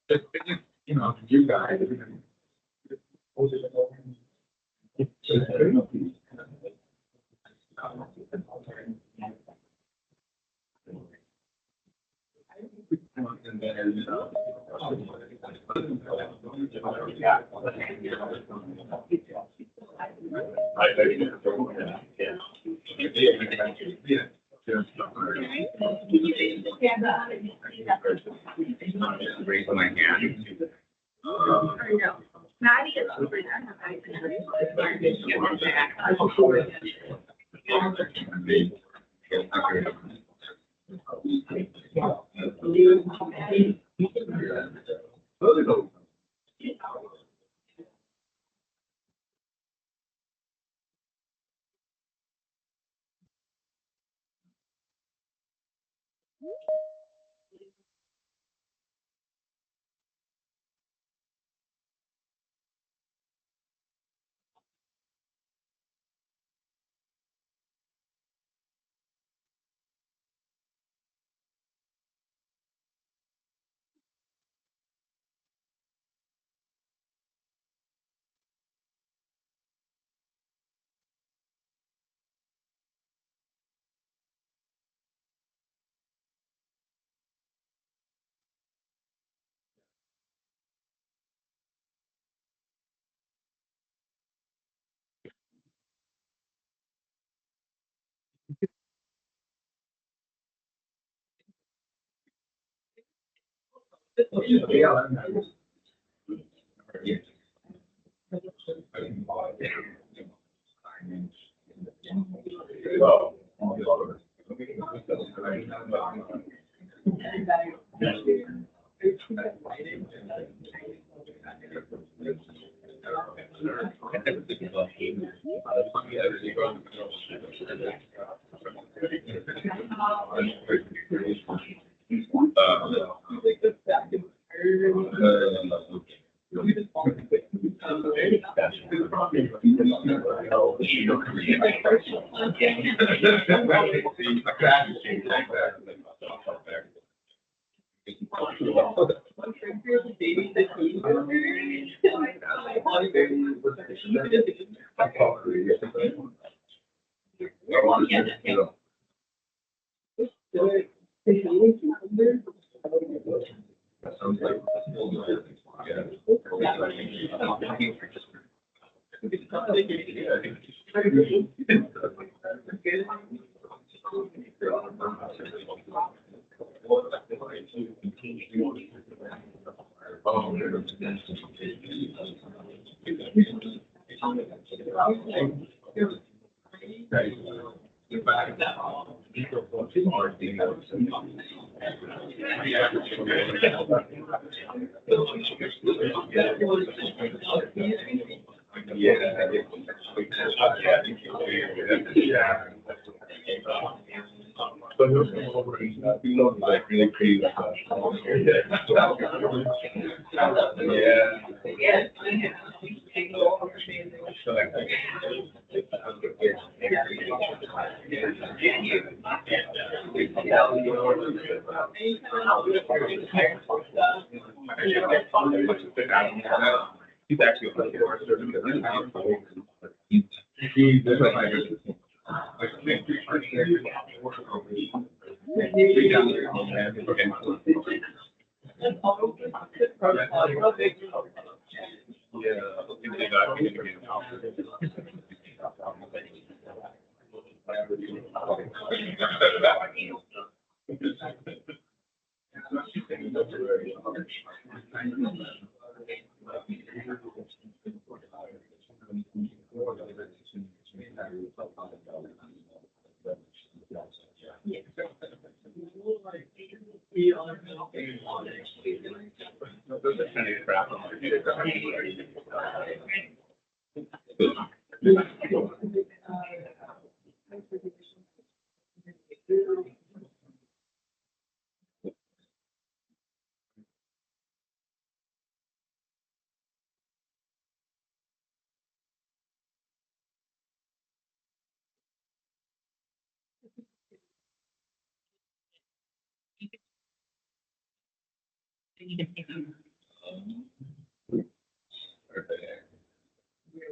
You know, you guys. And then, raise my hand. So he'll come over and like really creative stuff. He's actually a player. He's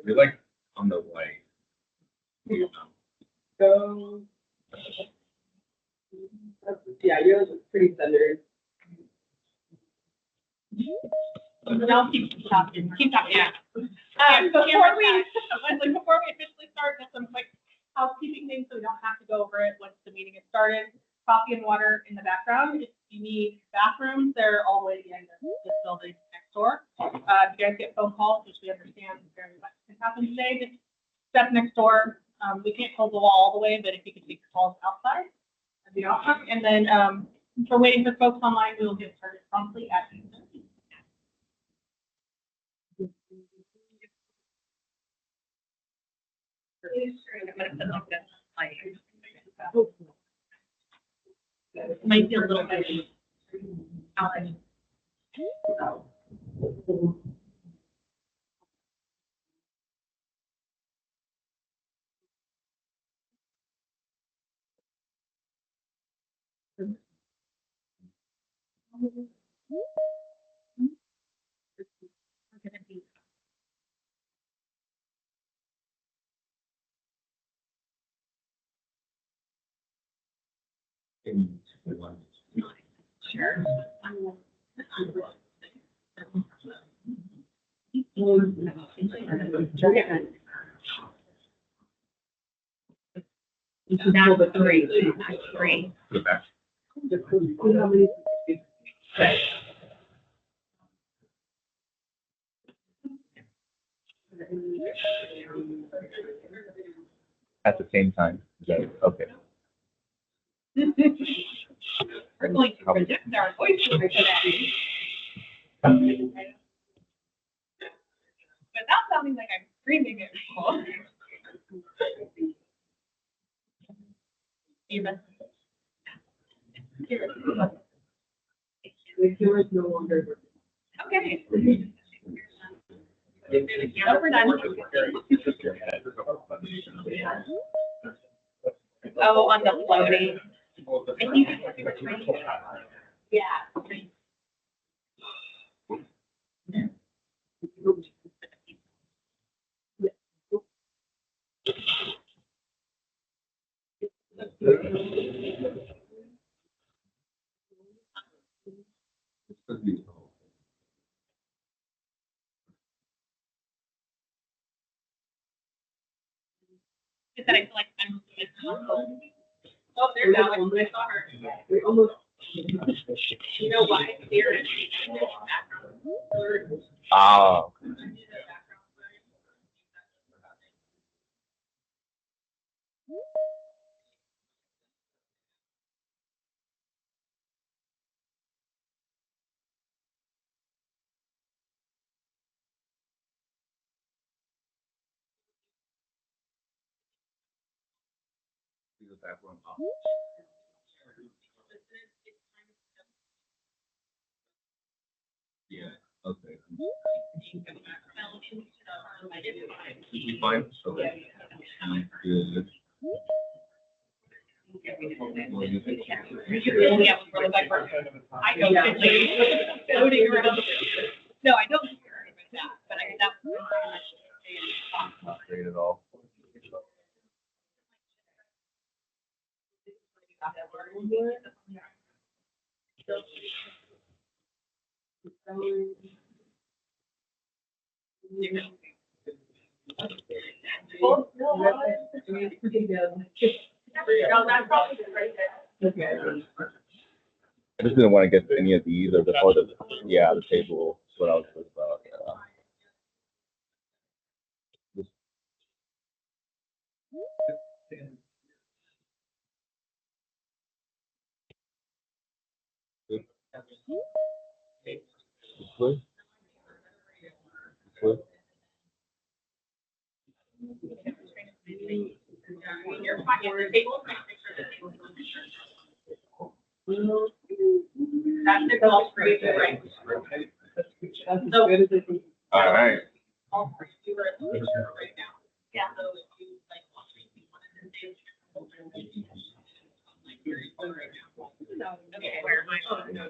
You're like on the way. So, yeah, yours is pretty centered. Y'all keep talking, yeah. Before we officially start, just some quick housekeeping things so we don't have to go over it once the meeting is started. Coffee and water in the background. If you need bathrooms, they're all the way at the end of this building next door. If you guys get phone calls, which we understand very much can happen today, just step next door. We can't close the wall all the way, but if you could take calls outside, that'd be awesome. And then if we're waiting for folks online, we will get started promptly at 8:30. Might be a little bit. Sure. Now the three. Go back. At the same time. Is that okay? We're going to project our voices today. Without sounding like I'm screaming at people. Even. The camera is no longer working. Okay. No, we're done. Oh, on the floating. I think yeah. Is that I feel like I'm oh, there's Alex. I saw her. We almost. You know why? They're in the background. Ah. Yeah, okay. Fine, so good. I know floating around. No, I don't care about that, but I that's Not great at all. I just didn't want to get any of these or the yeah, the table. That's what I was talking about. That's the call for you, right? So good as it can. All right. All for you right now. Yeah. So if you like want to be one of the days. Okay, where am I? No.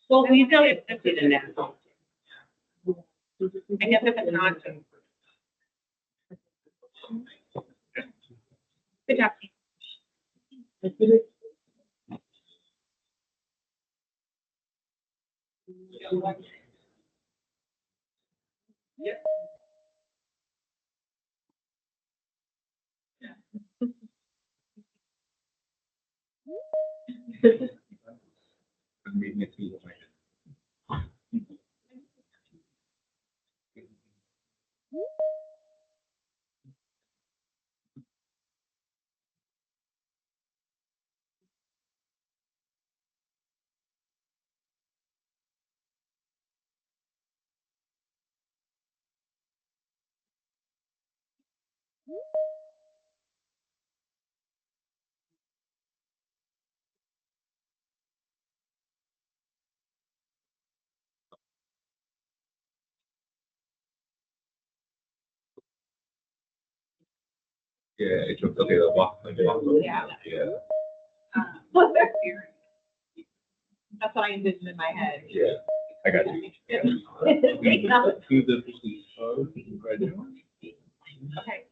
Well, we still have 50 in there. I guess if it's not. Good job. Meeting it too. Yeah, it's okay. The walk. Yeah. Yeah. That's what I envisioned in my head. Yeah. I got you. Yeah. Do the police code right now. Okay.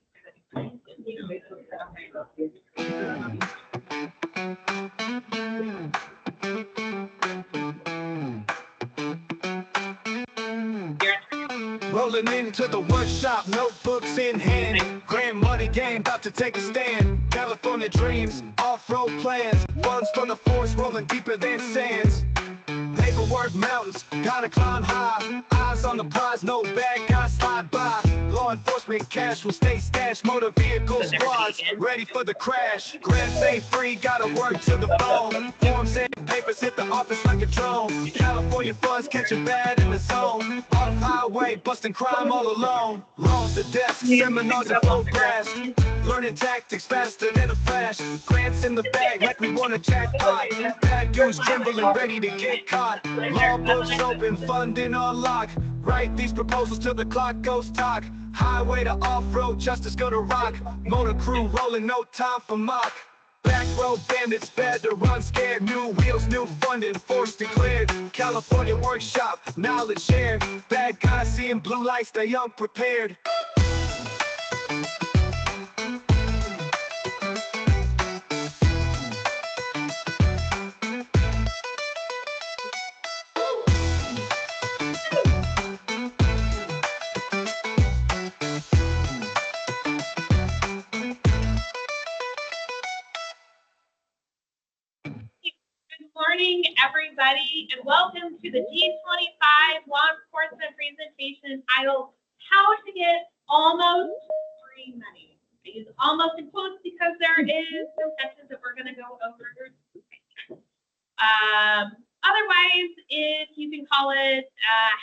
Rolling into the workshop, notebooks in hand. Grand money game, about to take a stand. California dreams, off-road plans. Funds from the force rolling deeper than sands. Paperwork mountains, gotta climb high. Eyes on the prize, no bad guys slide by. Law enforcement cash will stay stashed. Motor vehicle squads, ready for the crash. Grants ain't free, gotta work to the bone. Forms and papers hit the office like a drone. California funds catching bad in the zone. Off highway, busting crime all alone. Laws to death, seminars in full blast. Learning tactics faster than a flash. Grants in the bag like we want a jackpot. Bad dudes trembling, ready to get caught. Law books open, funding unlocked. Write these proposals till the clock goes talk. Highway to off-road, justice gonna rock. Motor crew rolling, no time for mock. Back road bandits, bad to run scared. New wheels, new funding, force declared. California workshop, knowledge shared. Bad guys seeing blue lights, they unprepared. Good morning, everybody, and welcome to the G25 law enforcement presentation titled How to Get Almost Free Money. I use almost in quotes because there is some sections that we're going to go over. Otherwise, if you can call it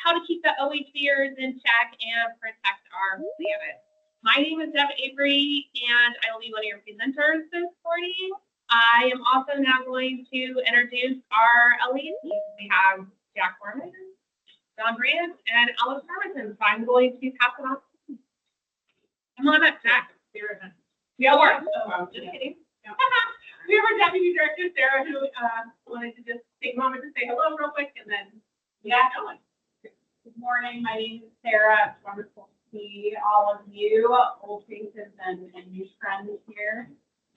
how to keep the OHVers in check and protect our planet. My name is Deb Avery, and I will be one of your presenters this morning. I am also now going to introduce our LEDs. We have Jack Foreman, John Grant, and Alice Hermanson. So I'm going to pass it on. Come on up, Jack. Yeah, we're. Oh, just kidding. We have our deputy director, Sarah, who wanted to just take a moment to say hello real quick, and then we got going. Good morning. My name is Sarah. It's wonderful to see all of you, old faces and new friends here.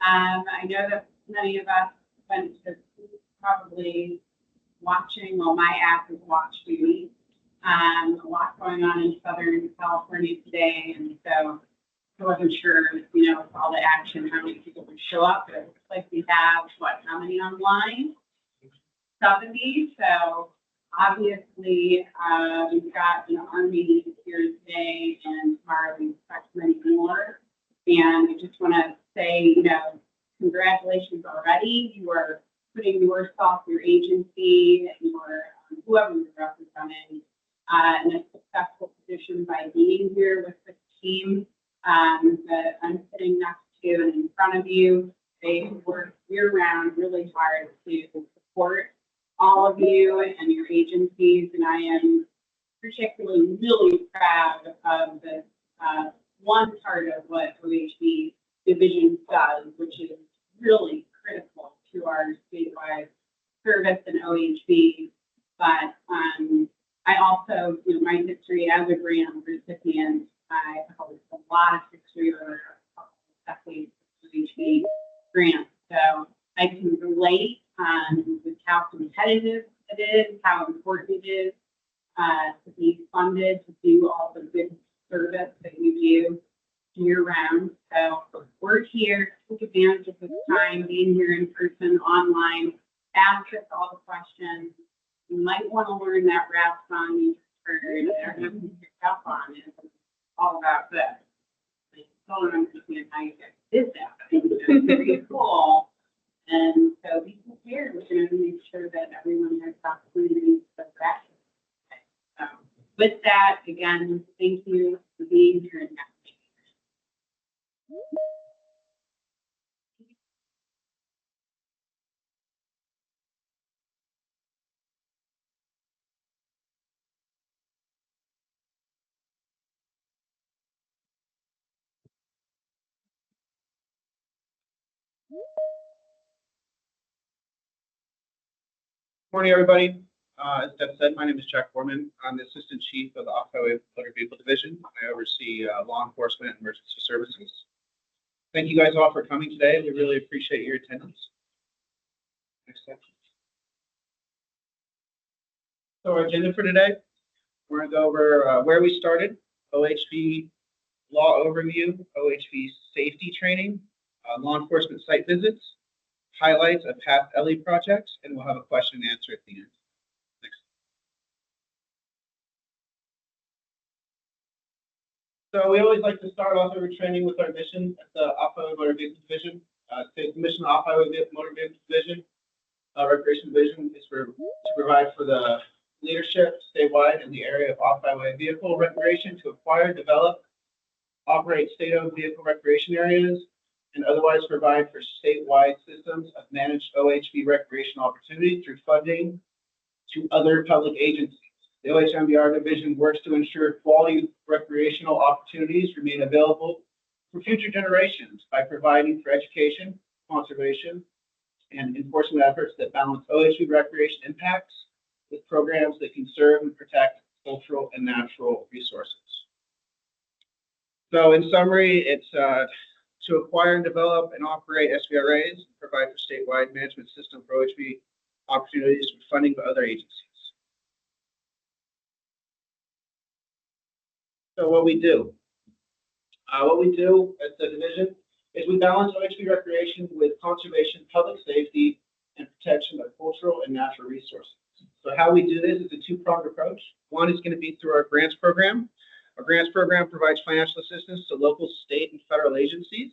I know that many of us went to probably watching, well, my app is Watch Duty. A lot going on in Southern California today, and so I wasn't sure, with all the action, how many people would show up, but it looks like we have, how many online? 70, so obviously we've got our meeting here today, and tomorrow we expect many more, and I just want to say, congratulations already. You are putting yourself, your agency, your whoever you're representing in a successful position by being here with the team that I'm sitting next to and in front of you. They work year-round really hard to support all of you and your agencies, and I am particularly really proud of this one part of what OHV Division does, which is really critical to our statewide service and OHB. But I also, my history as a grant recipient, I have a lot of history or definitely OHB grants. So I can relate with how competitive it is, how important it is to be funded to do all the good service that you do year round. So we're here to take advantage of this time, being here in person, online, ask us all the questions. You might want to learn that rap song you just heard. I don't know if you picked up on it. It's all about this. I don't understand how you guys did that. It's very cool. And so be prepared. We're going to make sure that everyone has opportunities to practice. So with that, again, thank you for being here and Morning, everybody. As Deb said, my name is Jack Foreman. I'm the Assistant Chief of the Off-Highway Motor Vehicle Division. I oversee law enforcement and emergency services. Thank you guys all for coming today. We really appreciate your attendance. Next slide. So our agenda for today, we're going to go over where we started, OHV law overview, OHV safety training, law enforcement site visits, highlights of past LE projects, and we'll have a question and answer at the end. Next. So we always like to start off every training with our mission at the Off-Highway Motor Vehicle Division. The mission of the Off-Highway Motor Vehicle Division, Recreation Division, is to provide for the leadership statewide in the area of off-highway vehicle recreation to acquire, develop, operate state-owned vehicle recreation areas, and otherwise provide for statewide systems of managed OHV recreation opportunities through funding to other public agencies. The OHMVR division works to ensure quality recreational opportunities remain available for future generations by providing for education, conservation, and enforcement efforts that balance OHV recreation impacts with programs that conserve and protect cultural and natural resources. So in summary, it's to acquire and develop and operate SVRAs, provide for statewide management system for OHV opportunities with funding by other agencies. So what we do at the division is we balance OHV recreation with conservation, public safety, and protection of cultural and natural resources. So how we do this is a two-pronged approach. One is going to be through our grants program. Our grants program provides financial assistance to local, state, and federal agencies.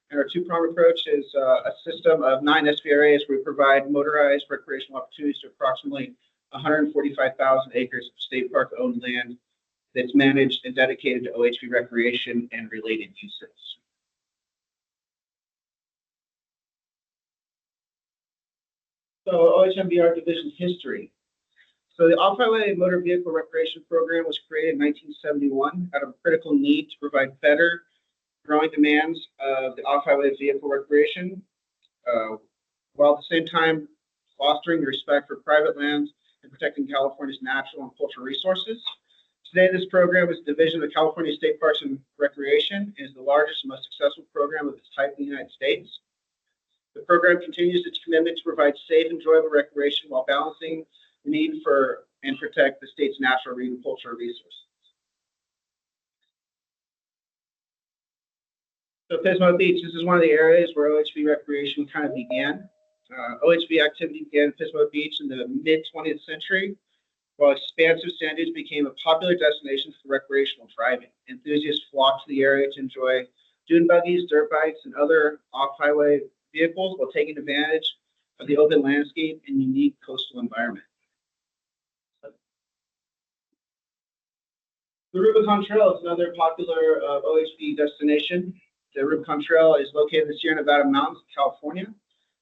And our two-pronged approach is a system of 9 SVRAs where we provide motorized recreational opportunities to approximately 145,000 acres of state park-owned land that's managed and dedicated to OHV recreation and related uses. So OHMVR division history. So the Off-Highway Motor Vehicle Recreation Program was created in 1971 out of a critical need to provide better growing demands of the off-highway vehicle recreation, while at the same time fostering respect for private lands and protecting California's natural and cultural resources. Today, this program is a division of California State Parks and Recreation and is the largest and most successful program of its type in the United States. The program continues its commitment to provide safe, enjoyable recreation while balancing the need for and protect the state's natural and cultural resources. So Pismo Beach, this is one of the areas where OHV recreation kind of began. OHV activity began at Pismo Beach in the mid-20th century, while expansive sand dunes became a popular destination for recreational driving. Enthusiasts flocked to the area to enjoy dune buggies, dirt bikes, and other off-highway vehicles while taking advantage of the open landscape and unique coastal environment. The Rubicon Trail is another popular OHV destination. The Rubicon Trail is located in the Sierra Nevada mountains of California.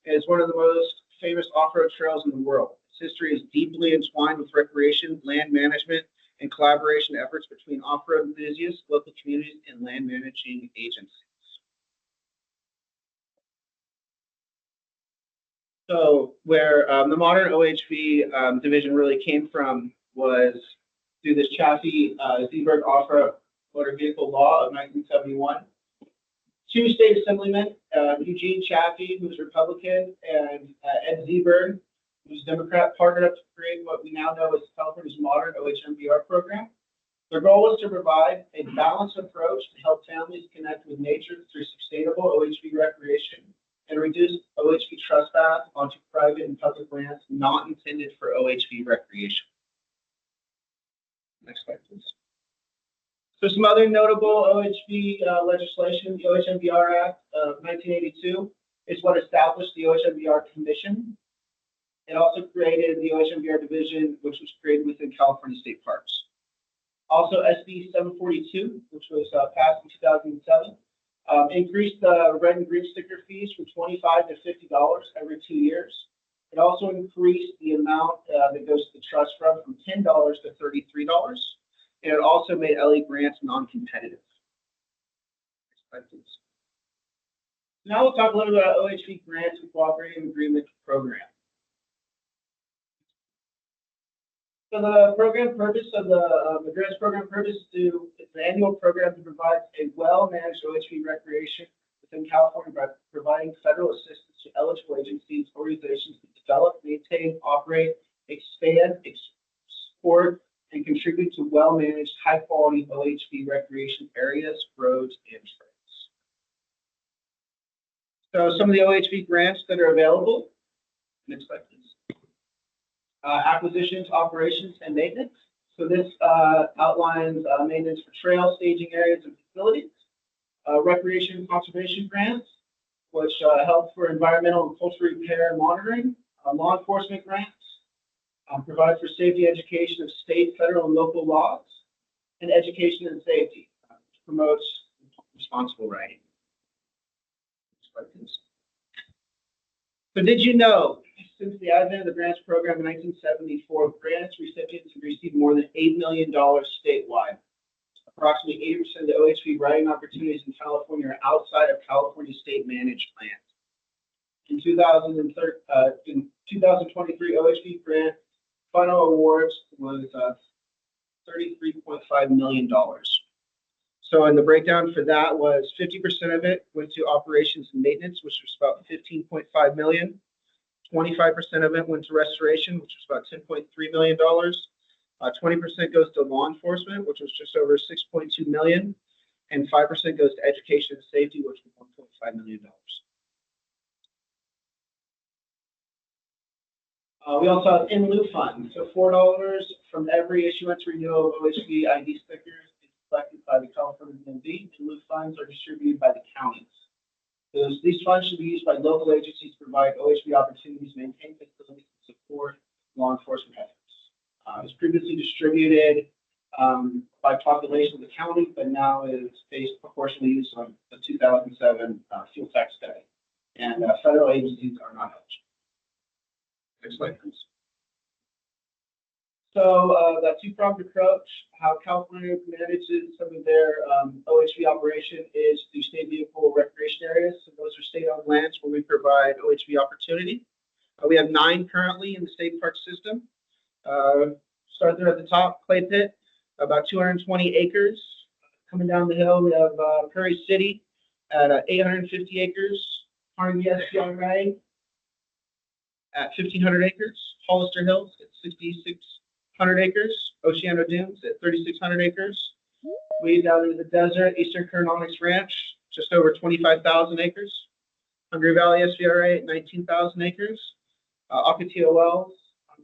It is one of the most famous off-road trails in the world. Its history is deeply entwined with recreation, land management, and collaboration efforts between off-road enthusiasts, local communities, and land managing agencies. So where the modern OHV division really came from was through this chassis Zeeberg off-road motor vehicle law of 1971. Two state assemblymen, Eugene Chaffee, who's Republican, and Ed Zeeberg, who's Democrat, partnered up to create what we now know as California's modern OHMBR program. Their goal was to provide a balanced approach to help families connect with nature through sustainable OHV recreation and reduce OHV trespass onto private and public lands not intended for OHV recreation. Next slide, please. So some other notable OHV legislation, the OHMBR Act of 1982 is what established the OHMBR Commission. It also created the OHMBR Division, which was created within California State Parks. Also, SB 742, which was passed in 2007, increased the red and green sticker fees from $25 to $50 every 2 years. It also increased the amount that goes to the trust fund from $10 to $33. And it also made LE grants non-competitive. Now we'll talk a little bit about OHV grants and cooperating agreement program. So the program purpose of the grants program purpose it's an annual program to provide a well-managed OHV recreation within California by providing federal assistance to eligible agencies, organizations to develop, maintain, operate, expand, support, and contribute to well-managed, high-quality OHV recreation areas, roads, and trails. So some of the OHV grants that are available. Next slide, please. Acquisitions, operations, and maintenance. So this outlines maintenance for trail staging areas and facilities. Recreation and conservation grants, which help for environmental and cultural repair and monitoring. Law enforcement grants. Provide for safety education of state, federal, and local laws, and education and safety, which promotes responsible riding. So did you know, since the advent of the grants program in 1974, grants recipients have received more than $8 million statewide. Approximately 80% of the OHV riding opportunities in California are outside of California state managed plans. In 2023 OHV grant final awards was $33.5 million. So in the breakdown for that was 50% of it went to operations and maintenance, which was about $15.5 million. 25% of it went to restoration, which was about $10.3 million. 20% goes to law enforcement, which was just over $6.2 million. And 5% goes to education and safety, which was $1.5 million. We also have in lieu funds, so $4 from every issuance renewal of OHV ID stickers is collected by the California DMV. In lieu funds are distributed by the counties. So these funds should be used by local agencies to provide OHV opportunities, maintain facilities, and support law enforcement efforts. It was previously distributed by population of the county, but now is based proportionally used on the 2007 fuel tax study. And federal agencies are not eligible. Next slide, please. So that two-pronged approach, how California manages some of their OHV operation is through state vehicle recreation areas. So those are state-owned lands where we provide OHV opportunity. We have 9 currently in the state park system. Start there at the top, Clay Pit, about 220 acres. Coming down the hill, we have Prairie City at 850 acres. Carnegie SPRA at 1,500 acres. Hollister Hills at 6,600 acres. Oceano Dunes at 3,600 acres. We down in the desert, Eastern Corononics Ranch, just over 25,000 acres. Hungry Valley SVRA at 19,000 acres. Ocotillo Wells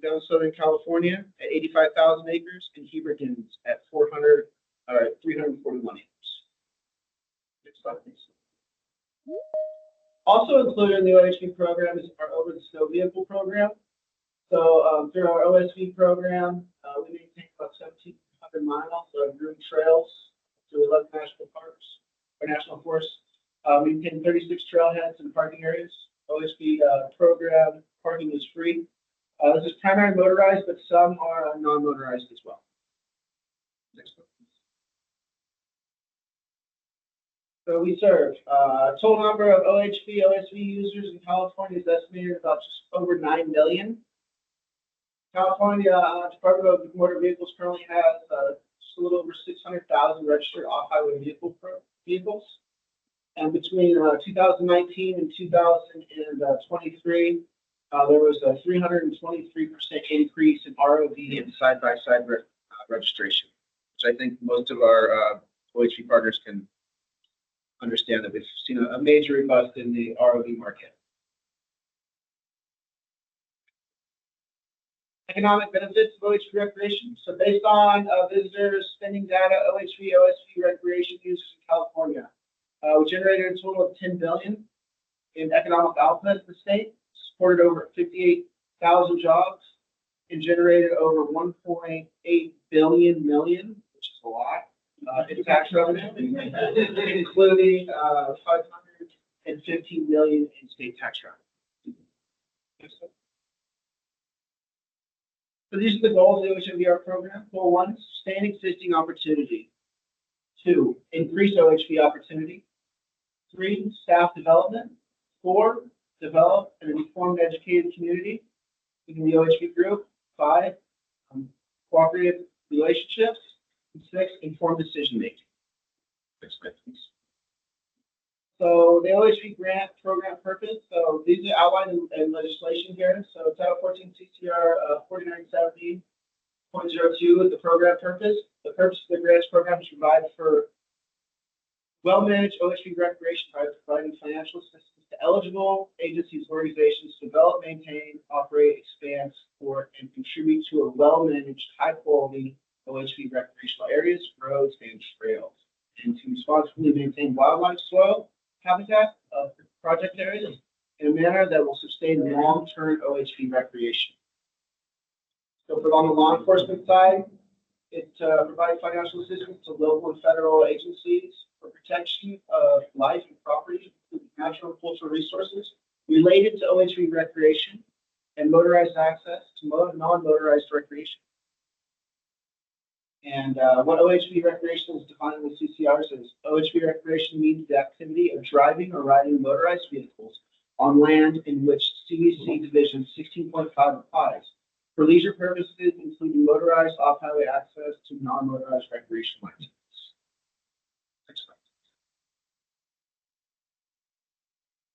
down Southern California at 85,000 acres, and Heber Dunes at 341 acres. Next slide, please. Also included in the OHV program is our Over the Snow Vehicle program. So through our OSV program, we maintain about 1,700 miles of groomed trails through 11 national parks or national forests. We maintain 36 trailheads and parking areas. OSV program parking is free. This is primarily motorized, but some are non-motorized as well. Next one. So we serve, total number of OHV, OSV users in California is estimated about just over 9 million. California Department of Motor Vehicles currently has just a little over 600,000 registered off-highway vehicles. And between 2019 and 2023, there was a 323% increase in ROV and side-by-side registration, which I think most of our OHV partners can understand that we've seen a major bust in the ROV market. Economic benefits of OHV recreation. So based on visitors spending data, OHV, OSV recreation users in California, we generated a total of $10 billion in economic output in the state, supported over 58,000 jobs, and generated over 1.8 billion, which is a lot, in tax revenue, including 515 million in state tax revenue. So these are the goals of the OHV program. Goal 1, sustain existing opportunity. 2, increase OHV opportunity. 3, staff development. 4, develop an informed, educated community within the OHV group. 5, cooperative relationships. And 6, informed decision making. So the OHV grant program purpose. So these are outlined in legislation here. So Title 14 CCR 4970.02 is the program purpose. The purpose of the grants program is to provide for well-managed OHV recreation by providing financial assistance to eligible agencies, organizations to develop, maintain, operate, expand, support, and contribute to a well-managed, high-quality OHV recreational areas, roads, and trails, and to responsibly maintain wildlife, soil, habitat of project areas in a manner that will sustain long-term OHV recreation. So for on the law enforcement side, it provides financial assistance to local and federal agencies for protection of life and property, including natural and cultural resources related to OHV recreation and motorized access to non-motorized recreation. And what OHV recreation is defined with CCRs is OHV recreation means the activity of driving or riding motorized vehicles on land in which CVC Division 16.5 applies for leisure purposes, including motorized off-highway access to non-motorized recreational activities. Next slide.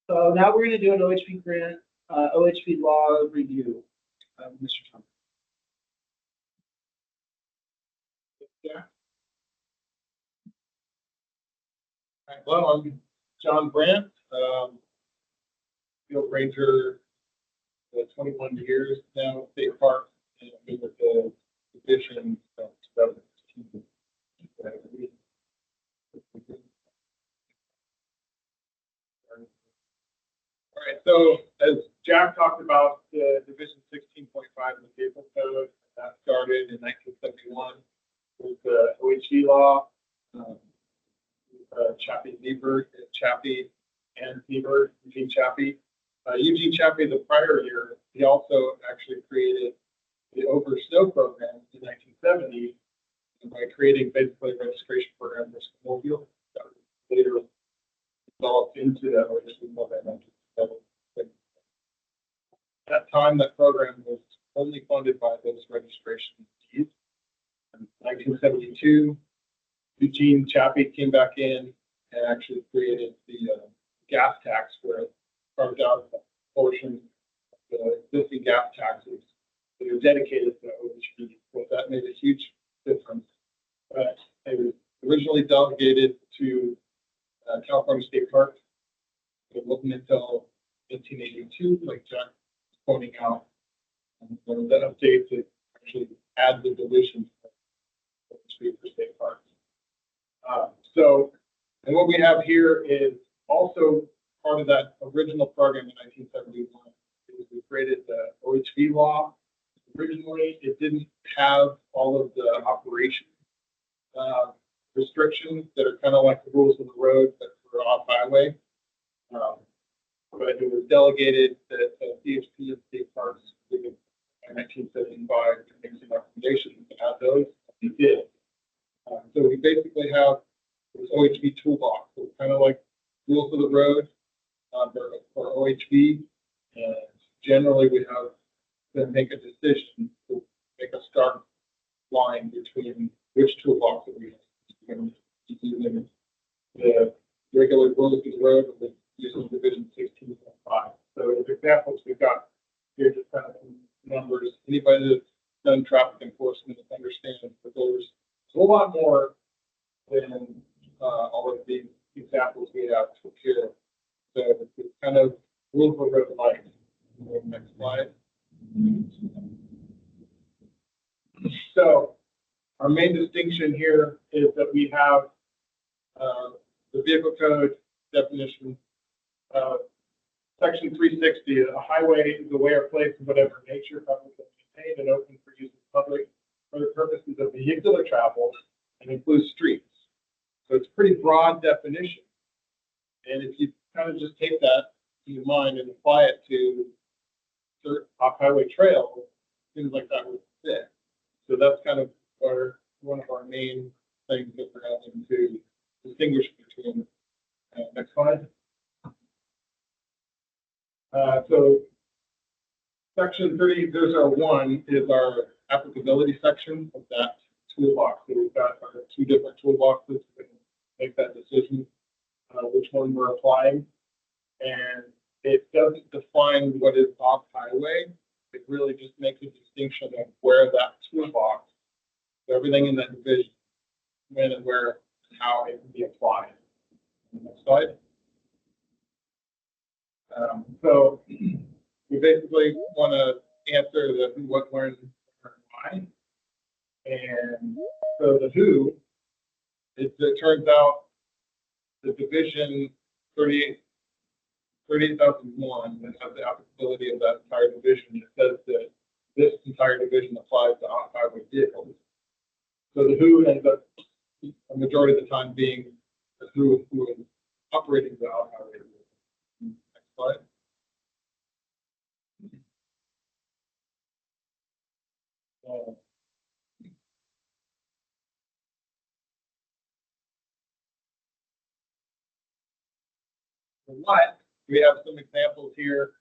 So now we're going to do an OHV grant, OHV law review. Mr. Thompson. Yeah. All right, well, I'm John Brandt, field ranger, 21 years now, State Park, and I've been with the division since 2016. All right, so as Jack talked about, the Division 16.5 in the Vehicle Code, that started in 1971. With the OHV law, Chappie and Niebuhr, Eugene Chappie. Eugene Chappie, the prior year, he also actually created the Over Snow program in 1970 by creating basically a registration program for snowmobile that was later developed into the OHV program in 1970. At that time, that program was only funded by those registration fees. In 1972, Eugene Chappie came back in and actually created the gas tax, where it carved out a portion of the existing gas taxes that are dedicated to OHV. So that made a huge difference. But it was originally delegated to California State Park. It wasn't until 1882, like Jack was pointing out, there was that update to actually add the division for state parks. And what we have here is also part of that original program in 1971. We created the OHV law. Originally, it didn't have all of the operation restrictions that are kind of like the rules of the road that were off highway. But it was delegated that DHP and state parks in 1975 to make some recommendations to add those. We did. So we basically have this OHV toolbox that kind of like rules of the road for OHV. And generally, we have to make a decision to make a start line between which toolbox that we have. Using the regular rules of the road with using division 16.5. So as examples, we've got here just kind of numbers. Anybody that's done traffic enforcement understands that there's a whole lot more than all of the examples we have here. So it's kind of rules of the road like. Next slide. So our main distinction here is that we have the vehicle code definition, section 360. A highway is a way or place of whatever nature, publicly maintained and open for use of public for the purposes of vehicular travel and includes streets. So it's a pretty broad definition. And if you kind of just take that in your mind and apply it to off-highway trails, things like that would fit. So that's kind of one of our main things that we're having to distinguish between. Next slide. So section 30.001 is our applicability section of that toolbox. So we've got our two different toolboxes to make that decision, which one we're applying. And it doesn't define what is off-highway. It really just makes a distinction of where that toolbox, so everything in that division, when and where and how it can be applied. Next slide. So we basically want to answer the who, what, where, and why. And so the who, it turns out the division 38,001 that has the applicability of that entire division. It says that this entire division applies to off-highway vehicles. So the who ends up a majority of the time being the who is operating the off-highway vehicle. Next slide. What? We have some examples here.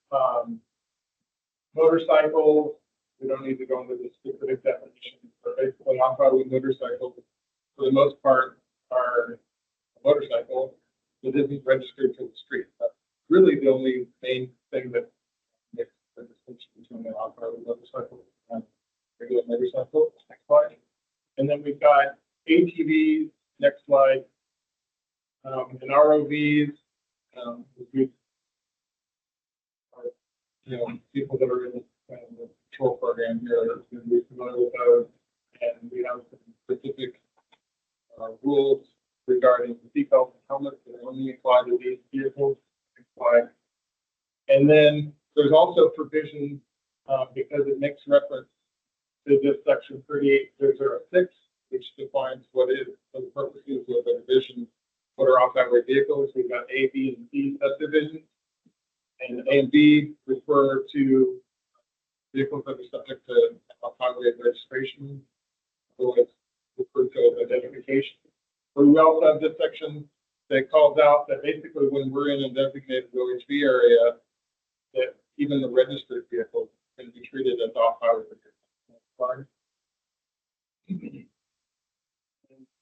Motorcycles, we don't need to go into the specific definition, but basically off-highway motorcycles, for the most part, are a motorcycle that isn't registered to the street. That's really the only main thing that makes the distinction between an off-highway motorcycle and regular motorcycle. Next slide. And then we've got ATVs, next slide, and ROVs. People that are in the patrol program here are going to be familiar with those, and we have some specific rules regarding seatbelts and helmets that only apply to these vehicles. And then there's also provisions because it makes reference to this section 38.006, which defines what is for the purposes of the division motor off-highway vehicles. We've got A, B, and C subdivisions. And A and B refer to vehicles that are subject to off-highway registration, otherwise referred to as identification. But we also have this section that calls out that basically when we're in a designated OHV area, that even the registered vehicles can be treated as off-highway vehicles.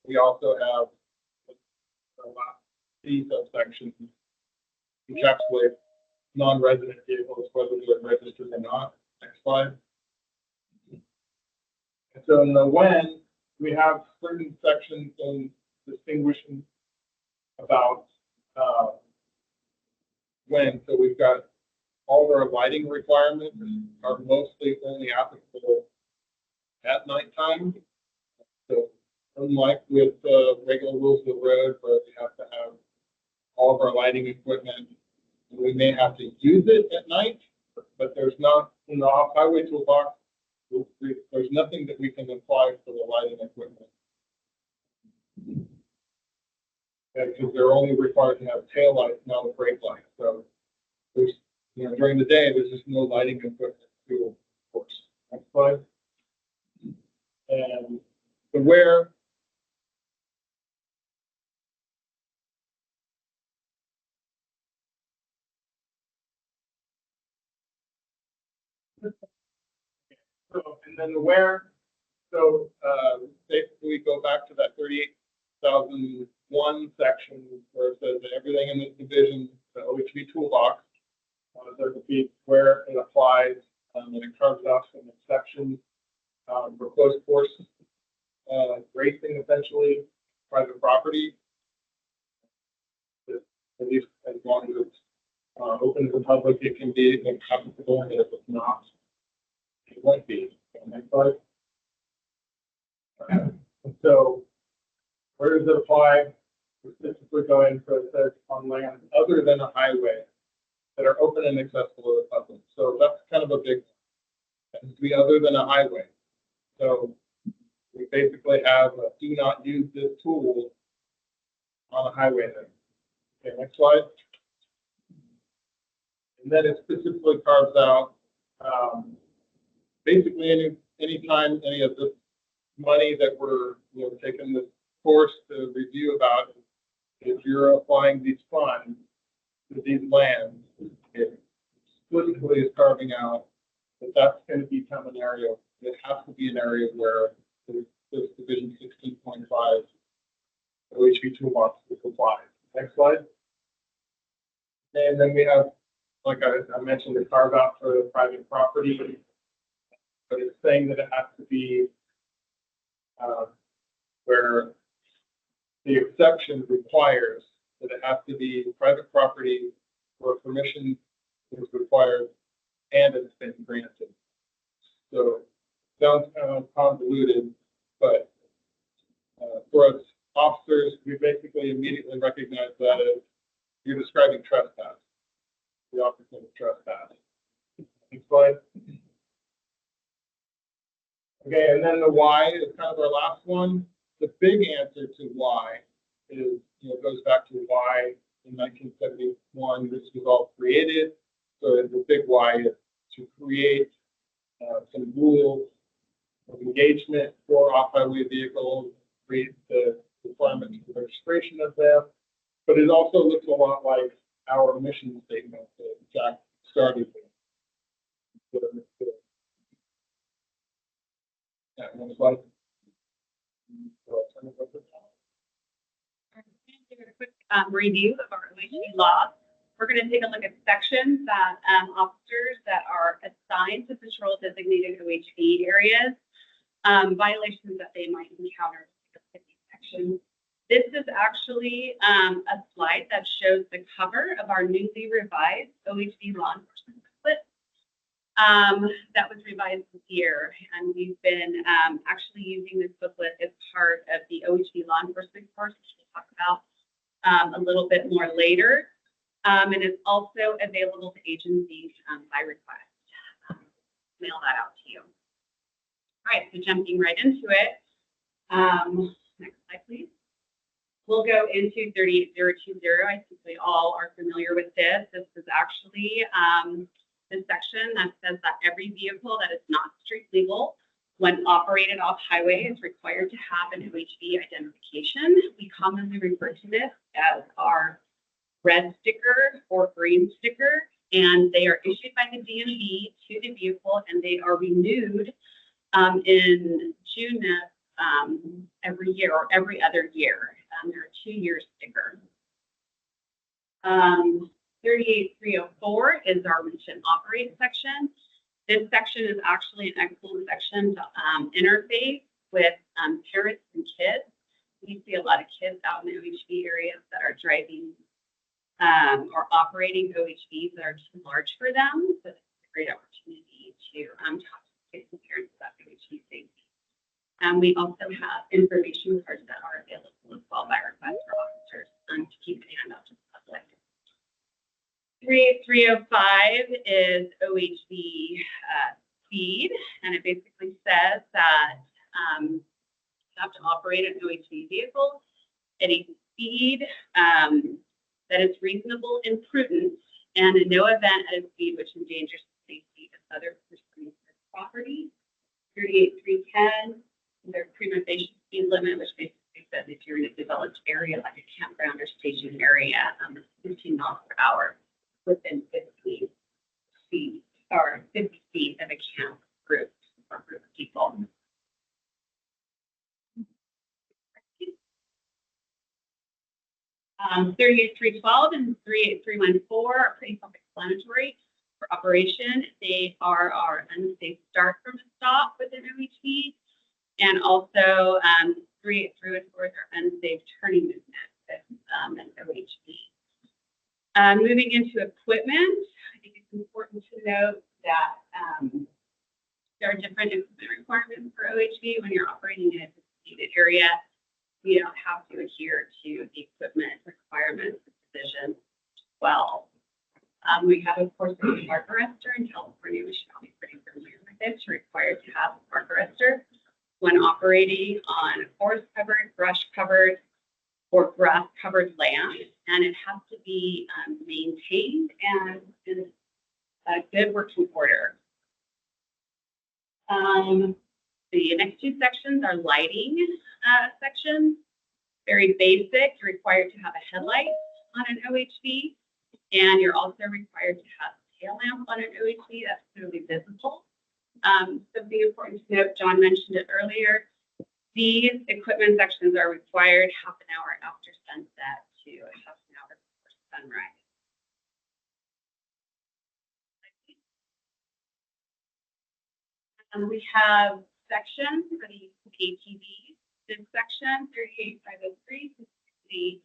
We also have the last C subsection encapsulates non-resident vehicles, whether they're registered or not. Next slide. And so in the when, we have certain sections in distinguishing about when. So we've got all of our lighting requirements are mostly only applicable at nighttime. So unlike with regular rules of the road, where we have to have all of our lighting equipment, we may have to use it at night, but there's not in the off-highway toolbox. There's nothing that we can apply for the lighting equipment. Because they're only required to have tail lights, not a brake light. So there's, during the day, there's just no lighting equipment to, of course. Next slide. And the where. And then the where, so, basically we go back to that 38,001 section where it says that everything in this division, the OHV toolbox, there could be where it applies, and it carves out some exceptions, for close course, racing essentially, private property. At least as long as it's, open to the public, it can be applicable, and if it's not, it won't be. Next slide. So where does it apply? We're specifically going for it says on land other than a highway that are open and accessible to the public. So that's kind of a big one. It has to be other than a highway. So we basically have a do not use this tool on a highway then. Okay, next slide. And then it specifically carves out basically anytime any of this money that we're taking this course to review about, if you're applying these funds to these lands, it explicitly is carving out that that's going to become an area. It has to be an area where this division 16.5 OHV toolbox will apply. Next slide. And then we have, like I mentioned, the carve out for the private property, but it's saying that it has to be where the exception requires that it has to be private property where permission is required and it's been granted. So it sounds kind of convoluted, but for us officers, we basically immediately recognize that as you're describing trespass, the opposite of trespass. Next slide. Okay, and then the why is kind of our last one. The big answer to why is, goes back to why in 1971 this was all created. So the big why is to create some rules of engagement for off-highway vehicles, create the requirements for registration of them. But it also looks a lot like our mission statement that Jack started with. Yeah, one slide. Do a quick review of our OHV law. We're going to take a look at sections that officers that are assigned to patrol designated OHV areas, violations that they might encounter in these sections. This is actually a slide that shows the cover of our newly revised OHV law enforcement booklet that was revised this year. And we've been actually using this booklet as part of the OHV law enforcement course, which we'll talk about a little bit more later. And it's also available to agencies by request. Mail that out to you. All right, so jumping right into it. Next slide, please. We'll go into 38020. I think we all are familiar with this. This is actually the section that says that every vehicle that is not street legal when operated off highway is required to have an OHV identification. We commonly refer to this as our red sticker or green sticker, and they are issued by the DMV to the vehicle, and they are renewed in June of every year or every other year. They're a 2-year sticker. 38304 is our reach and operate section. This section is actually an excellent section to interface with parents and kids. We see a lot of kids out in the OHV areas that are driving or operating OHVs that are too large for them. So it's a great opportunity to talk to kids and parents about OHV safety. We also have information cards that are available as well by request for officers to keep an hand out to the public. 38305 is OHV speed, and it basically says that you have to operate an OHV vehicle at a speed that is reasonable and prudent, and in no event at a speed which endangers the safety of other persons or property. 38310, their prima facie speed limit, which basically says if you're in a developed area like a campground or station area, 15 miles per hour within 50 feet or 50 feet of a camp group or group of people. 38312 and 38314 are pretty self-explanatory for operation. They are our unsafe start from a stop within OHV, and also 38314 is our unsafe turning movement with an OHV. Moving into equipment, I think it's important to note that there are different equipment requirements for OHV. When you're operating in a designated area, you don't have to adhere to the equipment requirements of Division 12. We have, of course, the park arrestor in California. We should all be pretty familiar with it. You're required to have a park arrestor when operating on forest-covered, brush-covered, or grass-covered land, and it has to be maintained and in a good working order. The next two sections are lighting sections. Very basic. You're required to have a headlight on an OHV, and you're also required to have a tail lamp on an OHV that's clearly visible. Something important to note, John mentioned it earlier, these equipment sections are required half an hour after sunset to half an hour before sunrise. We have sections for the ATVs. This section, 38503, specifically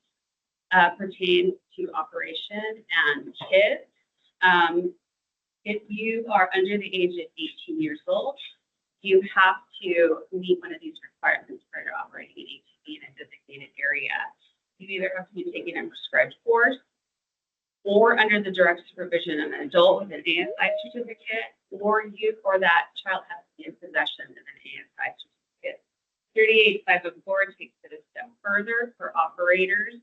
pertains to operation and kids. If you are under the age of 18 years old, you have to meet one of these requirements prior to operating an ATV in a designated area. You either have to be taking a prescribed course or under the direct supervision of an adult with an ASI certificate, or you or that child has to be in possession of an ASI certificate. 38504 takes it a step further for operators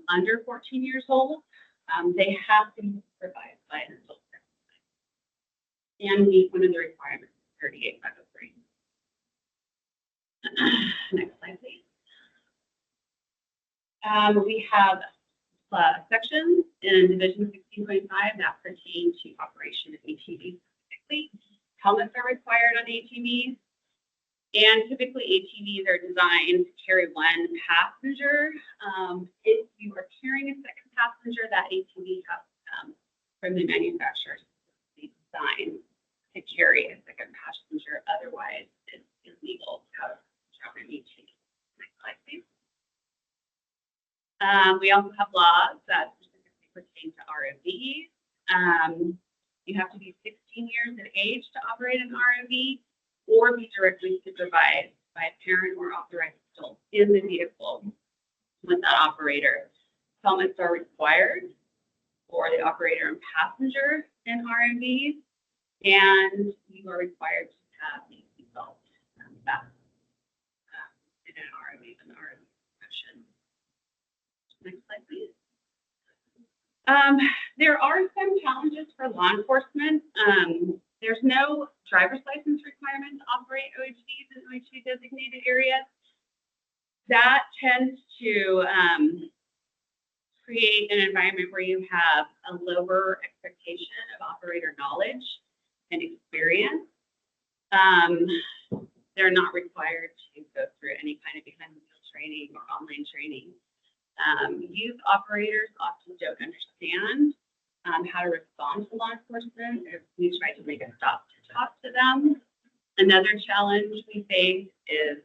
under 14 years old. They have to be supervised by an adult and meet one of the requirements of 38503. Next slide, please. We have sections in Division 16.5 that pertain to operation of ATVs specifically. Helmets are required on ATVs, and typically ATVs are designed to carry one passenger. If you are carrying a second passenger, that ATV has from the manufacturer be designed to carry a second passenger. Otherwise, it's illegal to have an ATV. Next slide, please. We also have laws that specifically pertain to ROVs. You have to be 16 years of age to operate an ROV or be directly supervised by a parent or authorized adult in the vehicle with that operator. Helmets are required for the operator and passenger in ROVs, and you are required to have a seatbelt back in an ROV, session. Next slide, please. There are some challenges for law enforcement. There's no driver's license requirement to operate OHVs in OHV designated areas. That tends to create an environment where you have a lower expectation of operator knowledge and experience. They're not required to go through any kind of behind-the-wheel training or online training. Youth operators often don't understand how to respond to law enforcement if we try to make a stop to talk to them. Another challenge we face is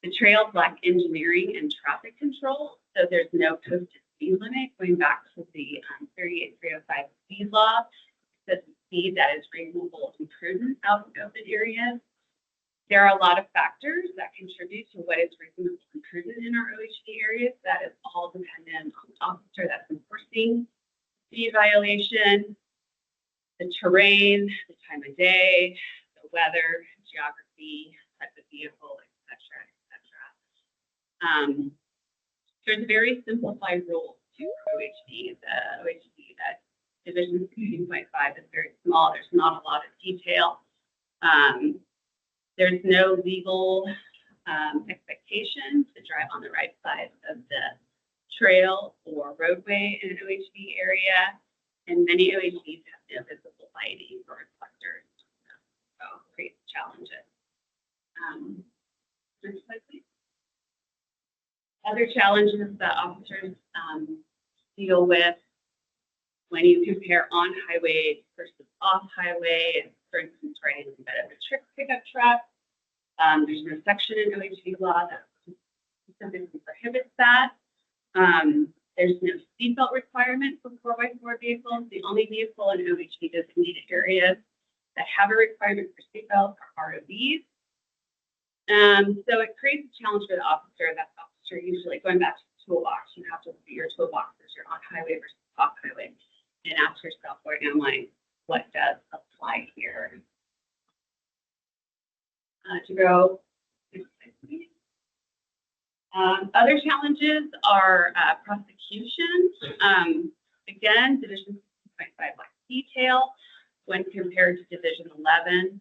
the trails lack engineering and traffic control, so there's no posted speed limit. Going back to the 38305 speed law, it says the speed that is reasonable and prudent out in open areas. There are a lot of factors that contribute to what is reasonable and prudent in our OHV areas. That is all dependent on the officer that's enforcing speed violation, the terrain, the time of day, the weather, geography, type of vehicle, etc., etc. There's very simplified rules to OHV. The OHV that Division 16.5 is very small. There's not a lot of detail. There's no legal expectation to drive on the right side of the trail or roadway in an OHV area, and many OHVs have no visible lighting or reflectors, so it creates challenges. Next slide, please. Other challenges that officers deal with when you compare on-highway versus off-highway, for instance, riding in the bed of a pickup truck. There's no section in OHV law that specifically prohibits that. There's no seatbelt requirement for 4x4 vehicles. The only vehicle in OHV designated areas that have a requirement for seatbelts are ROVs. So it creates a challenge for the officer. That officer usually, going back to the toolbox, you have to look at your toolbox as you're on highway versus off highway and ask yourself, where am I? What does apply here? To go. Other challenges are prosecution. Again, Division 6.5 lacks detail when compared to Division 11.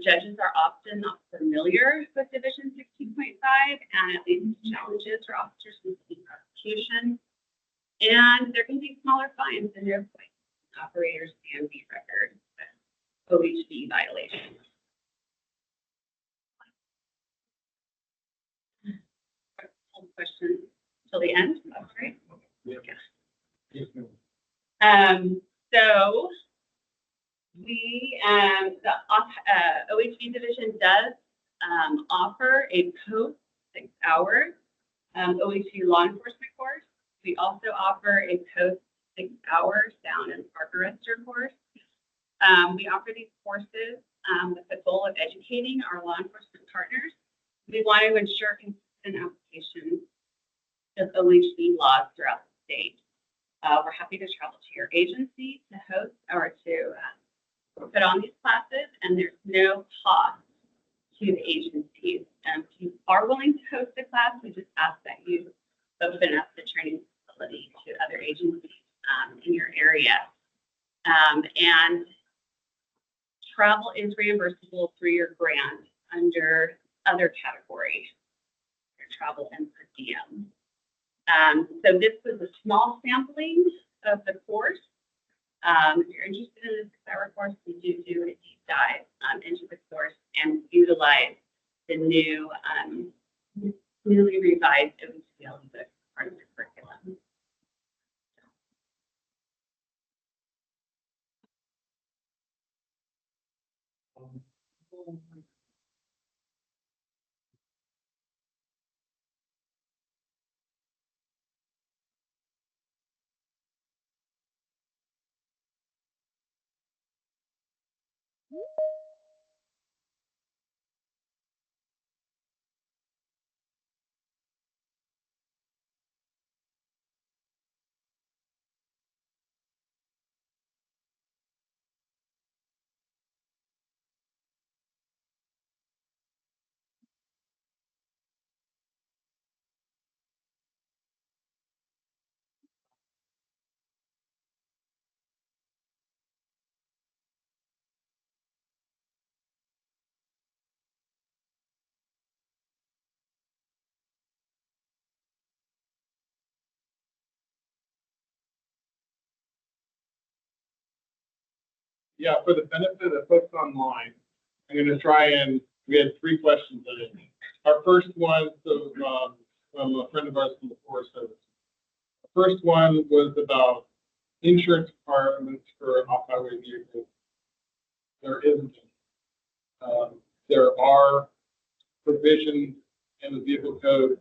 Judges are often not familiar with Division 16.5, and it leads to challenges for officers in prosecution. And there can be smaller fines than your operators and beat records with OHV violations. Questions till the end. That's great. So we, the OHV division does offer a post 6 hours OHV law enforcement course. We also offer a post 6 hours sound and park arrestor course. We offer these courses with the goal of educating our law enforcement partners. We want to ensure consistent application of OHV laws throughout the state. We're happy to travel to your agency to host or to put on these classes, and there's no cost to the agencies. If you are willing to host a class, we just ask that you open up the training facility to other agencies in your area. And travel is reimbursable through your grant under other categories, your travel and per diem. So this was a small sampling of the course. If you're interested in the 6 hour course, we do a deep dive into the course and utilize the new, newly revised OHV book part of the curriculum. Yeah, for the benefit of folks online, I'm going to try and, we had 3 questions in it. Our first one, so from a friend of ours from the Forest Service. The first one was about insurance requirements for off-highway vehicles. There isn't. There are provisions in the vehicle code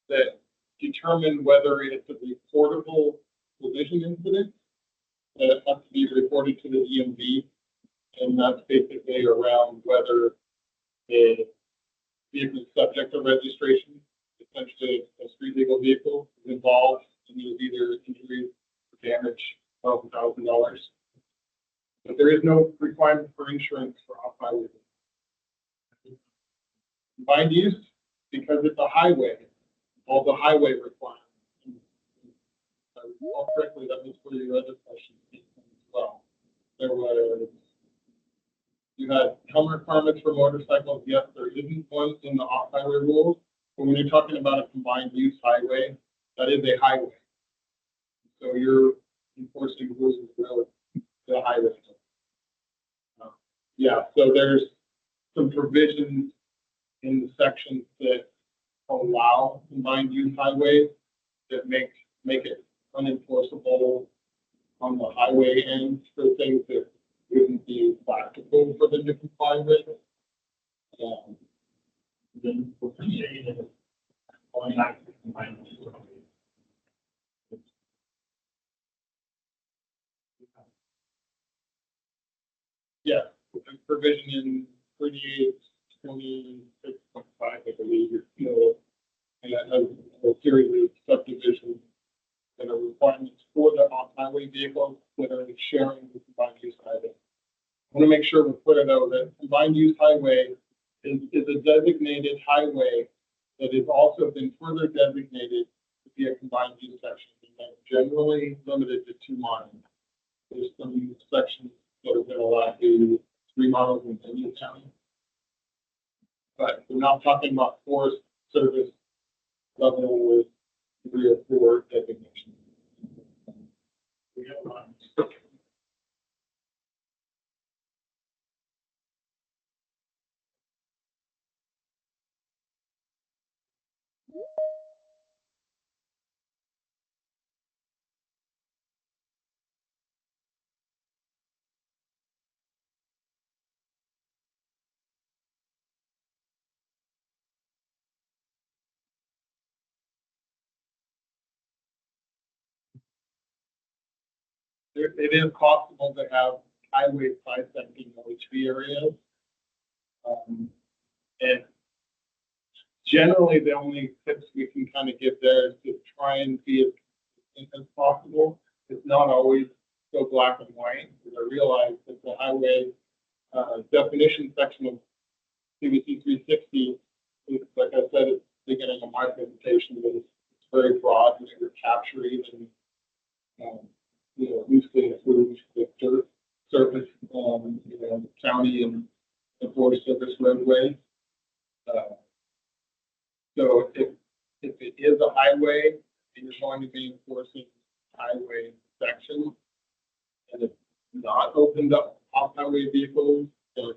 that determine whether it's a reportable collision incident that has to be reported to the DMV, and that's basically around whether a vehicle is subject to registration, essentially a street legal vehicle is involved, and there's either injury or damage of $1,000. But there is no requirement for insurance for off-highway. Combined use, because it's a highway, all the highway requirements. If I recall correctly, that was for your other question as well. There was, you had helmet requirements for motorcycles. Yes, there isn't one in the off-highway rules. But when you're talking about a combined use highway, that is a highway. So you're enforcing rules as well as the highway. Yeah, so there's some provisions in the sections that allow combined use highways that make it unenforceable on the highway end for things that wouldn't be practical for them to comply with. Then we'll see it. Yeah, provision in 3826.5, I believe, is still and that has a series of subdivisions that are requirements for the off-highway vehicles that are sharing the combined use highway. I want to make sure we're clear though that combined use highway is a designated highway that has also been further designated to be a combined use section, and that's generally limited to 2 miles. There's some sections that have been allowed to 3 miles in Indian County. But we're not talking about forest service level with 3 or 4 designations. We have one. It is possible to have highway bisecting OHV areas. And generally, the only tips we can kind of give there is to try and be as possible. It's not always so black and white, because I realize that the highway definition section of CBC 360 is, like I said at the beginning of my presentation, that it's very broad and it would capture even loosely includes the dirt surface, county and forest service roadways. So if it is a highway and you're going to be enforcing highway sections and it's not opened up off-highway vehicles, then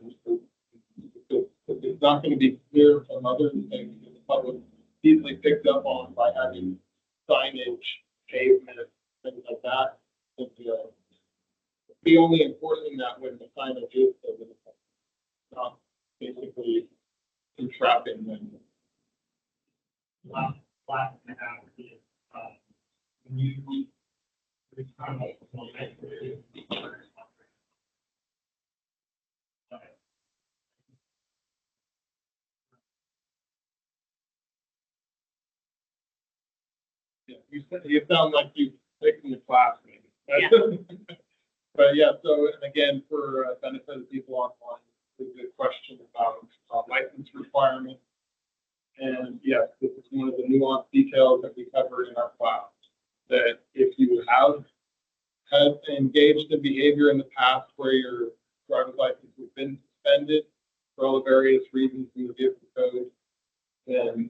it's not going to be clear from other things that the public easily picked up on by having signage, pavement, things like that. Be only enforcing that when the signage is not basically entrapping them. Last and a half is, when you Yeah, you sound like you've taken the class, maybe. Yeah. But yeah, so and again, for benefit of people online, there's a question about license requirements. And yes, this is one of the nuanced details that we covered in our class. That if you have engaged in behavior in the past where your driver's license has been suspended for all the various reasons in the vehicle code, then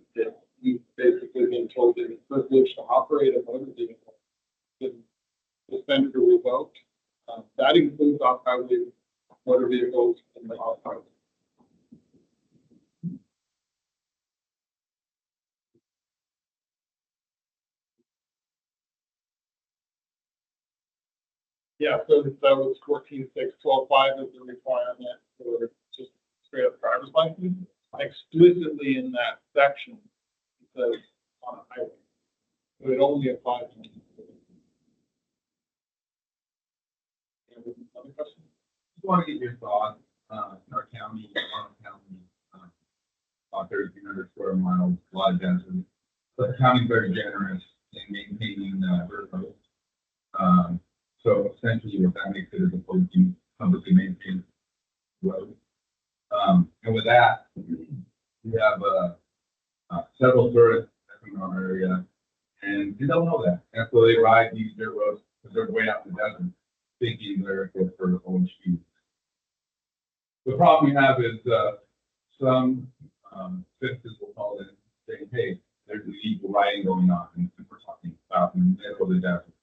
you've basically been told that it's privileged to operate a motor vehicle, been suspended or revoked. That includes off-highway motor vehicles and the off-highway. Yeah, so that was 14.6.12.5 is the requirement for just straight up driver's license. Explicitly in that section, it says on a highway. So it only applies to. Other questions? just want to get your thoughts, in our county, about 1,300 square miles, a lot of density. But the county's very generous in maintaining, dirt roads. So essentially what that makes it is opposed to publicly maintained road. And with that, we have, several tourists in our area, and they don't know that. And so they ride these dirt roads because they're way out in the desert, thinking they're good for the own speed. The problem we have is, some, citizens will call in saying, hey, there's illegal riding going on, and we're talking about in the middle of the desert.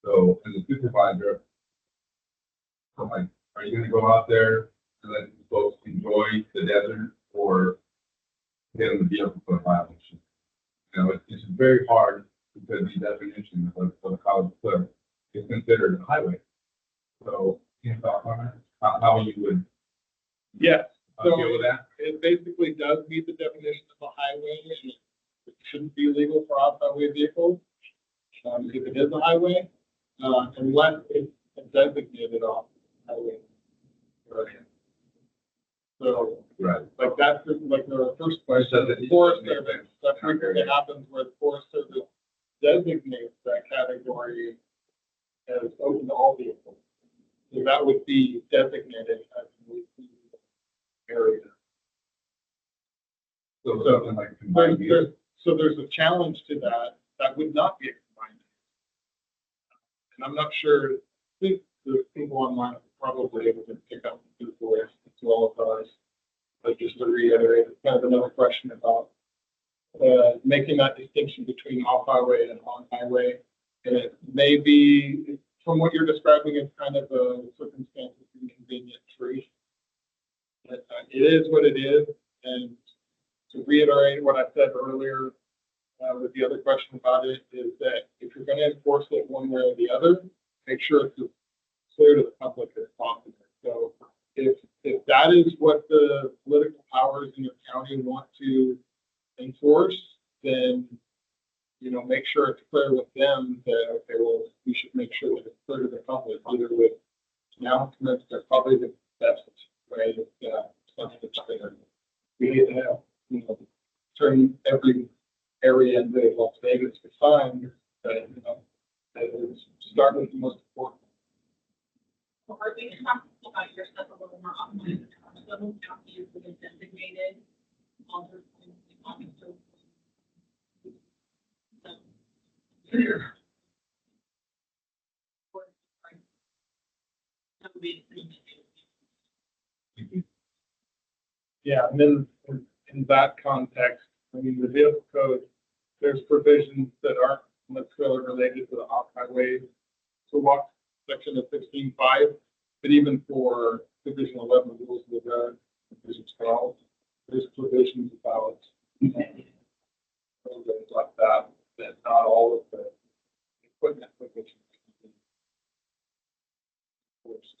So as a supervisor, I'm like, are you gonna go out there and let folks enjoy the desert or get in the vehicle for a violation? You know, it's very hard because the definition of a college clerk is considered a highway. So, you know, how you would Yes, so deal with that? it basically does meet the definition of a highway, and it shouldn't be legal for off-highway vehicles, if it is a highway, unless it's a designated off-highway area. So, Right. like that's like the first question, So the Forest Service, that frequently happens where the Forest Service designates that category as open to all vehicles. So that would be designated as an area. So something like combined use. So there's a challenge to that. That would not be a combined use. And I'm not sure, I think the people online are probably able to pick up the voice as well as us. But just to reiterate, it's kind of another question about making that distinction between off-highway and on-highway. And it may be, from what you're describing, it's kind of a circumstance of inconvenient truth. But, it is what it is. And to reiterate what I said earlier with the other question about it, is that if you're going to enforce it one way or the other, make sure it's as clear to the public as possible. So if that is what the political powers in your county want to enforce, then, you know, make sure it's clear with them that, okay, well, we should make sure that it's clear to the public, either with announcements. They're probably the best way of something that's clear. We have, you know, turn every area in the Las Vegas to signs, but, you know, start with the most important. Or we can talk about your stuff a little more often. Some counties that have designated all their things. Yeah, and then in that context, I mean, the vehicle code, there's provisions that aren't necessarily related to the off-highway toolbox section of 16.5, but even for Division 11 rules of the road, Division 12, there's provisions about programs like that, that not all of the equipment provisions can be enforced.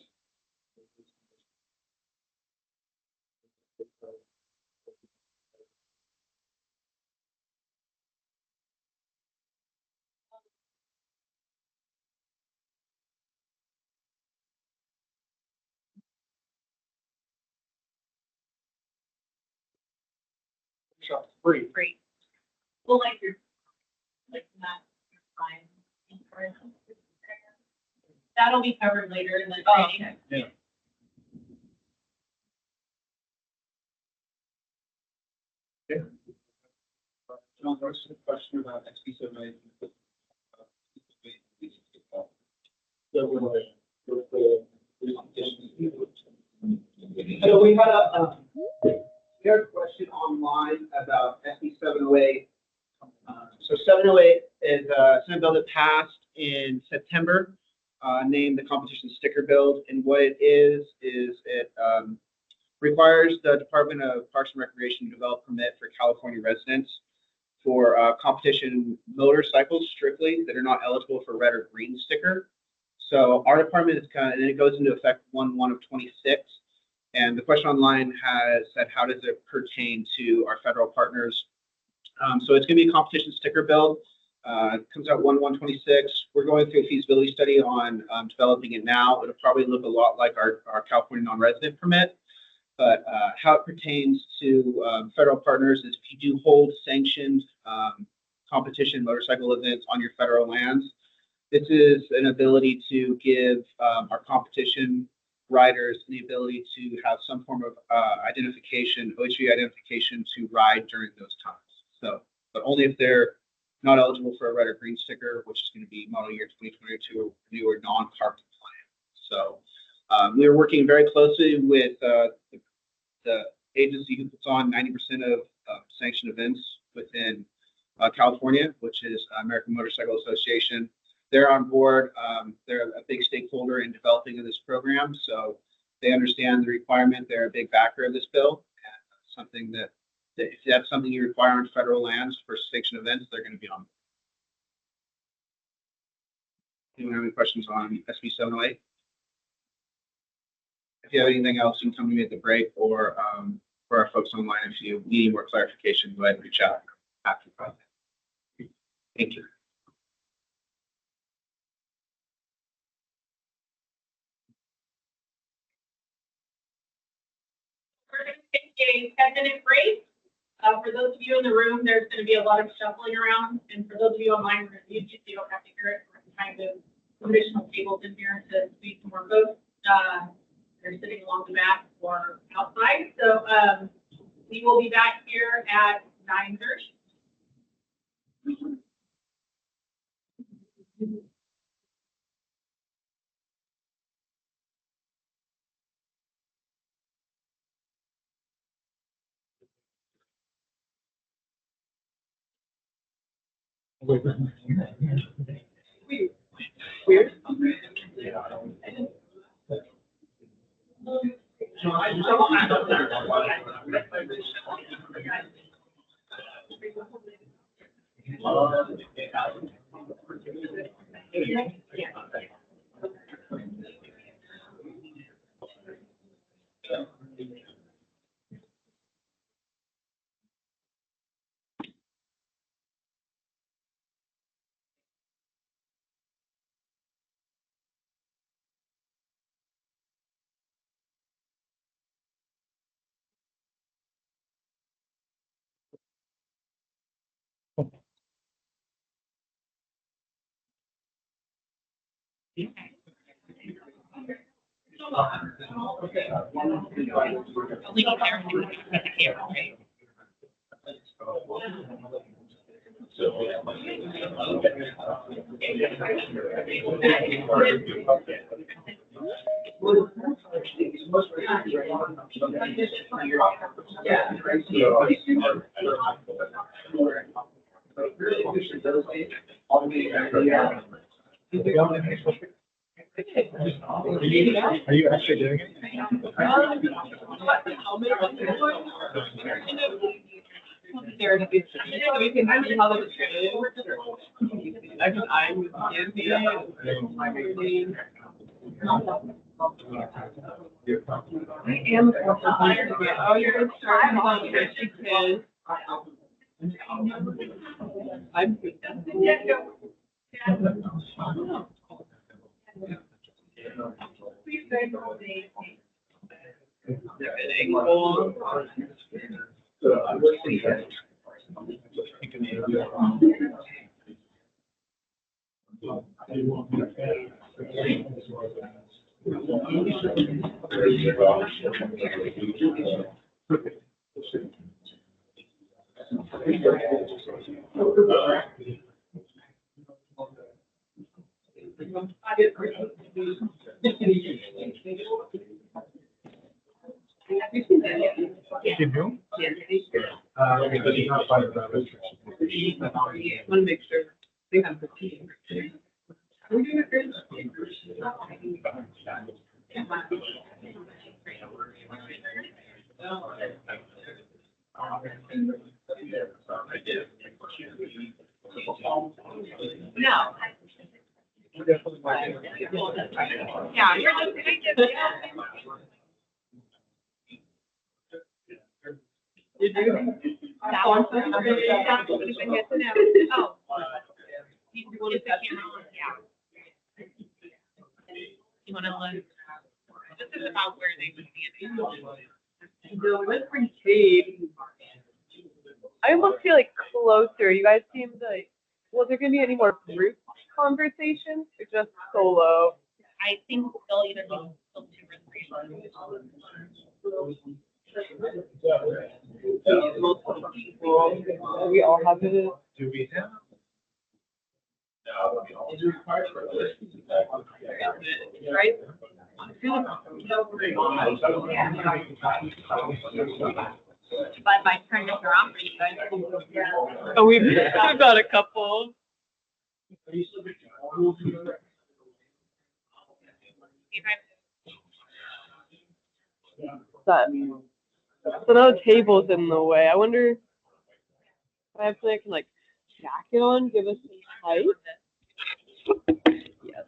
Shop's free. Great. Well, like you're, like not, you're fine. That'll be covered later in the training. Yeah. Okay. John, there's a question about XP7A. So we had a question online about SB 708. So 708 is a Senate bill that passed in September, named the competition sticker build. And what it is it requires the Department of Parks and Recreation to develop a permit for California residents for competition motorcycles strictly that are not eligible for red or green sticker. So our department is and it goes into effect 1/1 of 26. And the question online has said, how does it pertain to our federal partners? So it's going to be a competition sticker build. It comes out 1/1/26. We're going through a feasibility study on developing it now. It'll probably look a lot like our California non-resident permit. But how it pertains to federal partners is if you do hold sanctioned competition motorcycle events on your federal lands, this is an ability to give our competition riders the ability to have some form of identification, OHV identification to ride during those times. So, but only if they're not eligible for a red or green sticker, which is going to be model year 2022 or newer non-CARB compliant. So we are working very closely with the agency who puts on 90% of sanctioned events within California, which is American Motorcycle Association. They're on board. They're a big stakeholder in developing this program, so they understand the requirement. They're a big backer of this bill, and something that If that's something you require on federal lands for sanctioned events, they're going to be on. Anyone have any questions on SB 708? If you have anything else, you can come to me at the break, or for our folks online, if you need any more clarification, go ahead and reach out after the project. Thank you. We're going to take a 10-minute break. For those of you in the room, there's going to be a lot of shuffling around, and for those of you online, we're going to mute you so you don't have to hear it. We're kind of traditional tables in here to speak more folks. They're sitting along the back or outside. So we will be back here at 9:30. Weird. Only be there for the camera, right? Are you actually doing it? There to be, so we can see how the trade is. I mean, I'm busy. I am tired of it. Oh, you're starting on 50 kids. I'm. You do? Yes. Okay, but you're not part of that. I want to make sure they have the team. We're doing it great. No. Yeah, you're just You do? that one. Oh. You want to set camera on? Yeah. You want to look? This is about where they would be. The Whispering Cave. I almost feel like closer. You guys seem like, was there gonna be any more group conversations or just solo? I think they'll either be still 2 or 3. We all have it. Do we have? Right? But by turning it around for you guys. Oh, we've got a couple. That So now the table's in the way. I wonder if I have something I can like stack it on, give us some height. Yes.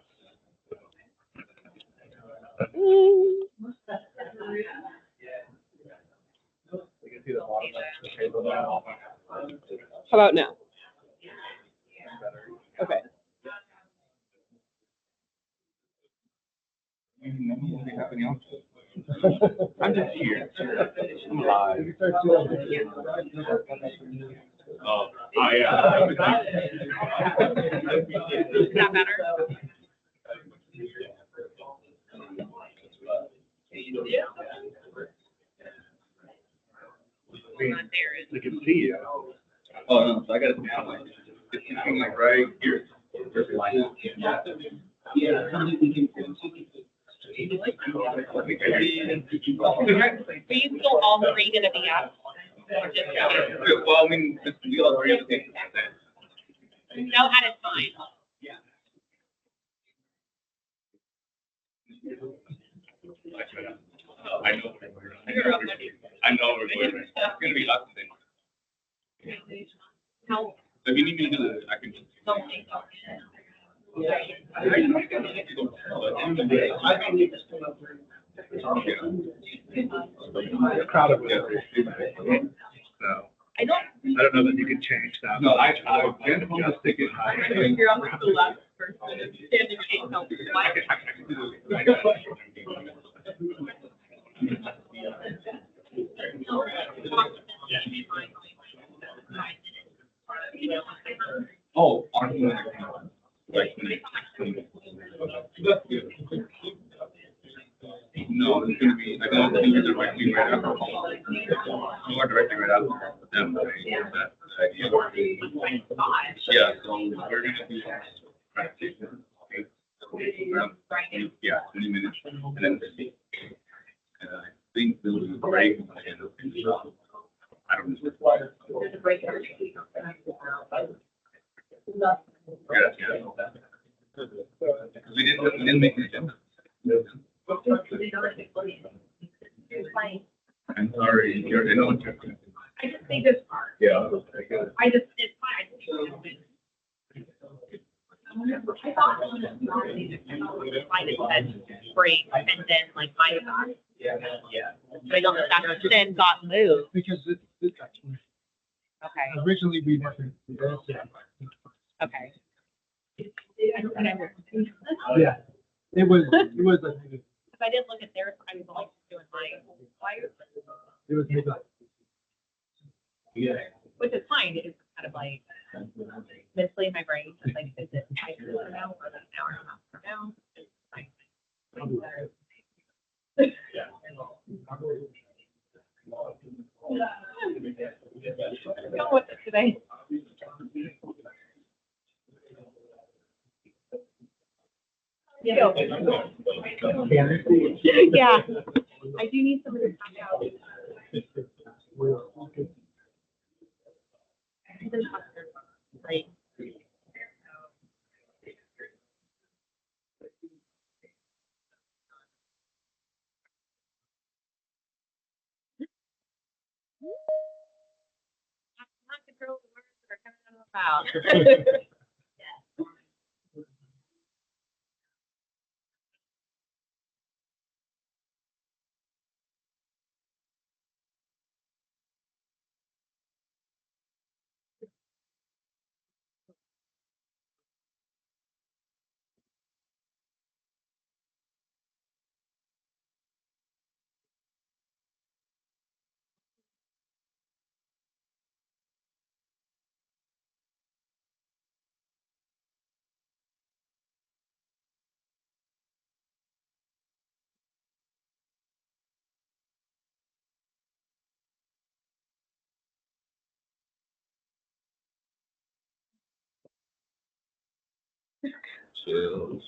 How about now? Okay. I'm just here. I'm live. Oh, yeah. Is that better? Not there, is They can see you. Oh, no, so I got it down like, it's between like right here. There's a line. Are you still all three gonna be up? Or just two? Well, I mean, we all agree with it. No, at a time. I know. I know we're going. It's gonna be us then. How? If you need me to do this, I can. Proud of it. So, I don't. I don't know that you can change that. no, I've been just thinking. You're on the last person standing eight help. Oh, aren't you? No, it's gonna be, I don't think you're directly right after. You are directly right after them, right? Yeah, so we're gonna do. Yeah, 20 minutes, and then, I think this will be great. I don't know. Yeah, yeah. We didn't make an agenda. I'm sorry, you're in on. I just think it's hard. Yeah. It's fine. I thought mine said break and then like my thought. Yeah. But I don't know if that then got moved. Because Okay. originally we never. Okay. Yeah, it was like, If I didn't look at theirs, I was like doing mine. it was maybe like. Yeah. Which is fine. It's kind of like mentally in my brain. It's like, is it 5 minutes from now or an hour and a half from now? It's fine. Go with it today. Yeah. Yeah. I do need somebody to find out. Right. Not control the words that are coming out of my mouth. Chill.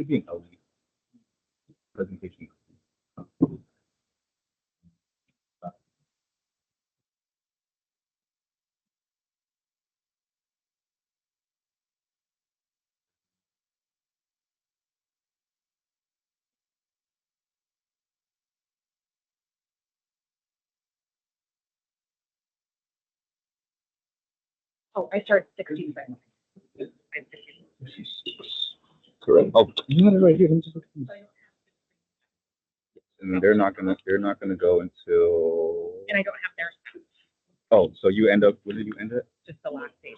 Could be an LD presentation. Oh, I start 66. Correct. Oh, you had it right here. Let me just look at these. And they're not gonna go until. And I don't have theirs, Oh, so you end up. What did you end at? just the last page.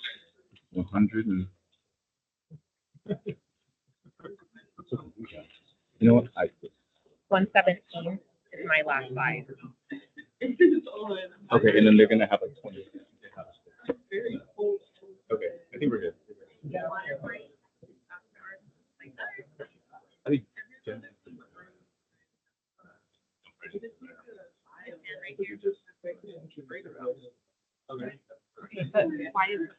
100 and. You know what? 117 is my last slide. Okay, and then they're gonna have like 20. Okay, I think we're good. I think. But why is it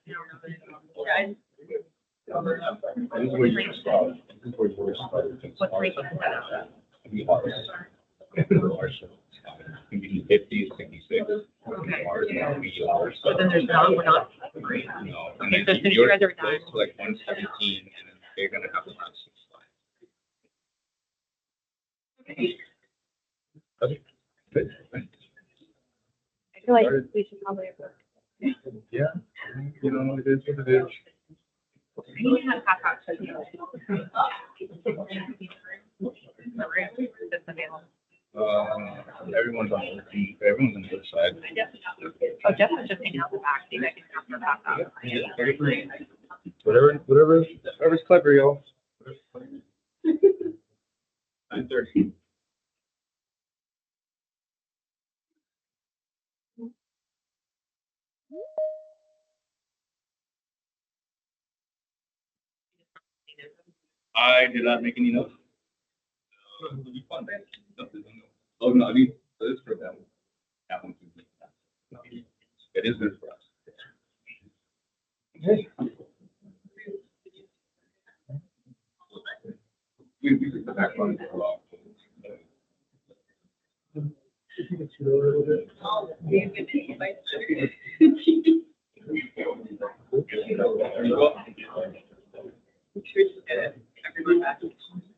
This is where you start. This is where you start. what's making Be hard. It can be 50, 66. Okay. Ours now be ours. But then there's none, we're not. No. And Okay, then so as soon as you yours guys are goes done. to like 117, and then they're gonna have around 6 slides. Okay. Good. I feel like we should probably. Yeah. You know, it is what it is. I need to have half out to you. That's available. Everyone's on the other side. Oh, Jeff was just hanging out in the back, see if I can have her pass out. Whatever's clever, y'all. 9:30. I did not make any notes. It'll be fun. Oh, no, I mean, it's for them. That one. It is good for us. Okay. We took the back one for a while.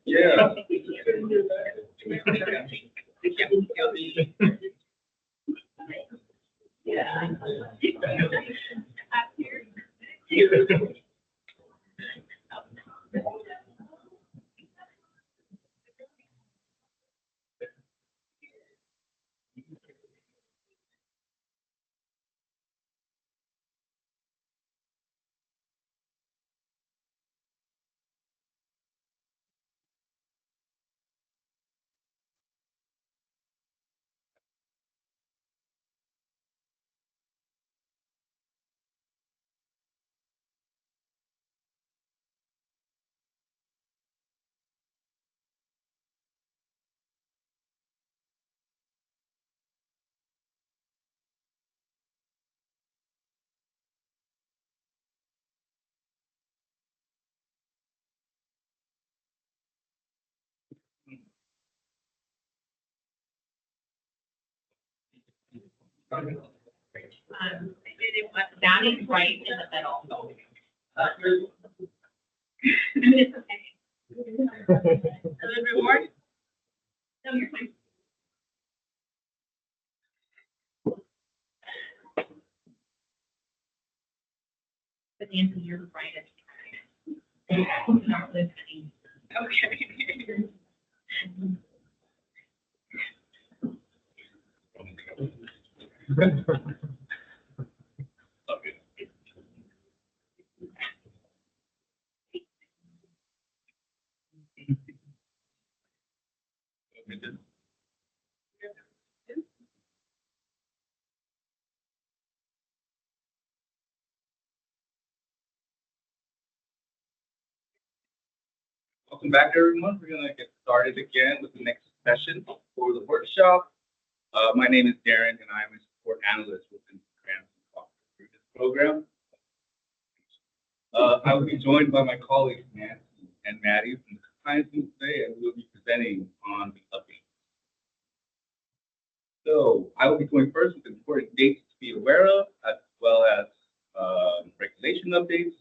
Yeah. That is right in the middle. It's okay. A little bit more? No, you're fine. But Nancy, you're right. Not listening. Okay. Welcome back, everyone. We're gonna get started again with the next session for the workshop. My name is Darren, and I'm a support analyst within the Grants through this program. I will be joined by my colleagues Nancy and Maddie from the science news today, and we'll be presenting on the update. So I will be going first with important dates to be aware of, as well as regulation updates.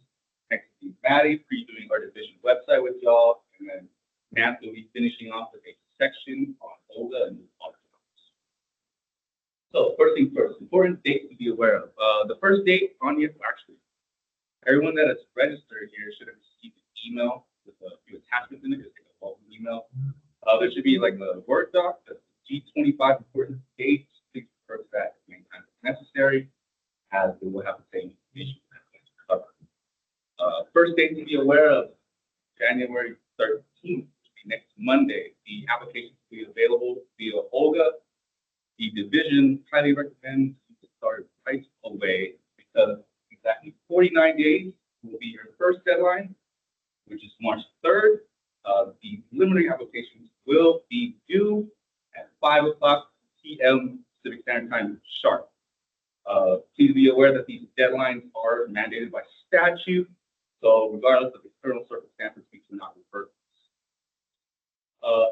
Next will be Maddie previewing our division website with y'all, and then Matt will be finishing off with a section on Olga and other topics. So first things first, important dates to be aware of. The first date on the actually, everyone that is registered here should have received an email with a few attachments in it. It's like a welcome email. There should be like a Word doc that's G25 important dates. Please refer to that as many times as necessary, as it will have the same information covered. First date to be aware of, January 13th, which will be next Monday. The applications will be available via Olga. The division highly recommends you to start right away because exactly 49 days will be your first deadline, which is March 3rd. The preliminary applications will be due at 5 o'clock p.m. Pacific Standard Time sharp. Please be aware that these deadlines are mandated by statute, so regardless of external circumstances, we cannot revert.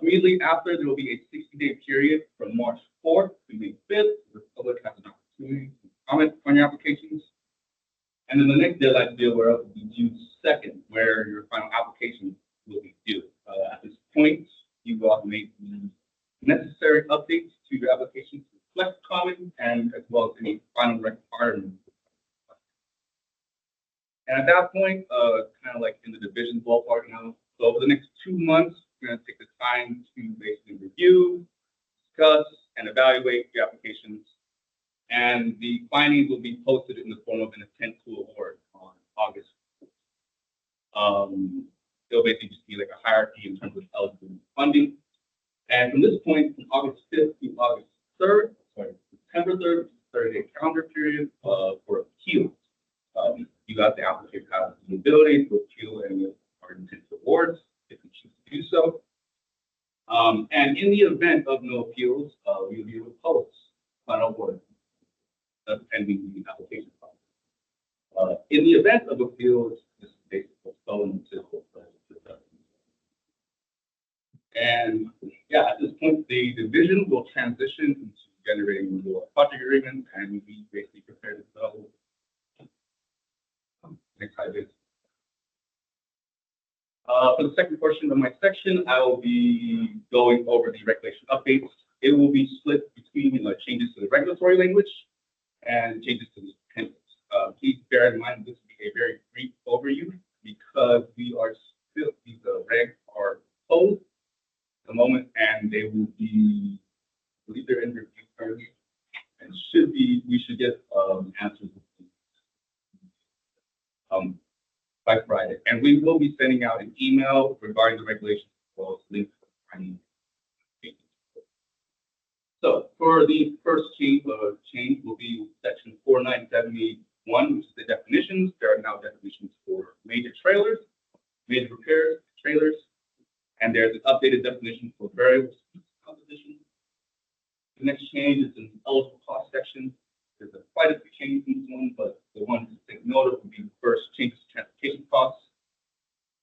Immediately after, there will be a 60-day period from March 4th to May 5th, where the public has an opportunity to comment on your applications. And then the next deadline to be aware of will be June 2nd, where your final application will be due. At this point, you will have made the necessary updates to your application to reflect comment and as well as any final requirements. And at that point, kind of like in the division ballpark now, so over the next 2 months, we're going to take the time to basically review, discuss, and evaluate your applications. And the findings will be posted in the form of an intent to award on August 4th. It'll basically just be like a hierarchy in terms of eligibility funding. And from this point, from August 5th to August 3rd, September 3rd, 30-day calendar period for appeals. You got the applicant has the ability to appeal any of our intent awards if you choose to do so. And in the event of no appeals, we will be able to post final award pending the application process. In the event of appeals, this is basically postponed until and yeah, at this point, the division will transition into generating your project agreements, and we basically prepare to go. Next slide, please. For the second portion of my section, I will be going over the regulation updates. It will be split between changes to the regulatory language and changes to the appendix. Please bear in mind this will be a very brief overview because we are still these regs are closed at the moment, and they will be, I believe they're in review currently, and we should get answers by Friday. And we will be sending out an email regarding the regulations as well as links to the training. So for the first change will be section 4971, which is the definitions. There are now definitions for major trailers, major repairs, trailers, and there's an updated definition for variable speed composition. The next change is in the eligible cost section. There's quite a few changes in this one, but the one to take note of would be the first changes to transportation costs.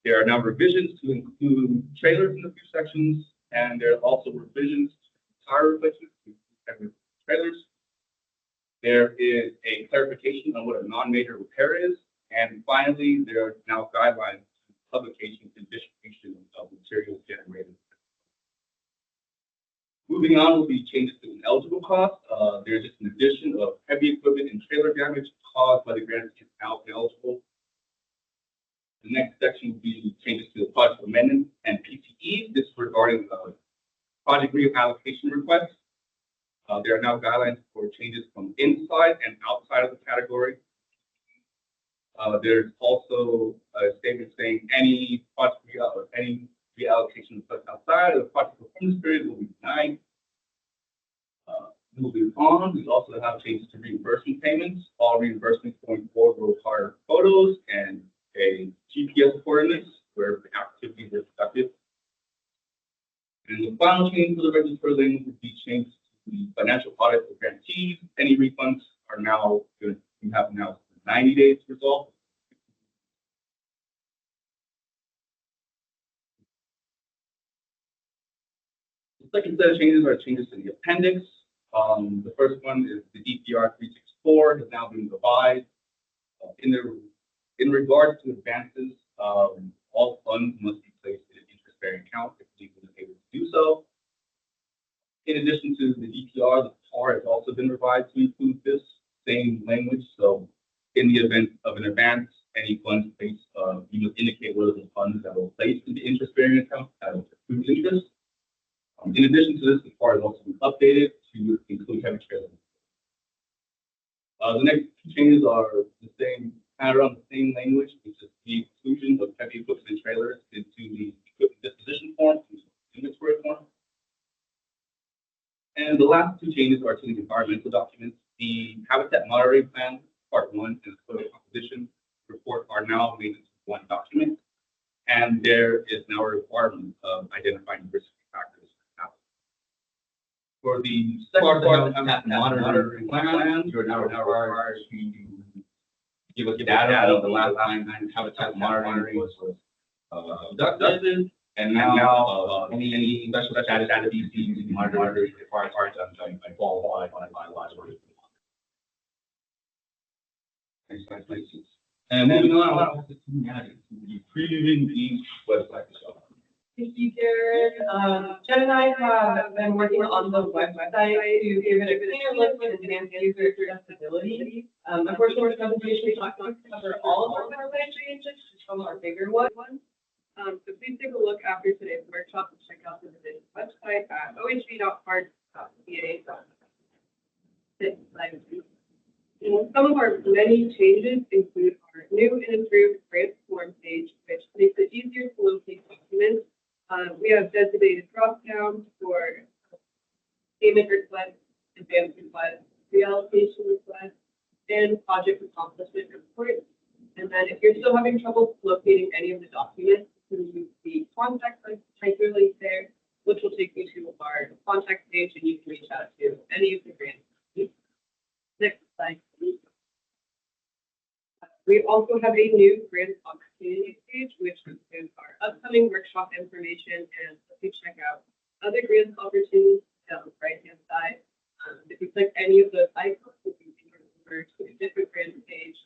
There are now revisions to include trailers in a few sections, and there are also revisions to tire replacements to include trailers. There is a clarification on what a non-major repair is, and finally, there are now guidelines to publication and distribution of materials generated. Moving on will be changes to an eligible cost. There's just an addition of heavy equipment and trailer damage caused by the grant is now eligible. The next section will be changes to the project amendment and PCE. This is regarding project reallocation requests. There are now guidelines for changes from inside and outside of the category. There's also a statement saying any project reallocation outside of the project performance period will be denied. Moving on, we also have changes to reimbursement payments. All reimbursements going forward will require photos and a GPS coordinates where the activities are conducted. And the final change for the regulatory language would be changed to the financial audit for grantees. Any refunds are now going to have now 90 days to resolve. Second set of changes are changes to the appendix. The first one is the DPR 364 has now been revised. In regards to advances, all funds must be placed in an interest-bearing account if legally able to do so. In addition to the DPR, the PAR has also been revised to include this same language. So in the event of an advance, any funds placed, you must indicate what are the funds that were placed in the interest-bearing account that will accrue interest. In addition to this, the PAR has also been updated to include heavy trailers. The next two changes are the same, kind of around the same language, which is the inclusion of heavy equipment and trailers into the equipment disposition form, inventory form. And the last two changes are to the environmental documents. The habitat monitoring plan, part 1, and the soil composition report are now made into one document. And there is now a requirement of identifying risk factors. For the second part of the habitat monitoring plan, you're now required to give us data. The last time habitat monitoring was conducted. And now, any special status species monitoring is required to be qualified by laws. Next slide, please. And moving on, the previewing each website. Thank you, Jared. Jen and I have been working on the website to give it a cleaner look and enhance user accessibility. Unfortunately, our presentation is not going to cover all of our website changes, just some of our bigger ones. So please take a look after today's workshop and check out the division website at ohb.park.ca. Some of our many changes include our new and improved grant form page, which makes it easier to locate documents. We have designated drop-downs for payment requests, advance requests, reallocation requests, and project accomplishment reports. And then if you're still having trouble locating any of the documents, you can use the contact link there, which will take you to our contact page, and you can reach out to any of the grants. Next slide, please. We also have a new grant opportunity page, which includes our upcoming workshop information, and if you check out other grant opportunities down the right-hand side. If you click any of those icons, you can go over to a different grant page.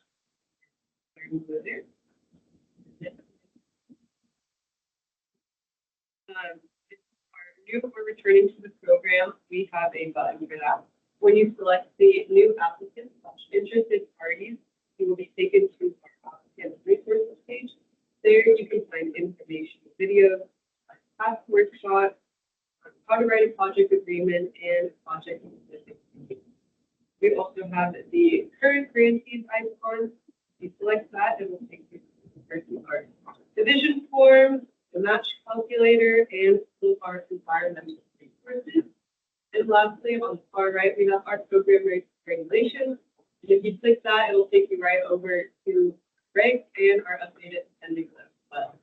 We're returning to the program. We have a button for that. When you select the new applicants / interested parties, you will be taken to our applicant resources page. There you can find information, videos, past workshops, how to write a project agreement, and project specific. We also have the current grantees icon. You select that, it will take you to our division forms, the match calculator, and our environmental resources. And lastly, on the far right, we have our program regulations. And if you click that, it will take you right over to regs and our updated appendix as well.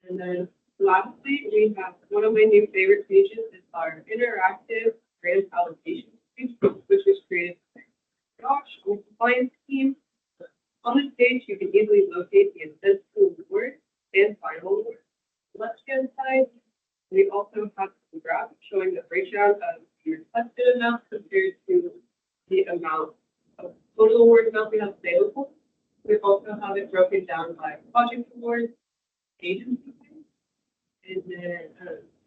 And then lastly, we have one of my new favorite pages is our interactive grant allocation page, which was created by Josh with the compliance team. On this page, you can easily locate the intent to award and final award. Left-hand side, we also have some graphs showing the breakdown of the requested amount compared to the amount of total award amount we have available. We also have it broken down by project awards, agency, and then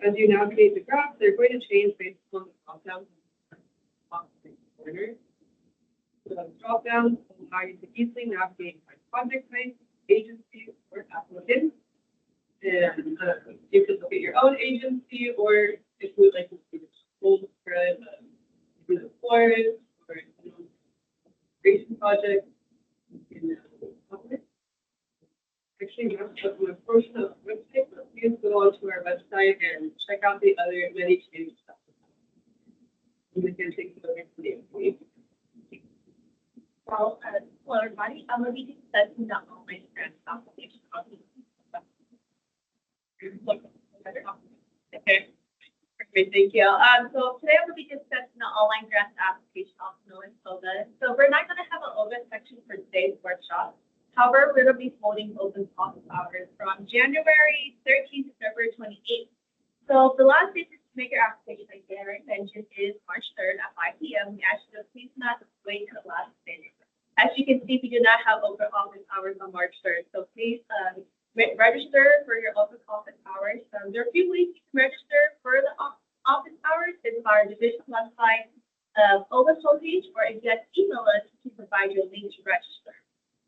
as you navigate the graph, they're going to change based on the drop-down corner. So the drop-downs allow you to easily navigate by project type, agency, or applicant. And you can look at your own agency, or if you would like to see the full spread of the forest or creation project. Actually, that's my portion of the website, but please go onto our website and check out the other many changes. And we can take a look at the information. Well, hello everybody. I'm going to be discussing the online grant application. Okay. Great, thank you. So today I'm going to be discussing the online grant application, also known as OGA. So we're not going to have an OGA section for today's workshop. However, we're going to be holding open office hours from January 13th to February 28th. So the last day to make your application, like Derek mentioned, is March 3rd at 5 p.m. We actually please not wait till the last minute. As you can see, we do not have open office hours on March 3rd. So please register for your open office hours. There are a few ways you can register for the office hours. It's our division website, OVA's homepage, or if you have to email us to provide your link to register.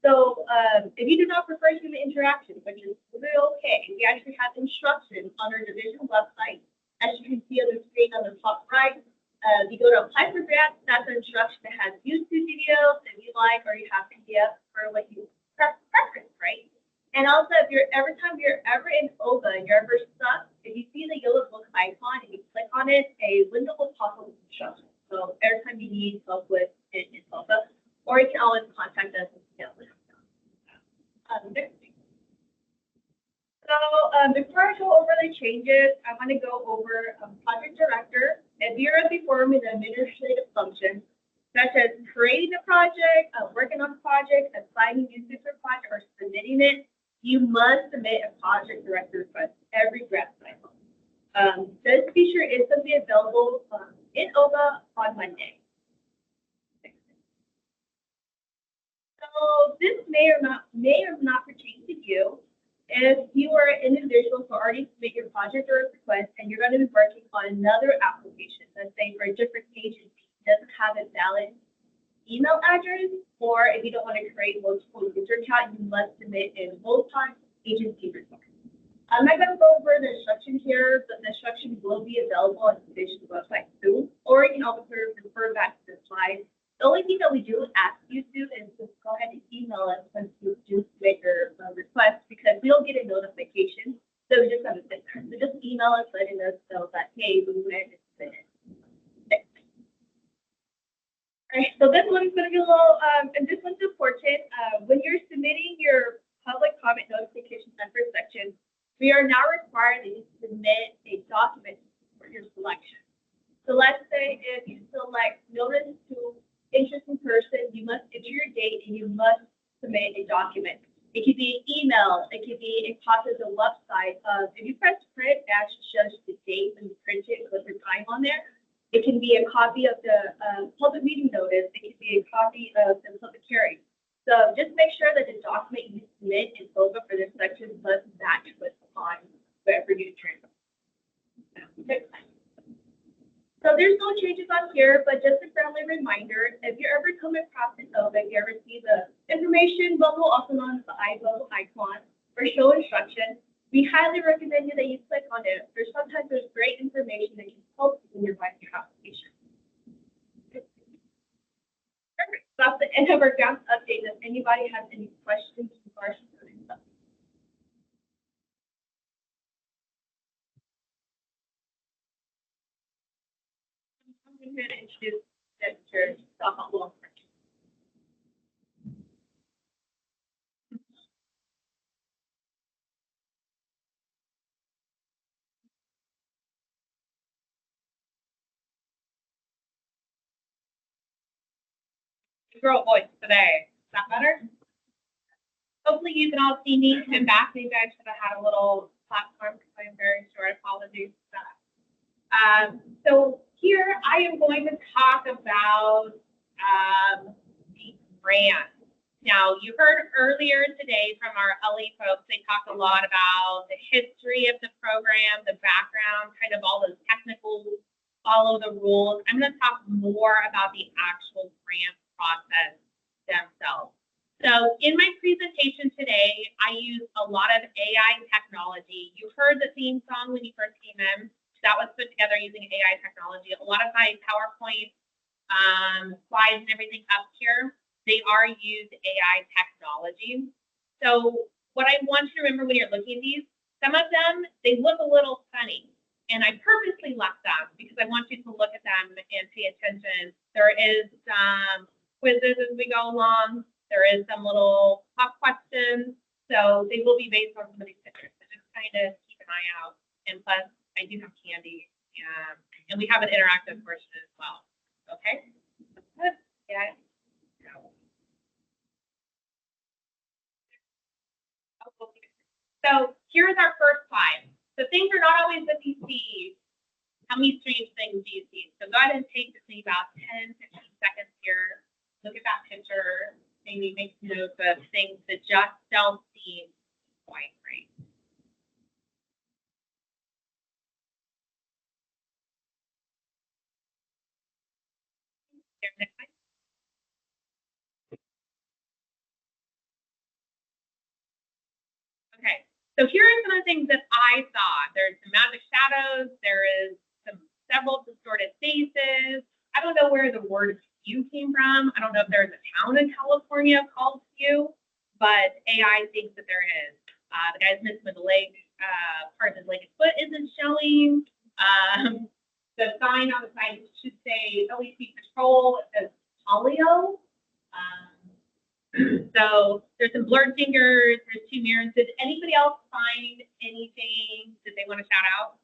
So if you do not prefer human interaction, which is really okay, we actually have instructions on our division website. As you can see on the screen on the top right, you go to apply for grants, that's an instruction that has YouTube videos if you like, or you have PDF for what you preference, right? And also, if you're every time you're ever in OVA and you're ever stuck, if you see the yellow book icon and you click on it, a window will pop up with instructions. So every time you need help with it in OVA, or you can always contact us and email us. So before I go over the changes, I want to go over project director. If you're performing administrative functions, such as creating a project, working on projects, assigning users to a project, or submitting it, you must submit a project director request every grant cycle. This feature is going to be available in OVA on Monday. So this may or not pertain to you. If you are an individual who already submit your project or request and you're going to be working on another application, let's say for a different agency, doesn't have a valid email address, or if you don't want to create multiple user account, you must submit a multi agency request. I'm not going to go over the instructions here, but the instructions will be available on the division website soon, or you can also refer back to the slide. The only thing that we do ask you to is just go ahead and email us once you do make your request, because we don't get a notification, so we just have to sit there. So just email us letting us know that, hey, we went and submitted. All right, so this one's going to be a little, and this one's important. When you're submitting your public comment notification center section, we are now required that you submit a document for your selection. So let's say if you select notice to interesting person, you must enter your date and you must submit a document. It could be an email, it could be a copy of the website. If you press print, it actually shows the date when you print it with your time on there. It can be a copy of the public meeting notice. It can be a copy of the public hearing. So just make sure that the document you submit in OVA for this section must match what's on wherever you turn. So there's no changes on here, but just a friendly reminder, if you ever come across an OVA, if you ever see the information bubble, also known as the iBubble icon, or show instruction, we highly recommend that you click on it. Sometimes there's great information that can help you when you're writing your application. Perfect. That's the end of our grants update. Does anybody have any questions regarding this stuff? I'm going to introduce Mr. Sahal. Girl voice today. Is that better? Hopefully you can all see me and back. You guys should have had a little platform because I am very short. Apologies for that. So here I am going to talk about the grant. Now, you heard earlier today from our LE folks, they talked a lot about the history of the program, the background, kind of all the technical, follow the rules. I'm going to talk more about the actual grant process themselves. So in my presentation today, I use a lot of AI technology. You heard the theme song when you first came in. That was put together using AI technology. A lot of my PowerPoint slides and everything up here, they are used AI technology. So what I want you to remember when you're looking at these, some of them, they look a little funny. And I purposely left them because I want you to look at them and pay attention. There is some quizzes as we go along. There is some little pop questions. So they will be based on some of these pictures. So just kind of keep an eye out. And plus, I do have candy. And we have an interactive version as well. Okay? Good. Yeah. So here's our first slide. So things are not always what you see. How many strange things do you see? So go ahead and take just maybe about 10, 15 seconds here. Look at that picture. Maybe make notes of things that just don't seem quite right. Next slide. Okay, so here are some of the things that I saw. There's some magic shadows. There is several distorted faces. I don't know where the word "few" came from. I don't know if there's a town in California called "few," but AI thinks that there is. The guy's missing with the leg, part of his leg and foot isn't showing. The sign on the side should say OEC Patrol. It says polio. So there's some blurred fingers, there's two mirrors. Did anybody else find anything that they want to shout out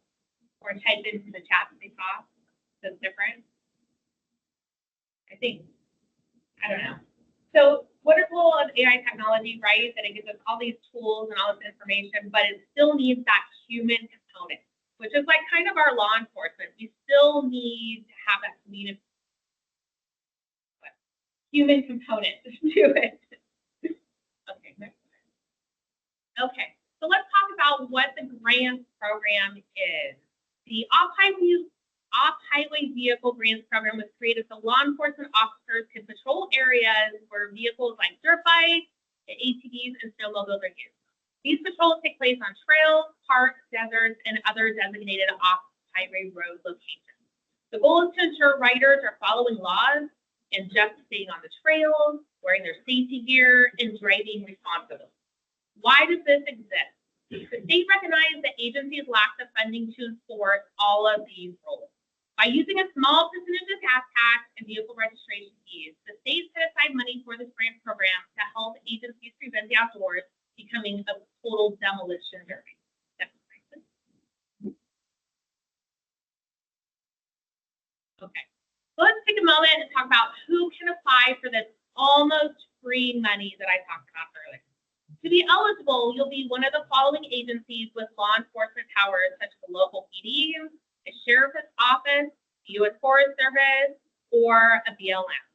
or type into the chat that they saw that's different? I don't know. So wonderful of AI technology, right? That it gives us all these tools and all this information, but it still needs that human component, which is like kind of our law enforcement. We still need to have that human component to it. Okay, next slide. Okay, so let's talk about what the grants program is. The off-highway vehicle grants program was created so law enforcement officers can patrol areas where vehicles like dirt bikes, ATVs, and snowmobiles are used. These patrols take place on trails, parks, deserts, and other designated off-highway road locations. The goal is to ensure riders are following laws and just staying on the trails, wearing their safety gear, and driving responsibly. Why does this exist? The state recognized the agency's lack of funding to enforce all of these rules. By using a small percentage of gas tax and vehicle registration fees, the state set aside money for this grant program to help agencies prevent the outdoors becoming a total demolition derby. Okay. So let's take a moment and talk about who can apply for this almost free money that I talked about earlier. To be eligible, you'll be one of the following agencies with law enforcement powers, such as a local PD, a sheriff's office, the U.S. Forest Service, or a BLM.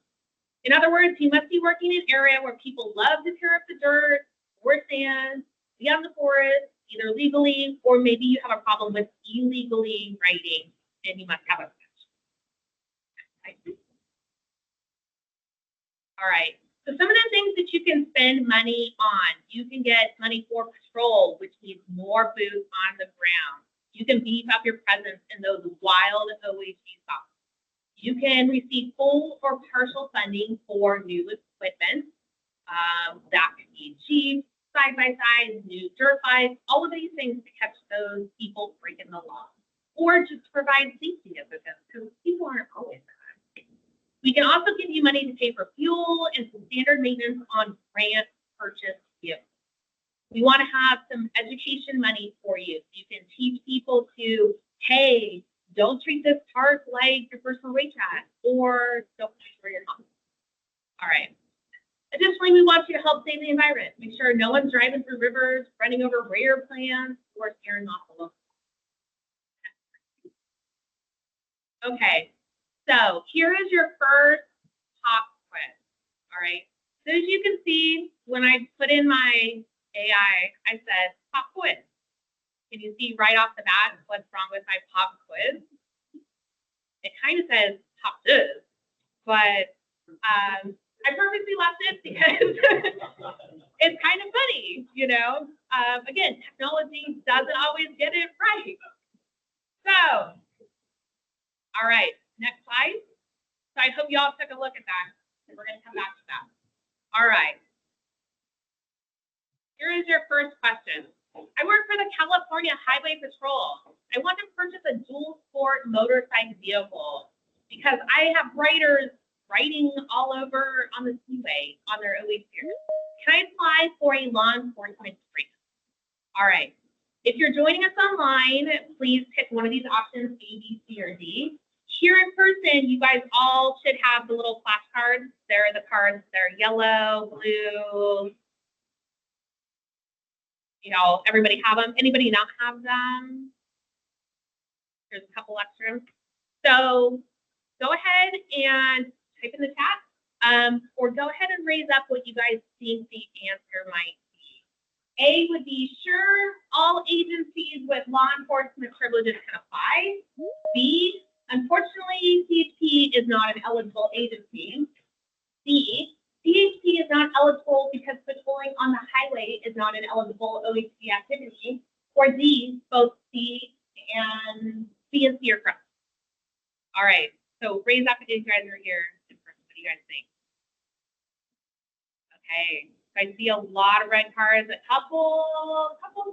In other words, you must be working in an area where people love to tear up the dirt or sand, be out in the forest, either legally or maybe you have a problem with illegally writing and you must have a All right, so some of the things that you can spend money on, you can get money for patrol, which means more boots on the ground. You can beef up your presence in those wild OHG spots. You can receive full or partial funding for new equipment. That could be Jeeps, side-by-sides, new dirt bikes, all of these things to catch those people breaking the law. Or just provide safety assistance, because people aren't always there. We can also give you money to pay for fuel and some standard maintenance on grant purchase vehicles. We want to have some education money for you. So you can teach people to, hey, don't treat this tarp like your personal weight chat, or don't for your home. All right. Additionally, we want you to help save the environment. Make sure no one's driving through rivers, running over rare plants, or scaring off the locals. Okay. So here is your first pop quiz, all right? So as you can see, when I put in my AI, I said pop quiz. Can you see right off the bat what's wrong with my pop quiz? It kind of says pop quiz, but I purposely left it because it's kind of funny, you know? Again, technology doesn't always get it right. So, all right. Next slide. So I hope you all took a look at that, and we're going to come back to that. All right. Here is your first question. I work for the California Highway Patrol. I want to purchase a dual sport motorcycle vehicle because I have riders riding all over on the seaway on their OH gear. Can I apply for a law enforcement grant? All right. If you're joining us online, please pick one of these options, A, B, C, or D. Here in person, you guys all should have the little flashcards. There are the cards that are yellow, blue, everybody have them. Anybody not have them? There's a couple extra. So go ahead and type in the chat, or go ahead and raise up what you guys think the answer might be. A would be sure all agencies with law enforcement privileges can apply. B, unfortunately, CHP is not an eligible agency. C, CHP is not eligible because patrolling on the highway is not an eligible OHV activity. Or D, both C and C are correct. All right, so raise up if you guys are here. What do you guys think? Okay, so I see a lot of red cards, a couple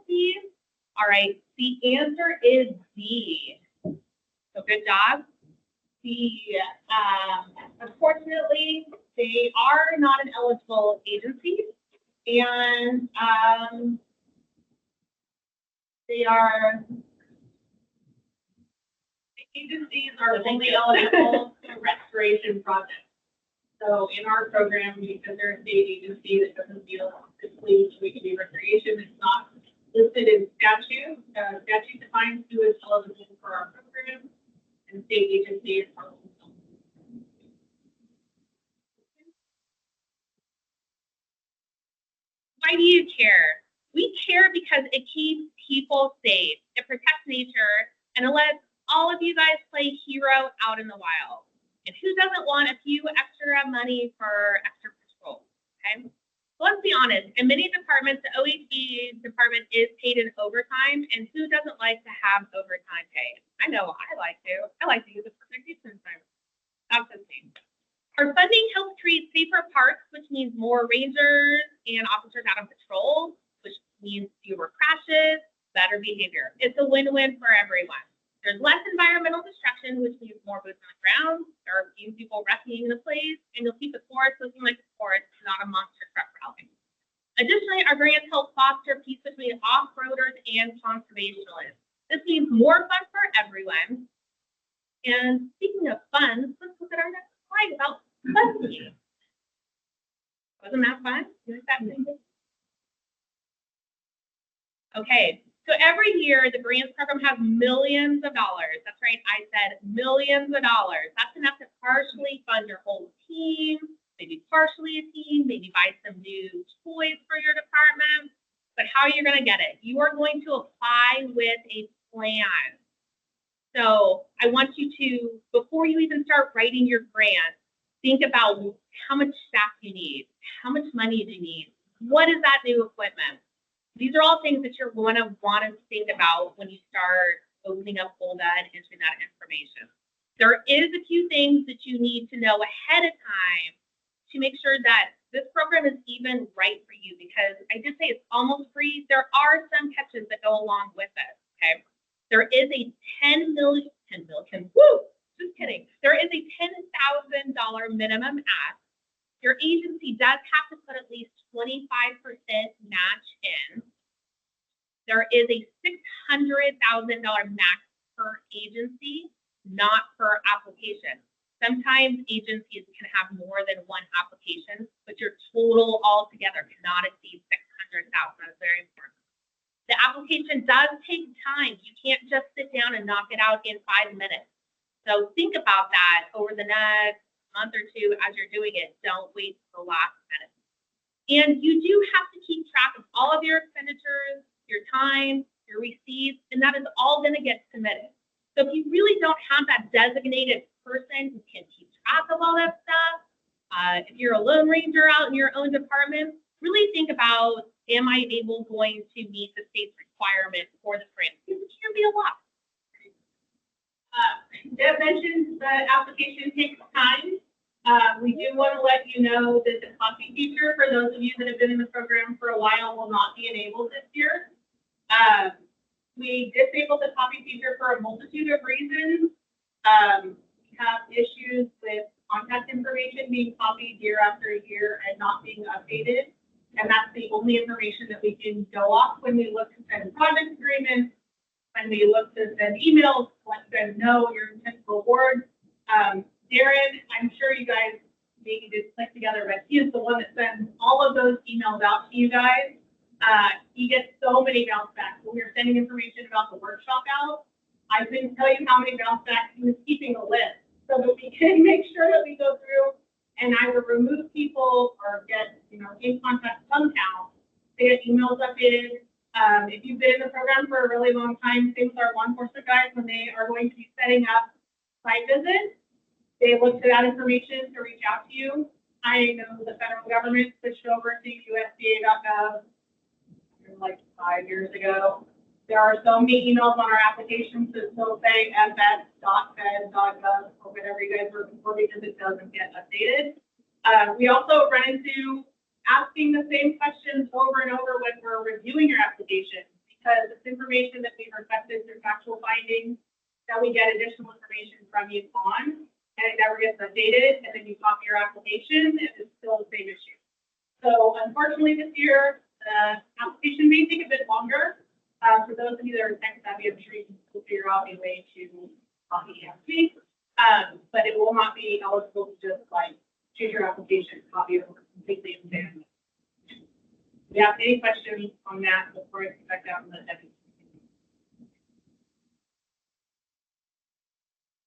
C's. All right, the answer is D. So good job. Unfortunately, they are not an eligible agency, and agencies are only eligible to restoration projects. So in our program, because they're a state agency that doesn't deal specifically with community recreation, it's not listed in statute. Statute defines who is eligible for our program, and state agencies are also. Why do you care? We care because it keeps people safe, it protects nature, and it lets all of you guys play hero out in the wild. And who doesn't want a few extra money for extra patrol, okay? So let's be honest, in many departments, the OHV department is paid in overtime, and who doesn't like to have overtime pay? I know I like to. I like to use it for vacation time. That's the same. Our funding helps create safer parks, which means more rangers and officers out on patrol, which means fewer crashes, better behavior. It's a win-win for everyone. There's less environmental destruction, which means more boots on the ground. There are few people wrecking the place, and you'll keep the forest looking like a forest, not a monster truck rally. Additionally, our grants help foster peace between off-roaders and conservationists. This means more fun for everyone. And speaking of fun, let's look at our next slide about funding. Wasn't that fun? You like that thing? Okay. So every year, the grants program has millions of dollars. That's right, I said millions of dollars. That's enough to partially fund your whole team, maybe partially a team, maybe buy some new toys for your department. But how are you going to get it? You are going to apply with a plan. So I want you to, before you even start writing your grant, think about how much staff you need, how much money do you need, what is that new equipment? These are all things that you're going to want to think about when you start opening up folder and entering that information. There is a few things that you need to know ahead of time to make sure that this program is even right for you, because I did say it's almost free. There are some catches that go along with it, okay? There is a $10 million, woo, just kidding. There is a $10,000 minimum ask. Your agency does have to put at least 25% match in. There is a $600,000 max per agency, not per application. Sometimes agencies can have more than one application, but your total altogether cannot exceed $600,000. That's very important. The application does take time. You can't just sit down and knock it out in 5 minutes. So think about that over the next month or two as you're doing it. Don't wait till the last minute. And you do have to keep track of all of your expenditures, your time, your receipts, and that is all going to get submitted. So if you really don't have that designated person who can keep track of all that stuff, if you're a lone ranger out in your own department, really think about, am I going to meet the state's requirement for this grant? Because it can be a lot. Deb mentioned the application takes time. We do want to let you know that the copy feature, for those of you that have been in the program for a while, will not be enabled this year. We disabled the copy feature for a multitude of reasons. We have issues with contact information being copied year after year and not being updated. And that's the only information that we can go off when we look to send project agreements, when we look to send emails, let them know your intent to award. Darren, I'm sure you guys maybe did click together, but he is the one that sends all of those emails out to you guys. You get so many bounce backs. When we were sending information about the workshop out, I couldn't tell you how many bounce backs. He was keeping a list so that we can make sure that we go through and either remove people or get, in contact somehow. They get emails updated. If you've been in the program for a really long time, things our law enforcement guys, when they are going to be setting up site visits, they look to that information to reach out to you. I know the federal government switched over to USDA.gov like 5 years ago. There are so many emails on our applications that still say fs.fed.gov or whatever you guys are looking for because it doesn't get updated. We also run into asking the same questions over and over when we're reviewing your application because it's information that we've requested through factual findings that we get additional information from you on, and it never gets updated, and then you copy your application, and it's still the same issue. So unfortunately this year, the application may take a bit longer. For those of you that are tech savvy, I'm sure you can still figure out a way to copy the application, but it will not be eligible to just like choose your application, copy it over completely and send it. Do you have any questions on that before I get back down to the deputy?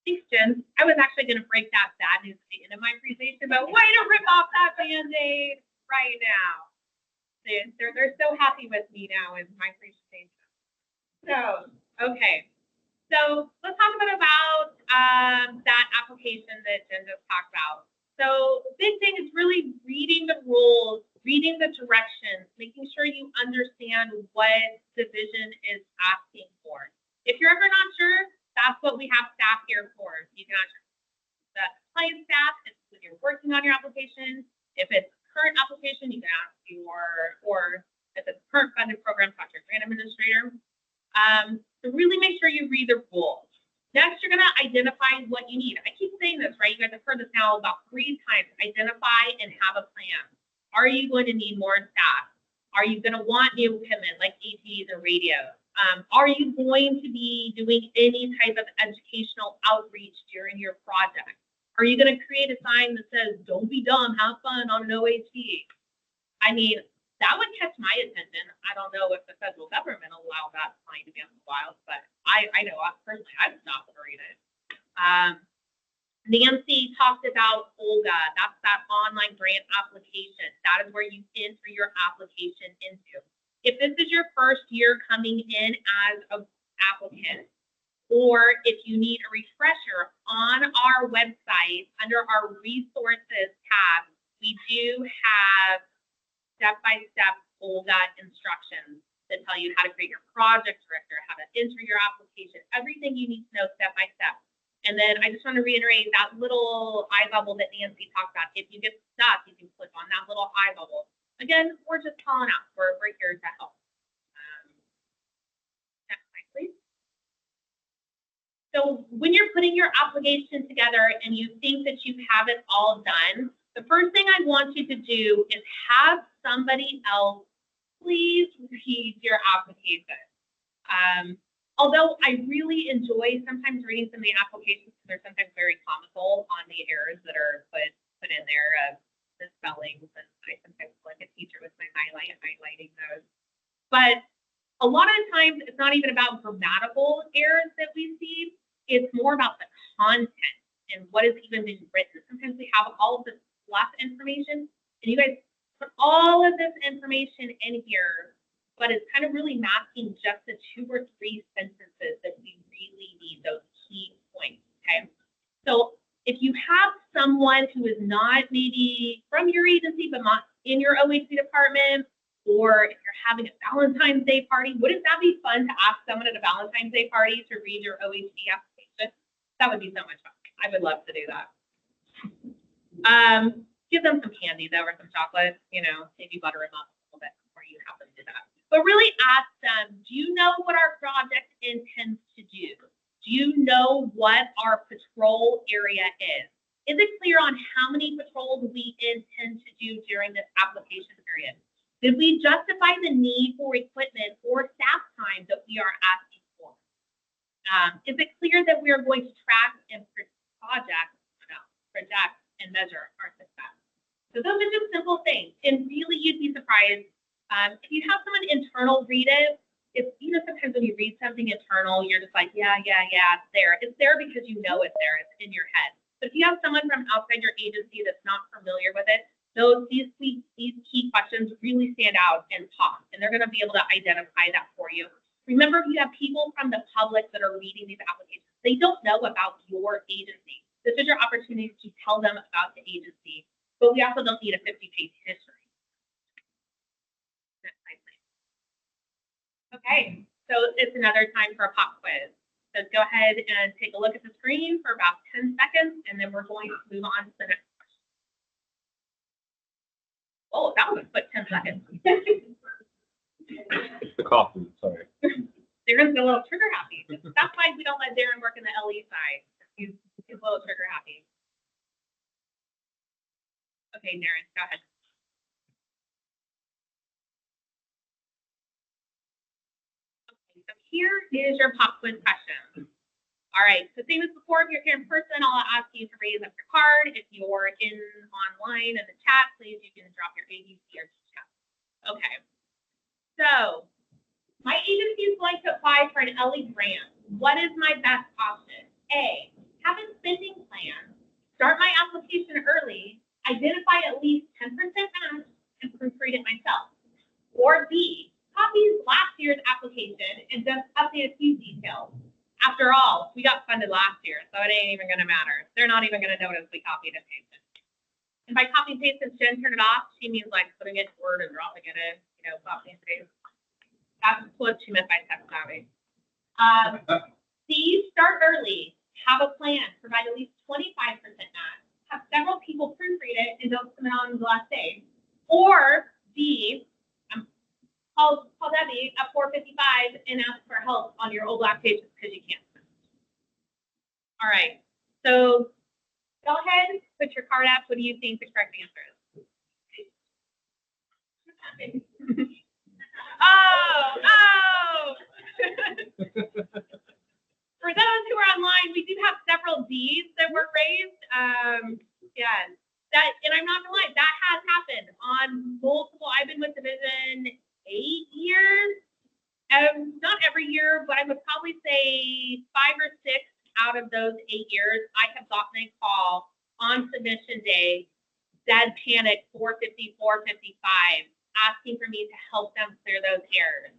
Thanks, Jen. I was actually going to break that bad news at the end of my presentation, but way to rip off that Band-Aid right now. They're so happy with me now in my presentation. So, okay. So let's talk about that application that Jen just talked about. So the big thing is really reading the rules, reading the directions, making sure you understand what division is asking for. If you're ever not sure, that's what we have staff here for. You can ask the client staff when you're working on your application. If it's a current application, you can ask or if it's a current funded program, talk to your grant administrator. So really make sure you read the rules. Next, you're going to identify what you need. I keep saying this, right? You guys have heard this now about 3 times. Identify and have a plan. Are you going to need more staff? Are you going to want new equipment like ATVs and radios? Are you going to be doing any type of educational outreach during your project? Are you going to create a sign that says, don't be dumb, have fun on an OHV? I mean, that would catch my attention. I don't know if the federal government will allow that sign to be on the wild, but I know personally I've stopped and read it. Nancy talked about Olga. That's that online grant application. That is where you enter your application into. If this is your first year coming in as an applicant, or if you need a refresher on our website under our resources tab, we do have step-by-step Olga instructions that tell you how to create your project director, how to enter your application, everything you need to know step-by-step. And then I just want to reiterate that little eye bubble that Nancy talked about. If you get stuck, you can click on that little eye bubble. Again, we're just calling out. We're here to help. Next slide, please. So when you're putting your application together and you think that you have it all done, the first thing I want you to do is have somebody else please read your application. Although I really enjoy sometimes reading some of the applications, they're sometimes very comical on the errors that are put in there of the spellings, and I sometimes feel like a teacher with my highlighting those. But a lot of times it's not even about grammatical errors that we see, it's more about the content and what has even been written. Sometimes we have all of this fluff information, and you guys put all of this information in here, but it's kind of really masking just the 2 or 3 sentences that we really need, those key points, okay? So if you have someone who is not maybe from your agency, but not in your OHC department, or if you're having a Valentine's Day party, wouldn't that be fun to ask someone at a Valentine's Day party to read your OHC application? That would be so much fun. I would love to do that. Give them some candy though, or some chocolate, maybe butter them up a little bit before you have them do that. But really ask them, do you know what our project intends to do? Do you know what our patrol area is? Is it clear on how many patrols we intend to do during this application period? Did we justify the need for equipment or staff time that we are asking for? Is it clear that we are going to track and project and measure our success? So those are just simple things. And really, you'd be surprised If you have someone internal read it, it's, you know, sometimes when you read something internal, you're just like, yeah, it's there. It's there because you know it's there. It's in your head. But if you have someone from outside your agency that's not familiar with it, these key questions really stand out and pop, and they're going to be able to identify that for you. Remember, if you have people from the public that are reading these applications, they don't know about your agency. This is your opportunity to tell them about the agency, but we also don't need a 50-page history. Next slide, please. Okay, so it's another time for a pop quiz. So go ahead and take a look at the screen for about 10 seconds, and then we're going to move on to the next question. Oh, that was a quick 10 seconds. It's the coffee, sorry. Darren's a little trigger happy. That's why we don't let Darren work in the LE side. He's a little trigger happy. Okay, Darren, go ahead. Okay, so here is your pop quiz question. All right, so same as before, if you're here in person, I'll ask you to raise up your card. If you're in online in the chat, please, you can drop your ABC or chat. Okay, so my agency is going to apply for an LE grant. What is my best option? A, have a spending plan, start my application early, identify at least 10% match, and proofread it myself. Or B, copy last year's application and just update a few details. After all, we got funded last year, so it ain't even going to matter. They're not even going to notice we copied and pasted. And by copy and paste, since Jen turned it off, she means like putting it in Word and dropping it in, you know, copy and paste. That's what she meant by tech savvy. C, start early, have a plan, provide at least 25% match, have several people proofread it and don't submit on the last day. Or D, call Debbie at 4:55 and ask for help on your old applications because you can't. All right, so go ahead, put your card up. What do you think the correct answer is? Oh! For those who are online, we do have several D's that were raised. Yeah, and I'm not gonna lie, that has happened on multiple. I've been with Division 8 years. Not every year, but I would probably say 5 or 6 out of those 8 years, I have gotten a call on submission day, dead panic, 4:50, 4:55, asking for me to help them clear those errors.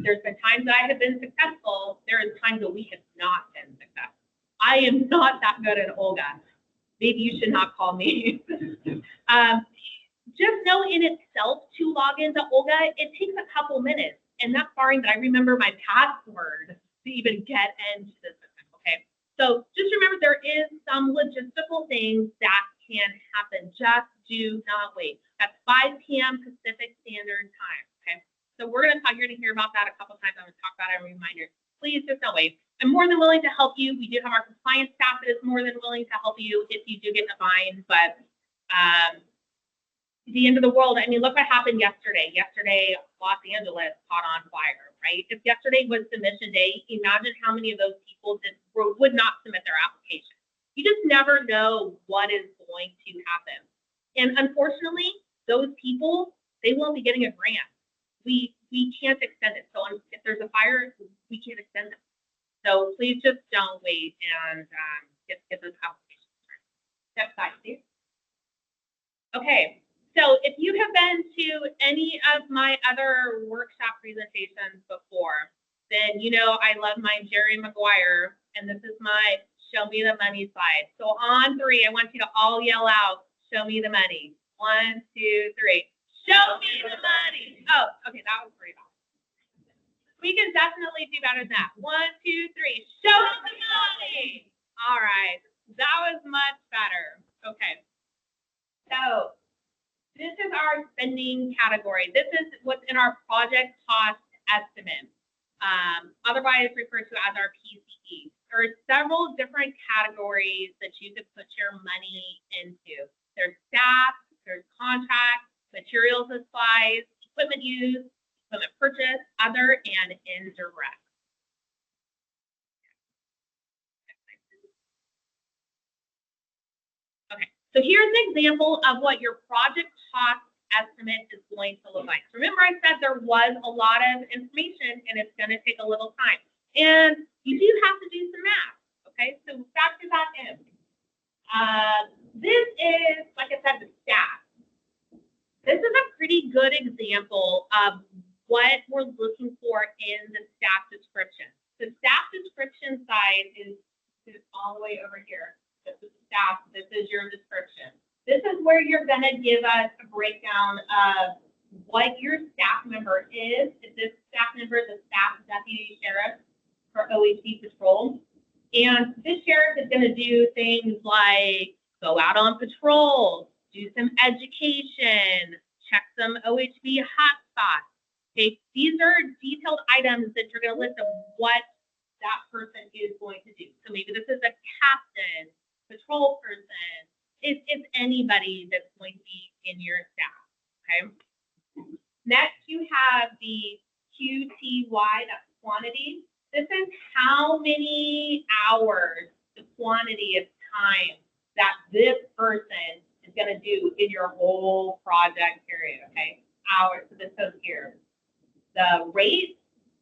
There's been times that I have been successful. There is times that we have not been successful. I am not that good at Olga. Maybe you should not call me. Just know in itself to log into Olga, it takes a couple minutes. And that's barring that I remember my password to even get into the system, okay? So just remember there is some logistical things that can happen. Just do not wait. That's 5 p.m. Pacific Standard Time, okay? So you're going to hear about that a couple times. I'm going to talk about it and reminder. Please just don't wait. I'm more than willing to help you. We do have our compliance staff that is more than willing to help you if you do get in a bind, but the end of the world. I mean, look what happened yesterday. Yesterday, Los Angeles caught on fire, right? If yesterday was submission day, imagine how many of those people would not submit their application. You just never know what is going to happen. And unfortunately, those people, they won't be getting a grant. We can't extend it. So if there's a fire, we can't extend it. So please just don't wait and get those applications started. Step 5, please. Okay. So if you have been to any of my other workshop presentations before, then you know I love my Jerry Maguire, and this is my show me the money slide. So on 3, I want you to all yell out, show me the money. 1, 2, 3. Show me the money. Oh, okay, that was pretty bad. We can definitely do better than that. 1, 2, 3. Show me the money. All right, that was much better. Okay, so this is our spending category. This is what's in our project cost estimate, otherwise referred to as our PCE. There are several different categories that you could put your money into. There's staff, there's contracts, materials and supplies, equipment used, equipment purchase, other, and indirect. Okay, so here's an example of what your project cost estimate is going to look like. So remember I said there was a lot of information and it's going to take a little time. And you do have to do some math, okay? So factor that in. This is, like I said, the staff. This is a pretty good example of what we're looking for in the staff description. The staff description side is all the way over here. This is the staff, this is your description. This is where you're gonna give us a breakdown of what your staff member is. If this staff member is a staff deputy sheriff for OHV patrol. And this sheriff is gonna do things like go out on patrol, do some education, check some OHV hotspots. Okay, these are detailed items that you're gonna list of what that person is going to do. So maybe this is a captain, patrol person. It's anybody that's going to be in your staff, okay? Next, you have the QTY, that's quantity. This is how many hours, the quantity of time that this person is going to do in your whole project period, okay? Hours, so this goes here. The rate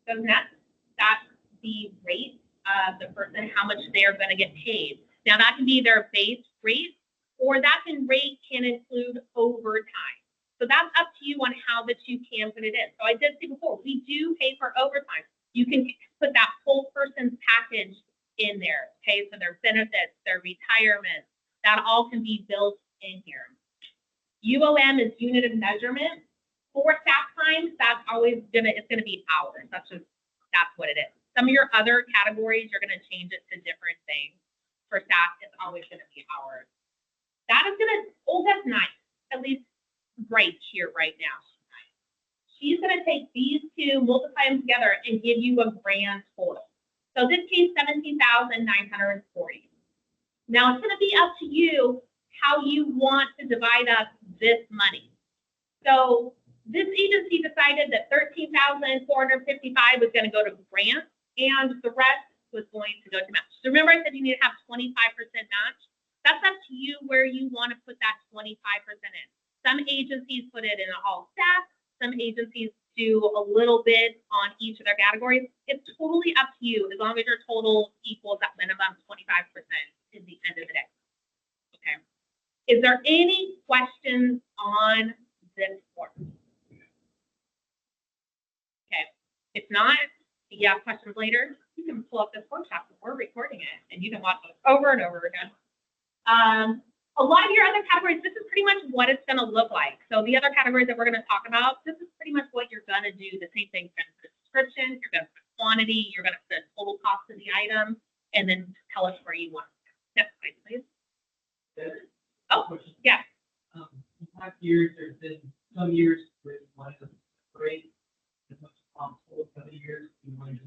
goes next. That's the rate of the person, how much they're going to get paid. Now, that can be their base rate, or that rate can include overtime. So that's up to you on how that you can put it in. So I did say before, we do pay for overtime. You can put that whole person's package in there, okay? So their benefits, their retirement, that all can be built in here. UOM is unit of measurement. For staff time, that's always it's gonna be hours. That's what it is. Some of your other categories, you're gonna change it to different things. For staff, it's always gonna be hours. That is that's nice, at least right here, right now. She's gonna take these two, multiply them together, and give you a grand total. So this came 17,940. Now it's gonna be up to you how you want to divide up this money. So this agency decided that 13,455 was gonna go to grants, and the rest was going to go to match. So remember I said you need to have 25% match? That's up to you where you want to put that 25% in. Some agencies put it in all staff. Some agencies do a little bit on each of their categories. It's totally up to you as long as your total equals that minimum 25% at the end of the day. Okay. Is there any questions on this form? Okay. If not, if you have questions later, you can pull up this workshop before recording it and you can watch it over and over again. A lot of your other categories, this is pretty much what it's going to look like. So the other categories that we're going to talk about, this is pretty much what you're going to do. The same thing, you're going to put description, you're going to put quantity, you're going to put total cost of the item, and then tell us where you want it. Next slide, please. Oh, yeah. In past years, there's been some years where it's like a great as much as possible. Other years, you want to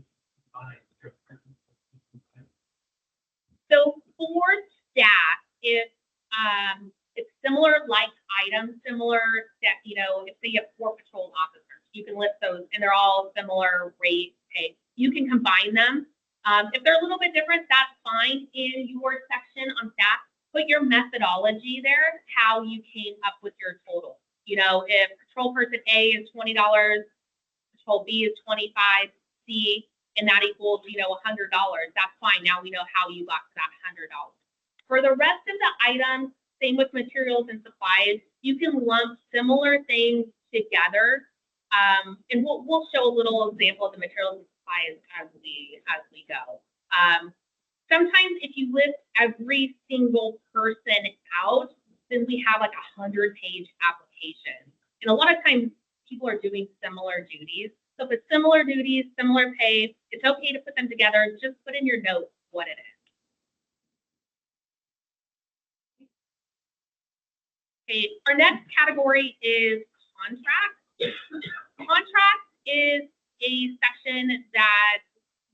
combine. So for staff, it's similar like items, similar that, if say you have 4 patrol officers, you can list those and they're all similar rate pay. You can combine them. If they're a little bit different, that's fine. In your section on staff, put your methodology there, how you came up with your total. If patrol person A is $20, patrol B is $25, C, and that equals, $100, that's fine. Now we know how you got to that $100. For the rest of the items, same with materials and supplies, you can lump similar things together. And we'll show a little example of the materials and supplies as we go. Sometimes if you list every single person out, then we have like a 100-page application. And a lot of times people are doing similar duties. So if it's similar duties, similar pay, it's okay to put them together. Just put in your notes what it is. Okay, our next category is contract. Contract is a section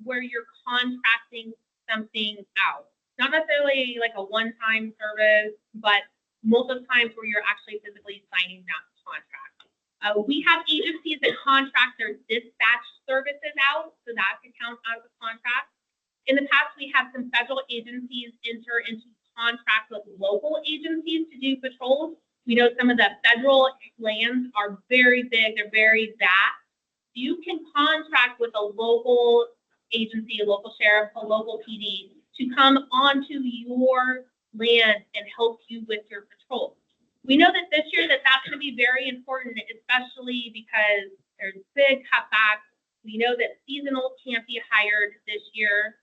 where you're contracting something out. Not necessarily like a one-time service, but multiple times where you're actually physically signing that contract. We have agencies that contract their dispatch services out, so that could count as a contract. In the past, we have some federal agencies enter into contracts with local agencies to do patrols. We know some of the federal lands are very big, they're very vast. You can contract with a local agency, a local sheriff, a local PD to come onto your land and help you with your patrol. We know that this year that's going to be very important, especially because there's big cutbacks. We know that seasonal can't be hired this year.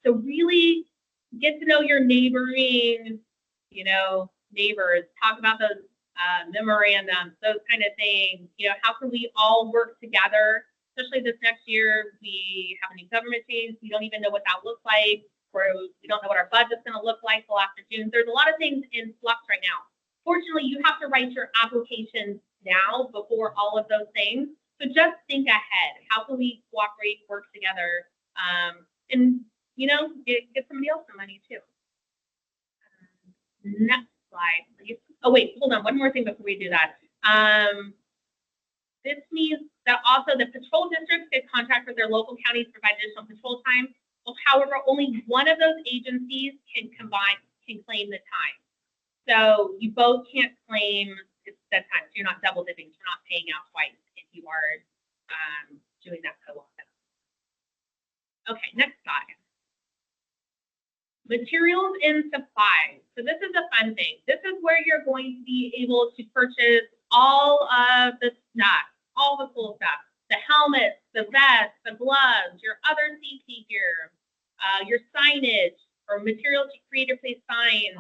So really get to know your neighboring, neighbors, talk about those memorandums, those kind of things. How can we all work together? Especially this next year, we have a new government change. We don't even know what that looks like, or we don't know what our budget's going to look like till after June. There's a lot of things in flux right now. Fortunately, you have to write your applications now before all of those things. So just think ahead. How can we cooperate, work together, and get somebody else some money too. Next slide, please. Oh wait, hold on. One more thing before we do that. This means that also the patrol districts get contract with their local counties to provide additional patrol time. Well, however, only one of those agencies can claim the time. So you both can't claim that time. So you're not double dipping. So you're not paying out twice if you are doing that co-op. Okay, next slide. Materials and supplies. So this is a fun thing. This is where you're going to be able to purchase all of the stuff, all the cool stuff, the helmets, the vests, the gloves, your other safety gear, your signage, or materials to create or place signs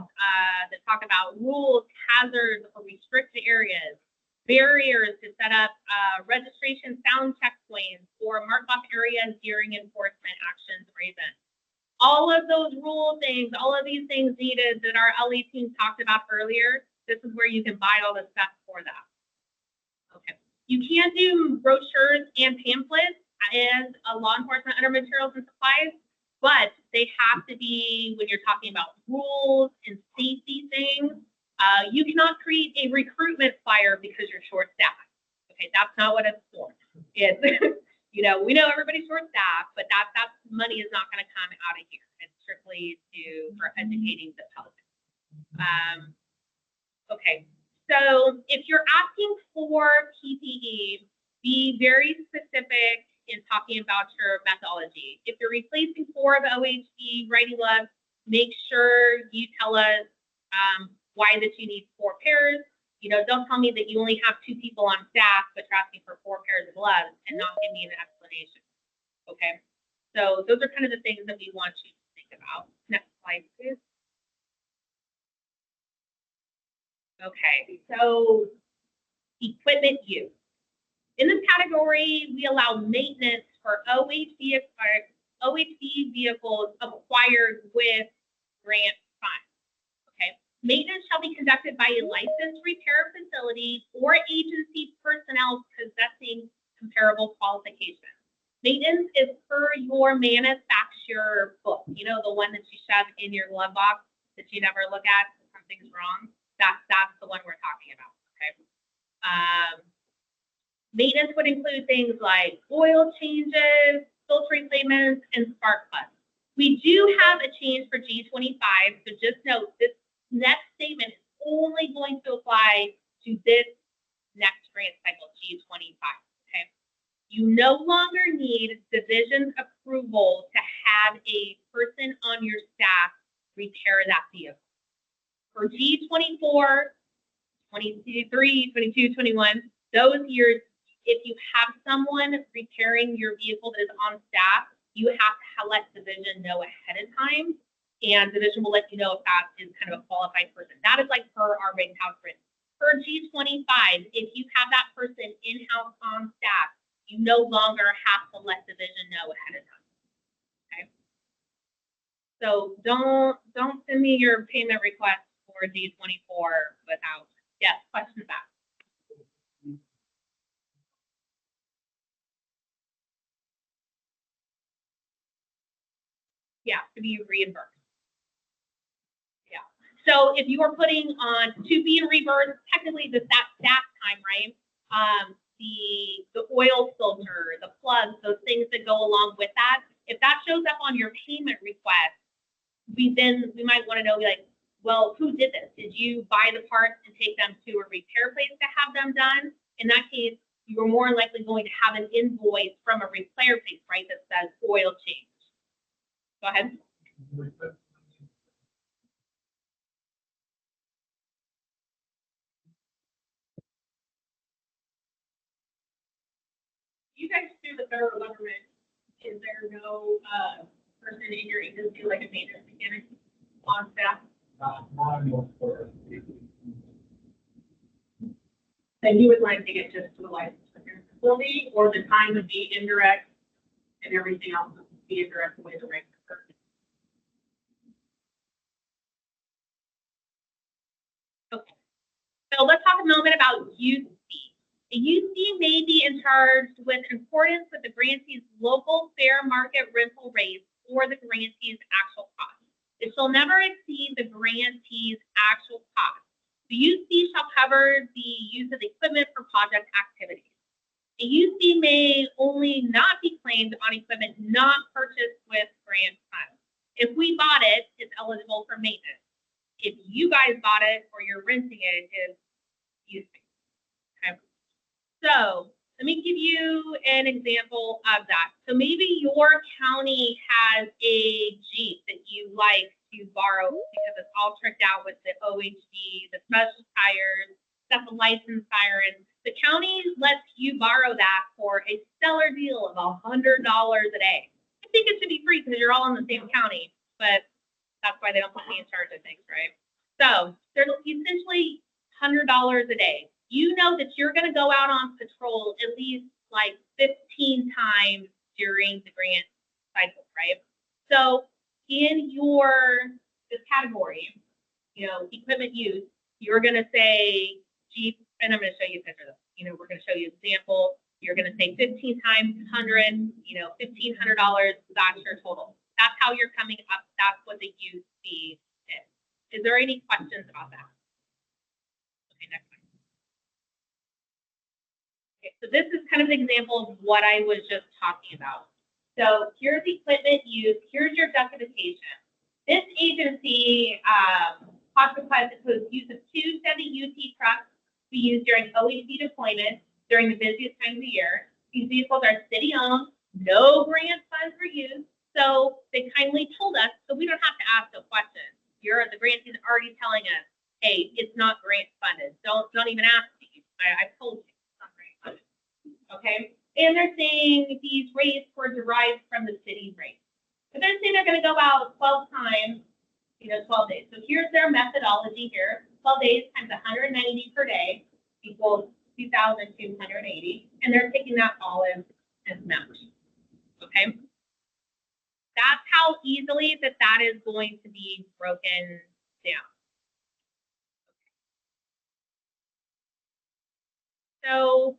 that talk about rules, hazards, or restricted areas, barriers to set up registration sound checkpoints, or mark off areas during enforcement actions or events. All of those rule things, all of these things needed that our LE team talked about earlier, this is where you can buy all the stuff for that. Okay. You can do brochures and pamphlets as a law enforcement under materials and supplies, but they have to be, when you're talking about rules and safety things, you cannot create a recruitment flyer because you're short-staffed. Okay, that's not what it's for. It's, we know everybody's short-staffed, but that money is not going to come out of here. It's strictly for educating the public. Okay, so if you're asking for PPE, be very specific in talking about your methodology. If you're replacing 4 of the OHV writing gloves, make sure you tell us why that you need 4 pairs. Don't tell me that you only have 2 people on staff, but you're asking for 4 pairs of gloves and not give me an explanation. Okay, so those are kind of the things that we want you to think about. Next slide, please. Okay, so equipment use. In this category, we allow maintenance for OHV vehicles acquired with grant funds. Okay, maintenance shall be conducted by a licensed repair facility or agency personnel possessing comparable qualifications. Maintenance is per your manufacturer book. The one that you shove in your glove box that you never look at if something's wrong. That's the one we're talking about. Okay. Maintenance would include things like oil changes, filter replacements, and spark plugs. We do have a change for G25, so just note this next statement is only going to apply to this next grant cycle, G25. Okay. You no longer need division's approval to have a person on your staff repair that vehicle. For G24, 23, 22, 21, those years, if you have someone repairing your vehicle that is on staff, you have to let division know ahead of time, and division will let you know if that is kind of a qualified person. That is like per our rate house written. For G25, if you have that person in-house on staff, you no longer have to let division know ahead of time. Okay. So don't send me your payment request for G24 without. Yes, question about. Yeah, to be reimbursed. Yeah. So if you are putting on to be reimbursed, technically that staff time, right? The oil filter, the plugs, those things that go along with that. If that shows up on your payment request, we might want to know, like, well, who did this? Did you buy the parts and take them to a repair place to have them done? In that case, you're more likely going to have an invoice from a repair place, right, that says oil change. Go ahead. You guys do the federal government. Is there no person in your agency, like a maintenance mechanic, on staff? Then you would like to get just to the license repair facility, or the time would be indirect and everything else would be indirect the way the rate occurs. Okay. So let's talk a moment about use fee. A use fee may be charged with in accordance with the grantee's local fair market rental rates or the grantee's actual cost. It shall never exceed the grantee's actual cost. The use fee shall cover the use of the equipment for project activities. A use fee may only not be claimed on equipment not purchased with grant funds. If we bought it, it's eligible for maintenance. If you guys bought it or you're renting it, it's use fee. Okay. So let me give you an example of that. So maybe your county has a Jeep that you like to borrow because it's all tricked out with the OHV, the special tires, got the license siren. The county lets you borrow that for a stellar deal of $100 a day. I think it should be free because you're all in the same county, but that's why they don't put me in charge of things, right? So they're essentially $100 a day. You know that you're going to go out on patrol at least like 15 times during the grant cycle, right? So in this category, equipment use, you're going to say Jeep, and I'm going to show you a picture of this. We're going to show you an example. You're going to say 15 times 100, $1,500, that's your total. That's how you're coming up. That's what the use fee is. Is there any questions about that? Okay, next one. Okay, so this is kind of an example of what I was just talking about. So here's equipment use. Here's your justification. This agency classifies it as use of 2 Chevy UT trucks to be used during OHV deployment during the busiest times of the year. These vehicles are city-owned, no grant funds were used, so they kindly told us, so we don't have to ask a question. The grantee is already telling us, hey, it's not grant funded. Don't even ask me. I've told you it's not grant funded. Okay? And they're saying these rates were derived from the city rate. But they're saying they're going to go out 12 times, 12 days. So here's their methodology here. 12 days times 190 per day equals 2,280. And they're taking that all in as members. Okay? That's how easily that is going to be broken down. So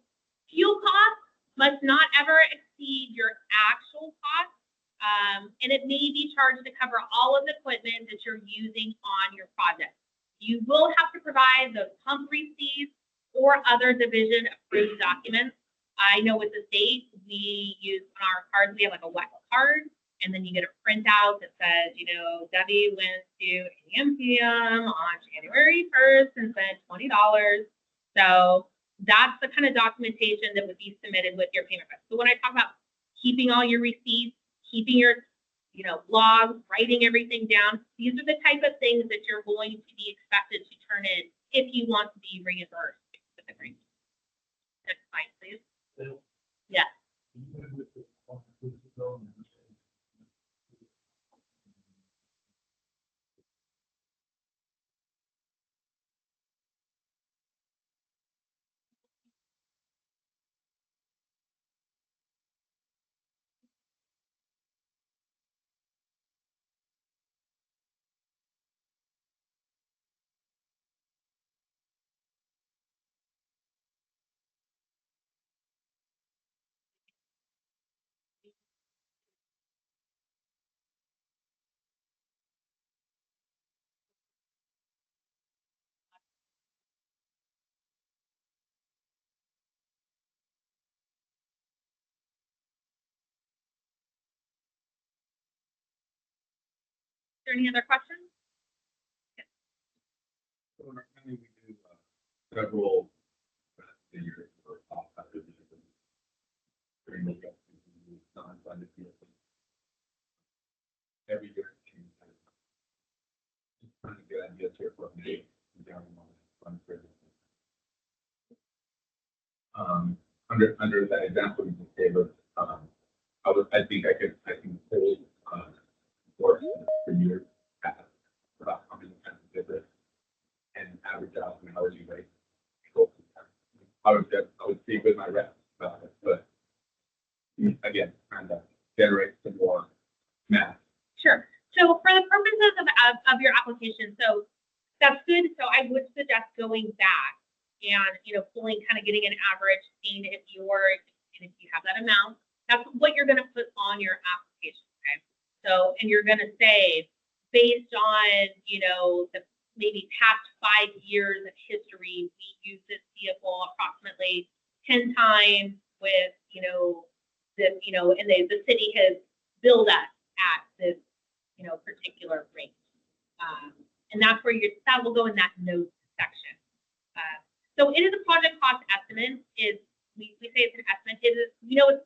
fuel costs must not ever exceed your actual cost, and it may be charged to cover all of the equipment that you're using on your project. You will have to provide the pump receipts or other division approved documents. I know with the state, we use on our cards, we have like a WEC card, and then you get a printout that says, Debbie went to AMPM on January 1st and spent $20. So that's the kind of documentation that would be submitted with your payment. So when I talk about keeping all your receipts, keeping your, logs, writing everything down, these are the type of things that you're going to be expected to turn in if you want to be reimbursed with the grant. Next slide, please. Yes. Is there any other questions? So in our county, we do several figures for off during the non-funded vehicles. Every year, it changes. Just trying to get ideas here for me. Under that example you just gave us, I think I can hold work for years past about how many times we did this and average out an hourly rate. I would speak with my reps about it, but again, trying to generate some more math. Sure. So for the purposes of your application, so that's good. So I would suggest going back and, pulling, kind of getting an average, seeing if you have that amount, that's what you're going to put on your application. Okay. So, and you're going to say, based on, the maybe past 5 years of history, we use this vehicle approximately 10 times with, and the city has billed us at this, particular rate. And that's where that will go in that notes section. So it is a project cost estimate. We say it's an estimate. It's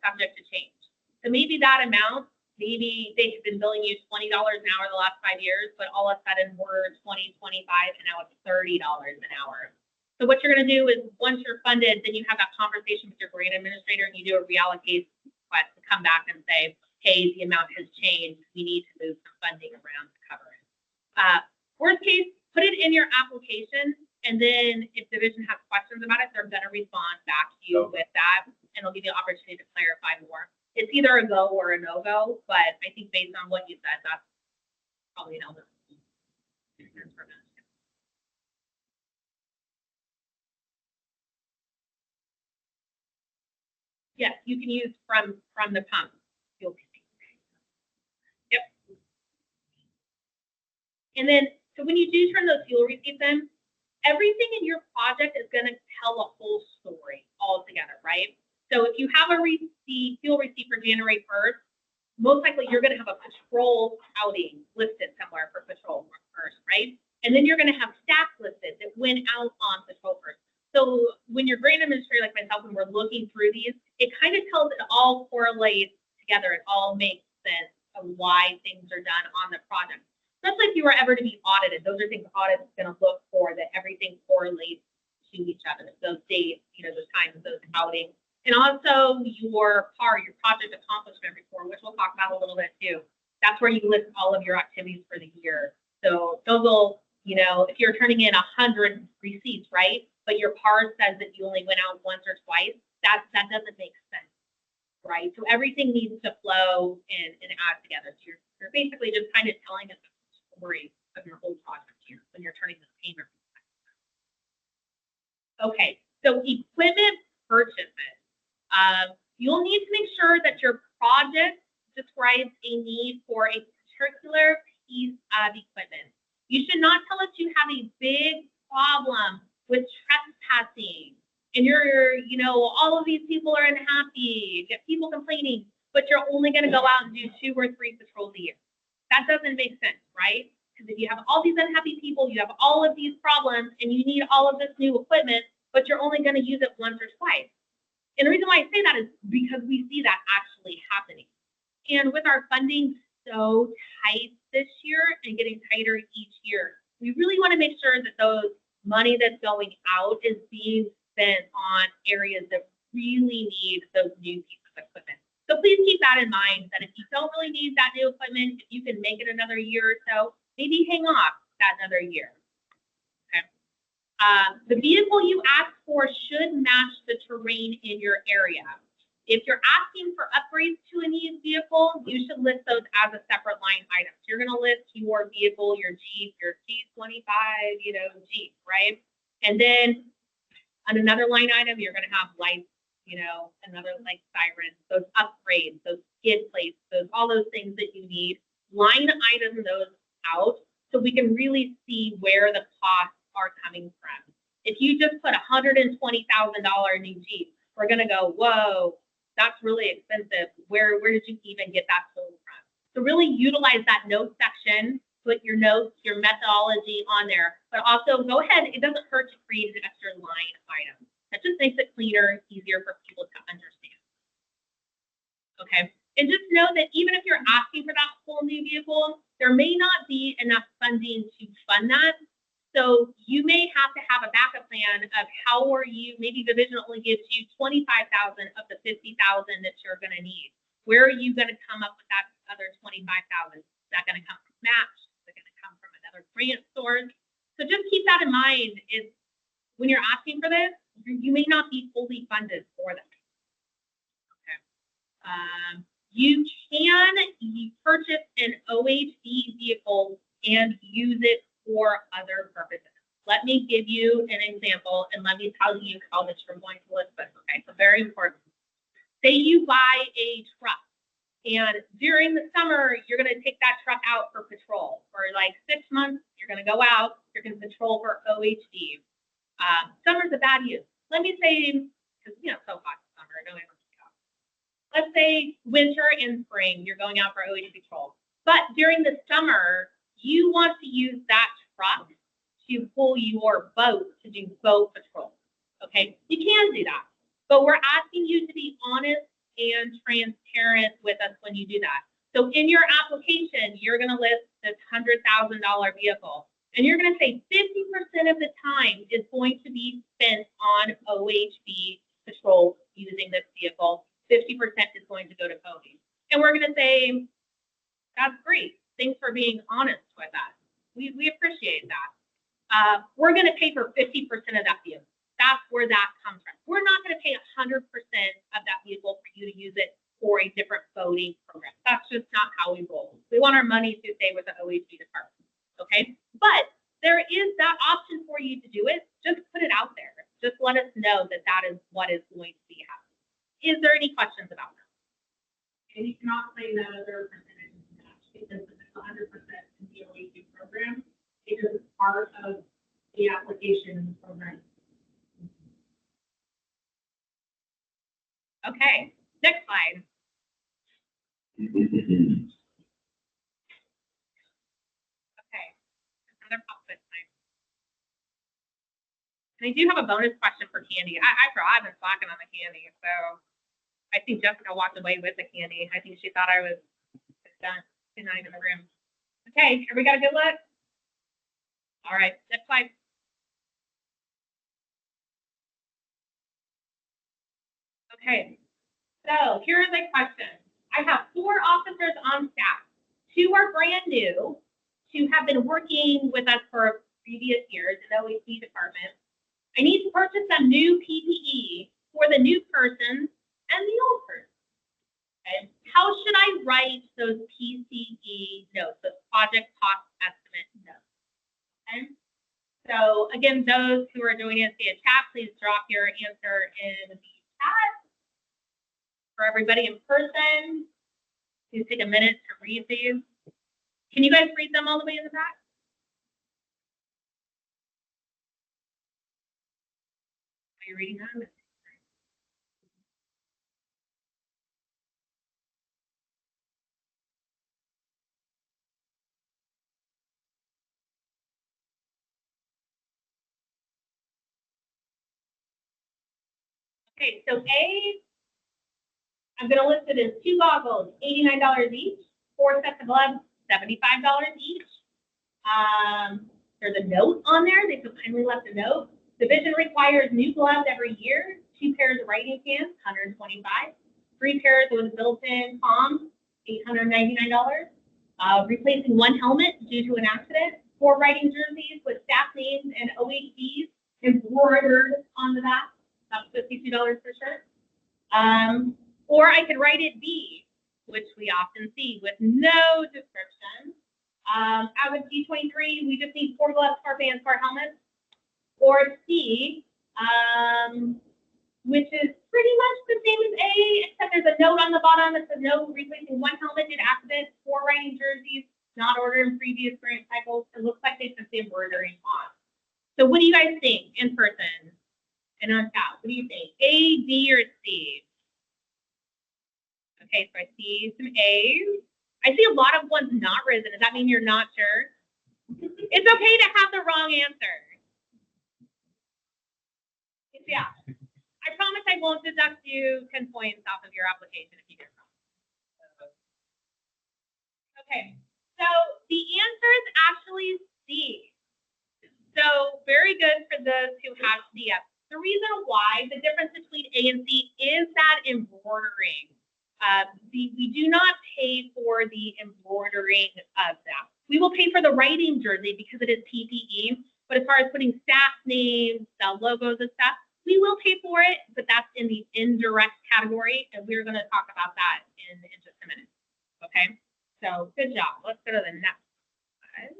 subject to change. So maybe that amount, maybe they have been billing you $20 an hour the last 5 years, but all of a sudden we're $20, $25, and now it's $30 an hour. So what you're going to do is once you're funded, then you have that conversation with your grant administrator and you do a reallocate request to come back and say, hey, the amount has changed. We need to move some funding around to cover it. Worst case, put it in your application, and then if division has questions about it, they're going to respond back to you with that, and they'll give you the opportunity to clarify more. It's either a go or a no-go, but I think based on what you said, that's probably an element. Yes, you can use from the pump. Yep. And then, so when you do turn those fuel receipts in, everything in your project is going to tell a whole story altogether, right? So if you have a fuel receipt for January 1st, most likely you're going to have a patrol outing listed somewhere for patrol 1st, right? And then you're going to have staff listed that went out on patrol 1st. So when your grant administrator like myself, when we're looking through these, it kind of tells it all correlates together. It all makes sense of why things are done on the project. Especially if you were ever to be audited. Those are things audits are going to look for, that everything correlates to each other. Those dates, those times, those outings. And also your project accomplishment report, which we'll talk about a little bit too. That's where you list all of your activities for the year. So those will, if you're turning in 100 receipts, right? But your PAR says that you only went out once or twice, that doesn't make sense, right? So everything needs to flow and add together. So you're basically just kind of telling us the story of your whole project here when you're turning this payment. Okay, so equipment purchases. You'll need to make sure that your project describes a need for a particular piece of equipment. You should not tell us you have a big problem with trespassing and all of these people are unhappy, get people complaining, but you're only going to go out and do 2 or 3 patrols a year. That doesn't make sense, right? Because if you have all these unhappy people, you have all of these problems, and you need all of this new equipment, but you're only going to use it once or twice. And the reason why I say that is because we see that actually happening. And with our funding so tight this year and getting tighter each year, we really want to make sure that those money that's going out is being spent on areas that really need those new pieces of equipment. So please keep that in mind, that if you don't really need that new equipment, if you can make it another year or so, maybe hang off that another year. Okay. The vehicle you ask for should match the terrain in your area. If you're asking for upgrades to a new vehicle, you should list those as a separate line item. So you're going to list your vehicle, your Jeep, your G25, Jeep, right? And then on another line item, you're going to have lights, another like sirens, those upgrades, those skid plates, all those things that you need. Line item those out so we can really see where the costs are coming from. If you just put $120,000 new Jeep, we're going to go, whoa, that's really expensive. Where did you even get that total from? So really utilize that note section put your notes, your methodology on there, but also go ahead. It doesn't hurt to create an extra line item. That just makes it cleaner, easier for people to understand. Okay. And just know that even if you're asking for that whole new vehicle, there may not be enough funding to fund that. So you may have to have a backup plan of how are you, maybe the division only gives you 25,000 of the 50,000 that you're going to need. Where are you going to come up with that other 25,000? Is that going to come from match? Is it going to come from another grant source? So just keep that in mind is when you're asking for this, you may not be fully funded for that. Okay. You can purchase an OHV vehicle and use it for other purposes. Let me give you an example and let me tell you how this from going to Elizabeth. Okay, so very important. Say you buy a truck and during the summer, you're going to take that truck out for patrol. For like 6 months, you're going to go out, you're going to patrol for OHV. Summer's a bad use. Let me say, because it's so hot in summer, nobody wants to go. Let's say winter and spring, you're going out for OHV patrol. But during the summer, you want to use that truck to pull your boat to do boat patrol. Okay, you can do that. But we're asking you to be honest and transparent with us when you do that. So in your application, you're going to list this $100,000 vehicle. And you're going to say 50% of the time is going to be spent on OHV patrol using this vehicle. 50% is going to go to coding. And we're going to say, that's great. Thanks for being honest with us. We appreciate that. We're going to pay for 50% of that vehicle. That's where that comes from. We're not going to pay 100% of that vehicle for you to use it for a different boating program. That's just not how we roll. We want our money to stay with the OHV department. Okay? But there is that option for you to do it. Just put it out there. Just let us know that that is what is going to be happening. Is there any questions about that? And you cannot claim that other percentage match because it's 100% in the OHV program because it's part of the application program. Okay, next slide. Okay, another pop quiz time. And I do have a bonus question for Candy. I've been slacking on the candy, so I think Jessica walked away with the candy. I think she thought I was done. She's not even in the room. Okay, everybody got a good look? All right, next slide. Okay, so here's a question. I have 4 officers on staff. 2 are brand new, 2 have been working with us for previous years in the OHV department. I need to purchase some new PPE for the new person and the old person. Okay. How should I write those PCE notes, those project cost estimate notes? Okay. So again, those who are doing it via chat, please drop your answer in the chat. For everybody in person, please take a minute to read these. Can you guys read them all the way in the back? Are you reading them? Okay, so A, I'm going to list it as 2 goggles, $89 each, 4 sets of gloves, $75 each. There's a note on there. They so kindly left a note. Division requires new gloves every year, 2 pairs of writing pants, $125, 3 pairs with built-in palms, $899. Replacing 1 helmet due to an accident, 4 writing jerseys with staff names and OHVs embroidered on the back. That's $52 per shirt. Or I could write it B, which we often see with no description. Out of G25, we just need 4 gloves, 4 bands, 4 helmets. Or C, which is pretty much the same as A, except there's a note on the bottom that says no replacing 1 helmet due to accident, 4 writing jerseys, not ordered in previous grant cycles. It looks like they just the embroidery on. So what do you guys think in person and on top? What do you think? A, B, or C? Okay, so I see some A's. I see a lot of ones not risen. Does that mean you're not sure? It's okay to have the wrong answer. Yeah. I promise I won't deduct you 10 points off of your application if you get it wrong. Okay, so the answer is actually C. So very good for those who have CF. The reason why, the difference between A and C is that embroidering. We do not pay for the embroidering of that. We will pay for the writing jersey because it is PPE, but as far as putting staff names, logos and stuff, we will pay for it, but that's in the indirect category, and we're going to talk about that in just a minute. Okay, so good job. Let's go to the next slide.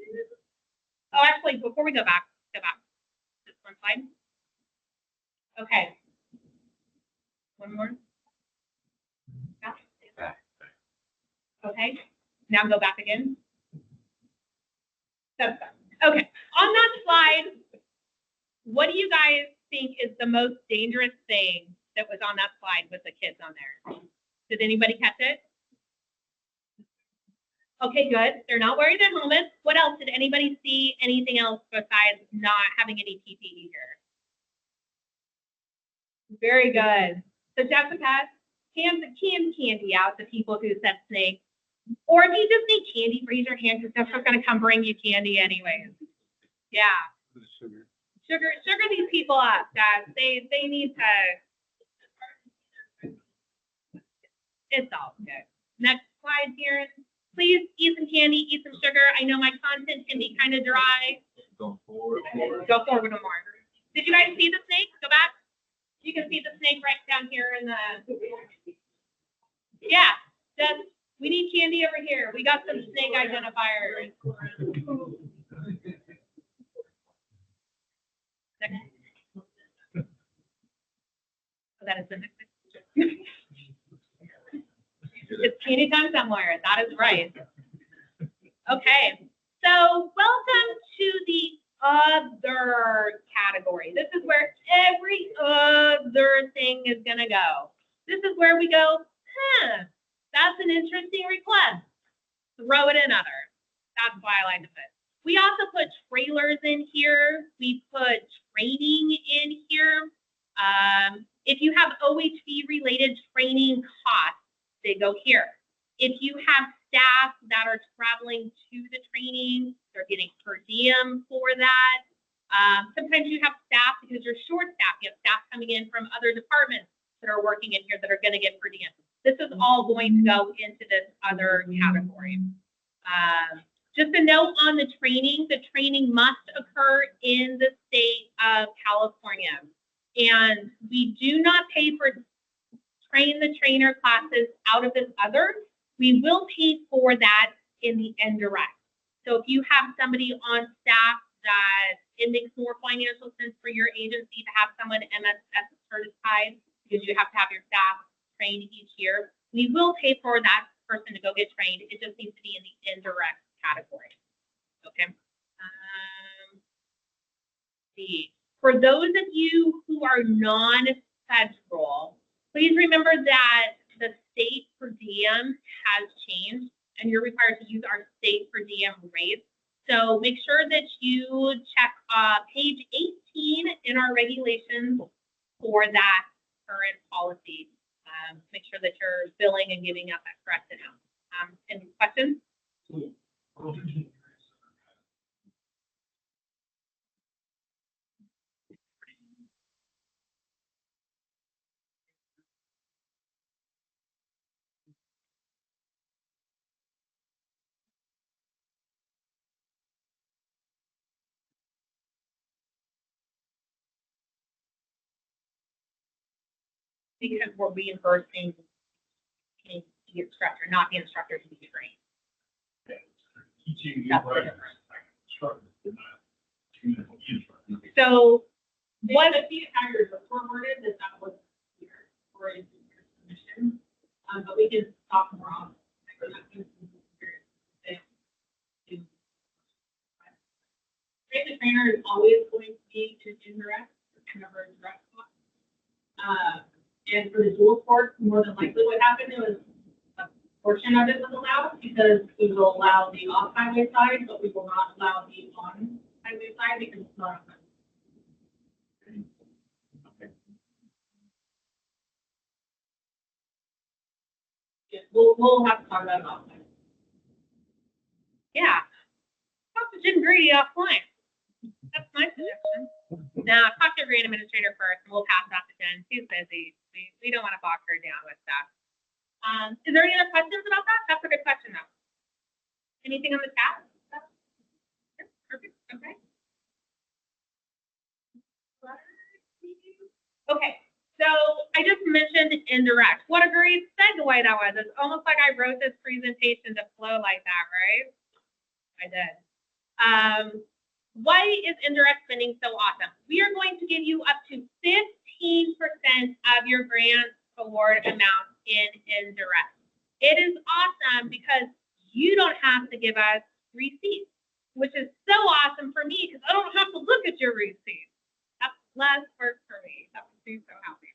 Oh, actually, before we go back. Just one slide. Okay. One more. Yeah. Okay. Now go back again. Okay. On that slide, what do you guys think is the most dangerous thing that was on that slide with the kids on there? Did anybody catch it? Okay, good. They're not wearing their helmets. What else? Did anybody see anything else besides not having any PPE here? Very good. So Jessica, hand candy out to people who said snake. Or if you just need candy, raise your hand because Jessica's going to come bring you candy anyways. Yeah. Sugar these people up, guys. They need to. It's all good. Next slide here. Please eat some candy, eat some sugar. I know my content can be kind of dry. Go forward no more. Did you guys see the snake? Go back. You can see the snake right down here in the. Yeah, we need candy over here. We got some snake identifiers. Oh, that is the next thing. It's candy time somewhere. That is right. Okay, so welcome to the other category. This is where every other thing is going to go. This is where we go, that's an interesting request. Throw it in other. That's why I like to put. We also put trailers in here. We put training in here. If you have OHV related training costs, they go here. If you have staff that are traveling to the training, they're getting per diem for that. Sometimes you have staff because you're short staff. You have staff coming in from other departments that are working in here that are going to get per diem. This is all going to go into this other category. Just a note on the training must occur in the state of California. And we do not pay for train the trainer classes out of this other. We will pay for that in the indirect. So if you have somebody on staff that it makes more financial sense for your agency to have someone MSS certified because you have to have your staff trained each year, we will pay for that person to go get trained. It just needs to be in the indirect category. Okay. See. For those of you who are non-federal, please remember that the state per diem has changed and you're required to use our state per diem rates. So make sure that you check page 18 in our regulations for that current policy. Make sure that you're billing and giving out that correct amount. Any questions? Because we're reimbursing the instructor, not the instructor to be trained. That's the difference. So what if the entire report worded is not what's here or in your submission? But we can talk more on the trainer is always going to be an indirect, never a direct cost. And for the dual sports, more than likely what happened was portion of it was allowed, because we will allow the off-highway side, but we will not allow the on-highway side because it's not. Yeah, we'll have to talk about it offline. Yeah. Talk to Jim Grady offline. That's my suggestion. Now, talk to your grant administrator first, and we'll pass that to Jen. She's busy. We don't want to bog her down with stuff. Is there any other questions about that? That's a good question, though. Anything on the chat? Yeah, perfect. Okay. Okay. So I just mentioned indirect. What a great segue that was. It's almost like I wrote this presentation to flow like that, right? I did. Why is indirect spending so awesome? We are going to give you up to 15% of your grant award amount in indirect. It is awesome because you don't have to give us receipts, which is so awesome for me because I don't have to look at your receipts. That's less work for me. That makes me so happy.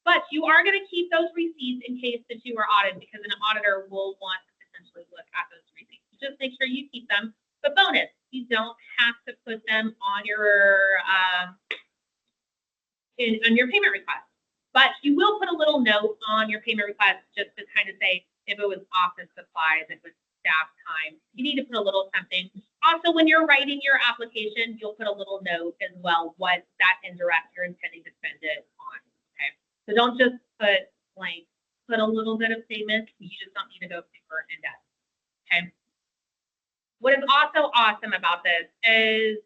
But you are going to keep those receipts in case that you are audited, because an auditor will want to potentially look at those receipts. Just make sure you keep them. But bonus, you don't have to put them on your on your payment request. But you will put a little note on your payment request just to kind of say if it was office supplies, if it was staff time. You need to put a little something. Also, when you're writing your application, you'll put a little note as well what that indirect you're intending to spend it on. Okay, so don't just put blank. Put a little bit of statement. You just don't need to go super in depth. Okay. What is also awesome about this is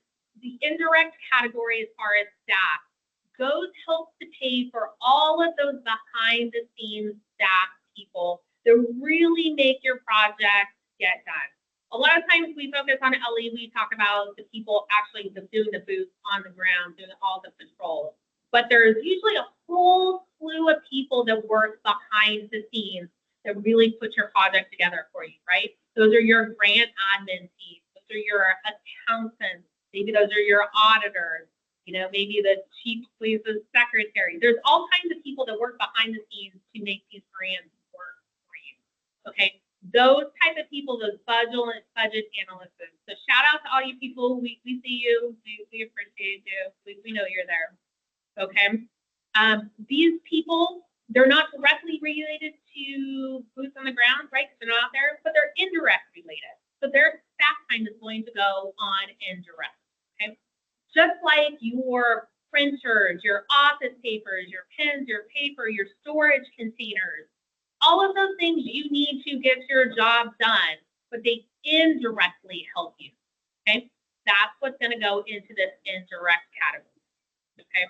the indirect category as far as staff goes helps to pay for all of those behind the scenes staff people that really make your project get done. A lot of times we focus on LE, we talk about the people actually doing the boots on the ground, doing all the patrols. But there's usually a whole slew of people that work behind the scenes that really put your project together for you, right? Those are your grant admin team. Those are your accountants. Maybe those are your auditors. You know, maybe the chief police's secretary. There's all kinds of people that work behind the scenes to make these grants work for you. Okay, those type of people, those budget analysts. So shout out to all you people. We see you. We appreciate you. We know you're there. Okay. These people, they're not directly related to boots on the ground, right? They're not out there, but they're indirect related. So their staff time is going to go on indirect. Okay. Just like your printers, your office papers, your pens, your paper, your storage containers, all of those things you need to get your job done, but they indirectly help you. Okay. That's what's going to go into this indirect category. Okay.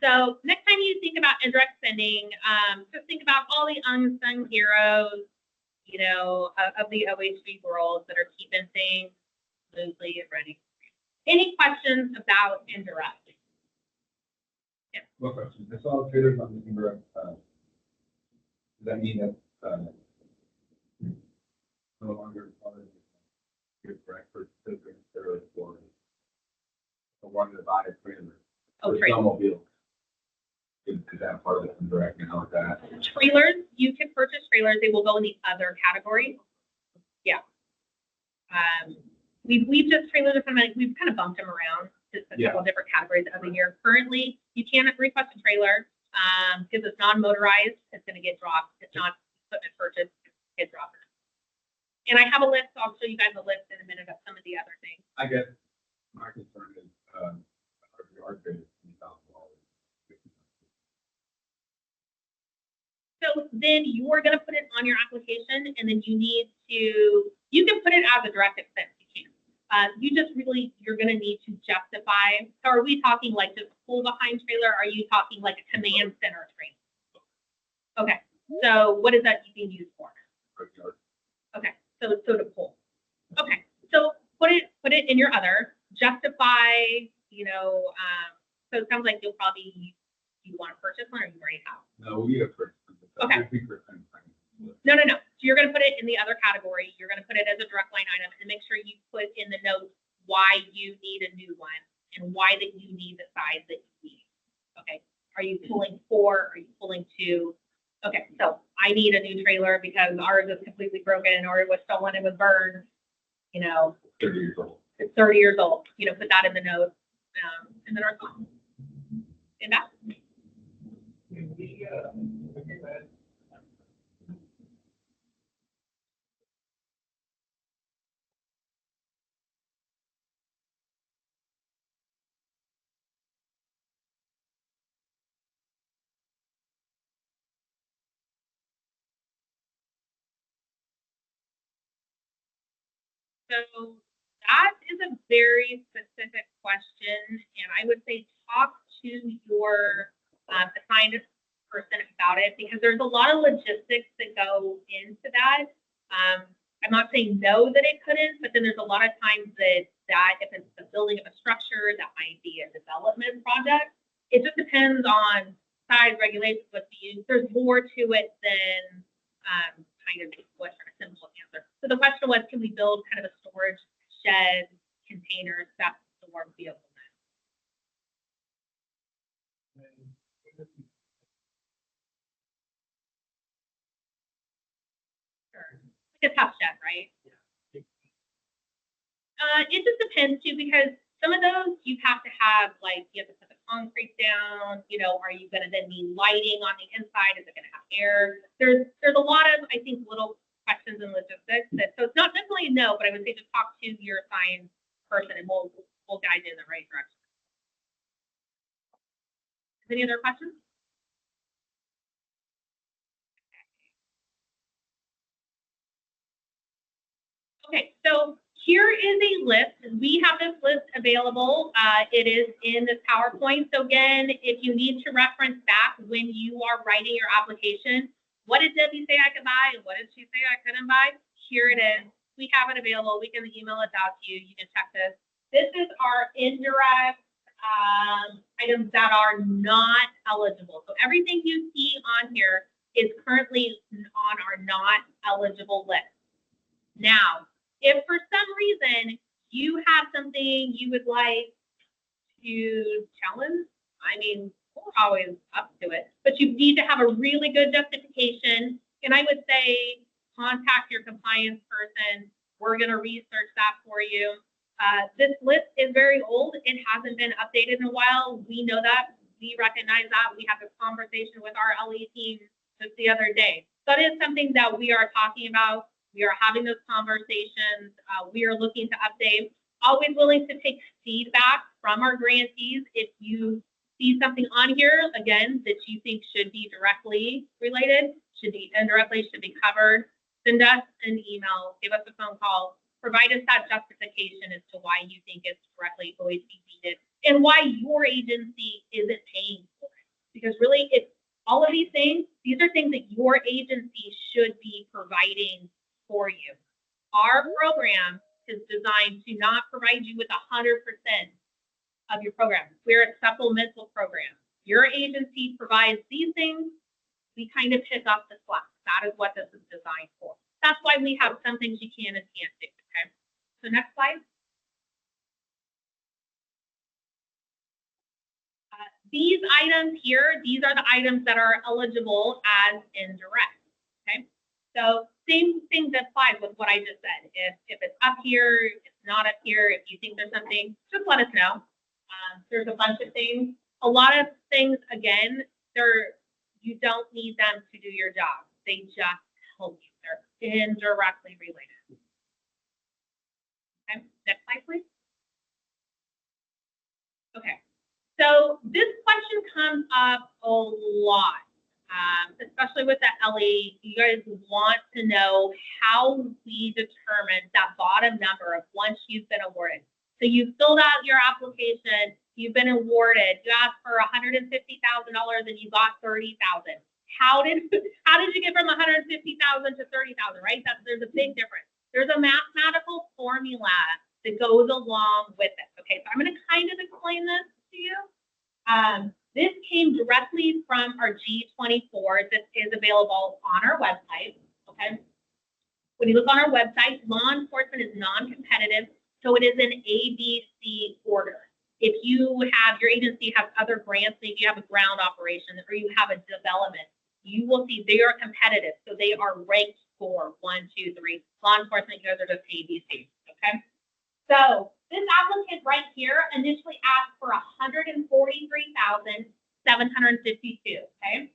So next time you think about indirect spending, just think about all the unsung heroes, you know, of the OHV world that are keeping things smoothly and running. Any questions about indirect? Yeah. One question. I saw trailers on the indirect. Does that mean that no longer your direct purchases or for one to buy a trailer? Oh, trailer. Snowmobile. Is that part of the indirect now? That trailers, you can purchase trailers. They will go in the other category. Yeah. We've just trailers we've kind of bumped them around to a couple different categories of the year. Currently, you can't request a trailer because it's non-motorized. It's going to get dropped. It's not equipment purchase. It's dropped. And I have a list. So I'll show you guys a list in a minute of some of the other things. I guess my concern is our trade is $20,000. So then you're going to put it on your application, and then you can put it as a direct expense. You can. You just really, you're going to need to justify. So are we talking like just pull behind trailer? Or are you talking like a command center trailer? Okay. So what is that you can use for? Okay. So to pull. Okay. So put it in your other. Justify. You know. So it sounds like you want to purchase one, or you already have. No, we have purchased. Okay. No. So you're going to put it in the other category. You're going to put it as a direct line item, and make sure you put in the notes why you need a new one and why that you need the size that you need. Okay. Are you pulling 4? Are you pulling 2? Okay. So I need a new trailer because ours is completely broken or it was stolen, it was burned, you know, 30 years old. it's 30 years old, you know, put that in the notes. And then our song. And that. So that is a very specific question, and I would say talk to your assigned person about it because there's a lot of logistics that go into that. I'm not saying no that it couldn't, but then there's a lot of times that if it's the building of a structure, that might be a development project. It just depends on size, regulations, what's used. There's more to it than kind of what a simple answer. So the question was, can we build kind of a storage shed container that store vehicles in? Sure. Like a tough shed, right? It just depends too, because some of those you have to have, like, you have to put the concrete down, you know, are you going to then need lighting on the inside? Is it going to have air? There's a lot of, I think, little questions and logistics. So it's not definitely a no, but I would say just talk to your assigned person and we'll guide you in the right direction. Any other questions? Okay, so here is a list. We have this list available. It is in this PowerPoint. So again, if you need to reference back when you are writing your application, what did Debbie say I could buy and what did she say I couldn't buy? Here it is. We have it available. We can email it out to you. You can check this. This is our indirect items that are not eligible. So everything you see on here is currently on our not eligible list. Now, if for some reason you have something you would like to challenge, I mean, we're always up to it, but you need to have a really good justification. And I would say contact your compliance person. We're going to research that for you. This list is very old. It hasn't been updated in a while. We know that. We recognize that. We have this conversation with our LE team just the other day. So it is something that we are talking about. We are having those conversations. We are looking to update. Always willing to take feedback from our grantees. If you see something on here, again, that you think should be directly related, should be indirectly, should be covered, send us an email, give us a phone call, provide us that justification as to why you think it's directly always be needed and why your agency isn't paying for it. Because really, it's all of these things, these are things that your agency should be providing for you. Our program is designed to not provide you with 100% of your program. We're a supplemental program. Your agency provides these things, we kind of pick up the slack. That is what this is designed for. That's why we have some things you can and can't do, okay? So next slide. These items here, these are the items that are eligible as indirect, okay? So same thing that applies with what I just said. If it's up here, it's not up here, if you think there's something, just let us know. There's a bunch of things. A lot of things, again, you don't need them to do your job. They just help you. They're indirectly related. Okay, next slide, please. Okay, so this question comes up a lot, especially with the LE. You guys want to know how we determine that bottom number of once you've been awarded. So you filled out your application, you've been awarded, you asked for $150,000 and you got $30,000. How did you get from $150,000 to $30,000, right? There's a big difference. There's a mathematical formula that goes along with it. Okay, so I'm going to kind of explain this to you. This came directly from our G24. This is available on our website. Okay, when you look on our website, law enforcement is non-competitive, so it is an ABC order. If you have, your agency has other grants, maybe you have a ground operation or you have a development, you will see they are competitive. So they are ranked for 1, 2, 3. Law enforcement, those are just ABC. Okay. So this applicant right here initially asked for $143,752. Okay.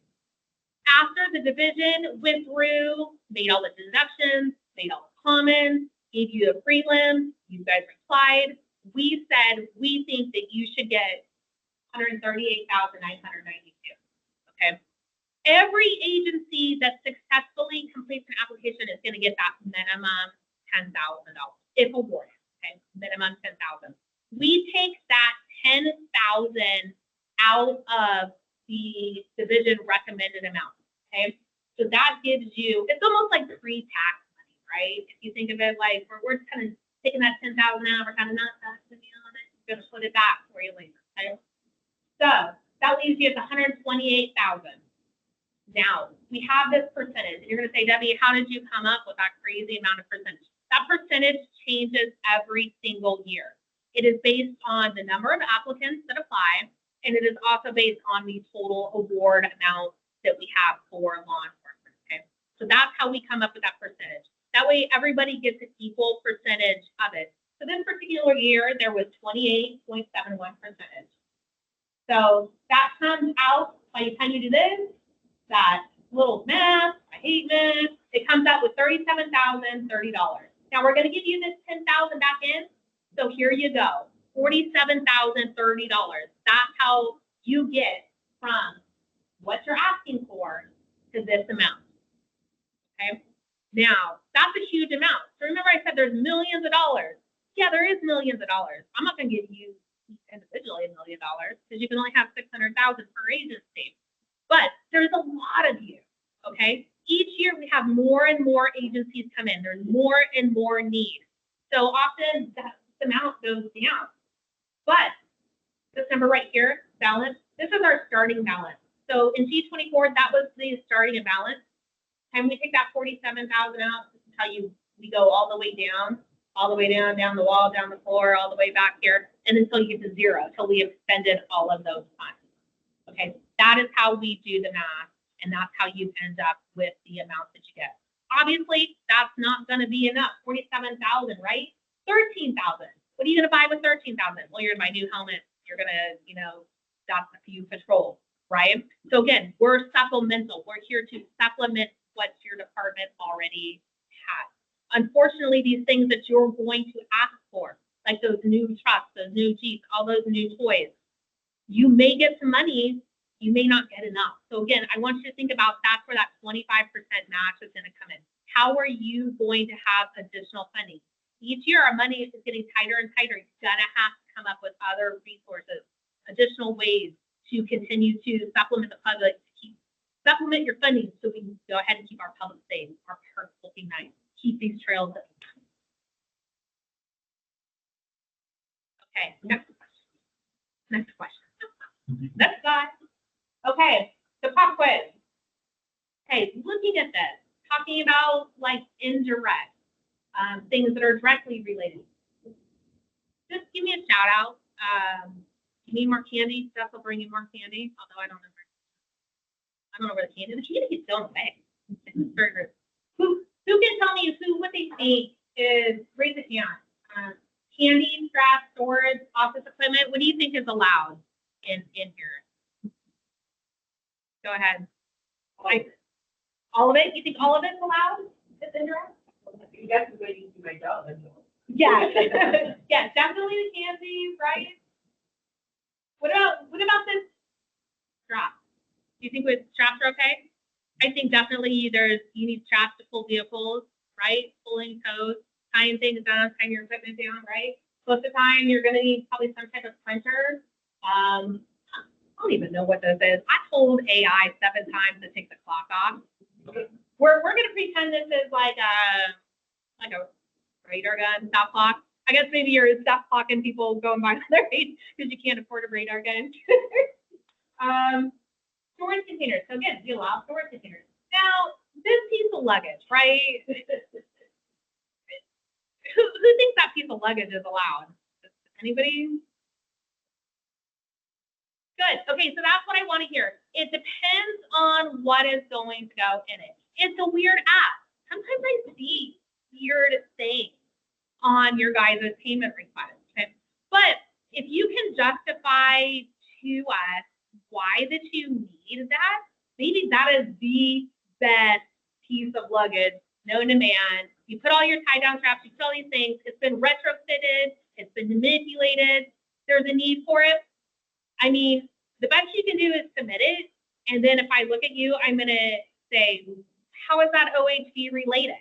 After the division went through, made all the deductions, made all the comments, gave you the prelim, you guys replied. We said we think that you should get $138,992. Okay. Every agency that successfully completes an application is going to get that minimum $10,000 if awarded. Okay, minimum $10,000. We take that $10,000 out of the division recommended amount. Okay, so that gives you, it's almost like pre-tax money, right? If you think of it like we're just kind of taking that $10,000 out, we're kind of not taxing you on it. We're going to put it back for you later. Okay, so that leaves you at $128,000. Now, we have this percentage, and you're going to say, Debbie, how did you come up with that crazy amount of percentage? That percentage changes every single year. It is based on the number of applicants that apply, and it is also based on the total award amount that we have for law enforcement. Okay, so that's how we come up with that percentage. That way, everybody gets an equal percentage of it. So this particular year, there was 28.71%. So that comes out by the time you do this. That little math, I hate math, it comes out with $37,030. Now we're going to give you this $10,000 back in. So here you go, $47,030. That's how you get from what you're asking for to this amount. Okay. Now that's a huge amount. So remember I said there's millions of dollars. Yeah, there is millions of dollars. I'm not going to give you individually $1 million because you can only have $600,000 per agency. But there's a lot of you, okay? Each year we have more and more agencies come in. There's more and more need. So often the amount goes down. But this number right here, balance, this is our starting balance. So in G24, that was the starting balance. And we take that $47,000 out, this is how we go all the way down, down the wall, down the floor, all the way back here, and until you get to zero, until we have expended all of those funds. Okay, that is how we do the math, and that's how you end up with the amount that you get. Obviously, that's not going to be enough. $47,000, right? $13,000. What are you going to buy with $13,000? Well, you're going to buy new helmets. You're going to, that's a few patrols, right? So again, we're supplemental. We're here to supplement what your department already has. Unfortunately, these things that you're going to ask for, like those new trucks, those new Jeeps, all those new toys, you may get some money, you may not get enough. So again, I want you to think about that's where that 25% match is going to come in. How are you going to have additional funding? Each year, our money is getting tighter and tighter. You're going to have to come up with other resources, additional ways to continue to supplement the public, supplement your funding so we can go ahead and keep our public safe, our parks looking nice, keep these trails up. Okay, next question. Next slide. Okay, the pop quiz. Okay, looking at this, talking about like indirect things that are directly related. Just give me a shout out. You need more candy? Steph will bring you more candy, although I don't know where the candy is. The candy is still in the bag. It's very good. Who can tell me what they think is, raise it down. Candy, strap, storage, office equipment, what do you think is allowed in here? Go ahead. All of it? You think all of it's allowed? It's indirect? You guys are going to use my job. Yeah. Yeah, definitely the candy, right? What about this strap? Do you think straps are okay? I think definitely you need straps to pull vehicles, right? Pulling tows, tying things down, tying your equipment down, right? Most of the time, you're going to need probably some type of printer. I don't even know what this is. I told AI 7 times to take the clock off. We're going to pretend this is like a radar gun, stop clock. I guess maybe you're stop clocking people going by their age because you can't afford a radar gun. Storage containers. So again, we allow storage containers. Now, this piece of luggage, right? Who thinks that piece of luggage is allowed? Anybody? Good. Okay, so that's what I want to hear. It depends on what is going to go in it. It's a weird app. Sometimes I see weird things on your guys' payment requests. Okay? But if you can justify to us why that you need that, maybe that is the best piece of luggage known to man. You put all your tie-down straps, you put all these things, it's been retrofitted, it's been manipulated, there's a need for it. I mean, the best you can do is submit it, and then if I look at you, I'm going to say, how is that OHV related?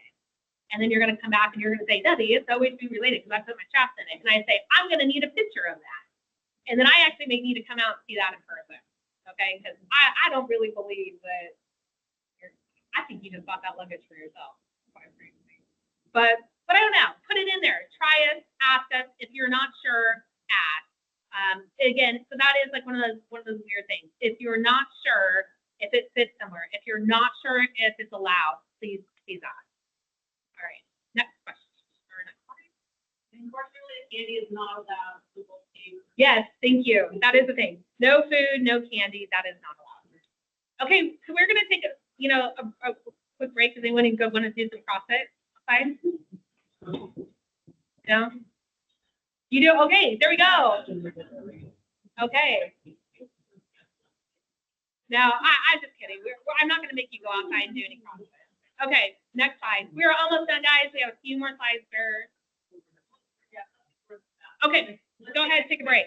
And then you're going to come back and you're going to say, Debbie, it's OHV related because I put my straps in it. And I say, I'm going to need a picture of that. And then I actually may need to come out and see that in person, okay? Because I don't really believe that I think you just bought that luggage for yourself. But I don't know. Put it in there. Try it. Ask us. If you're not sure, ask. Again, so that is like one of those weird things. If you're not sure if it fits somewhere, if you're not sure if it's allowed, please ask. All right. Next question. Unfortunately, candy is not allowed. Yes, thank you. That is the thing. No food, no candy. That is not allowed. Okay, so we're gonna take a quick break. Does anyone want to do some CrossFit? Fine. No. You do? Okay, there we go. Okay. No, I'm just kidding. I'm not going to make you go outside and do any CrossFit. Okay, next slide. We're almost done, guys. We have a few more slides there. Okay, go ahead, take a break.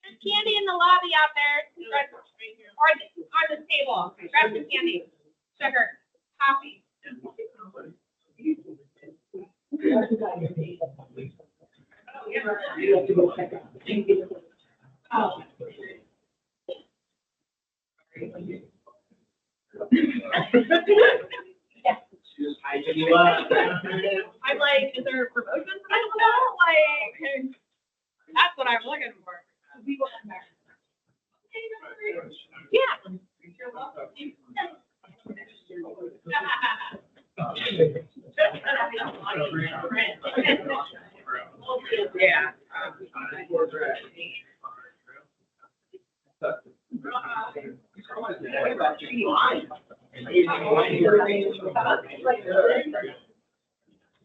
There's candy in the lobby out there. Or the table. Grab some candy. Sugar. Coffee. Oh. I'm like, is there a promotion? I don't know. Like, that's what I'm looking for. Yeah. You're welcome. Yeah.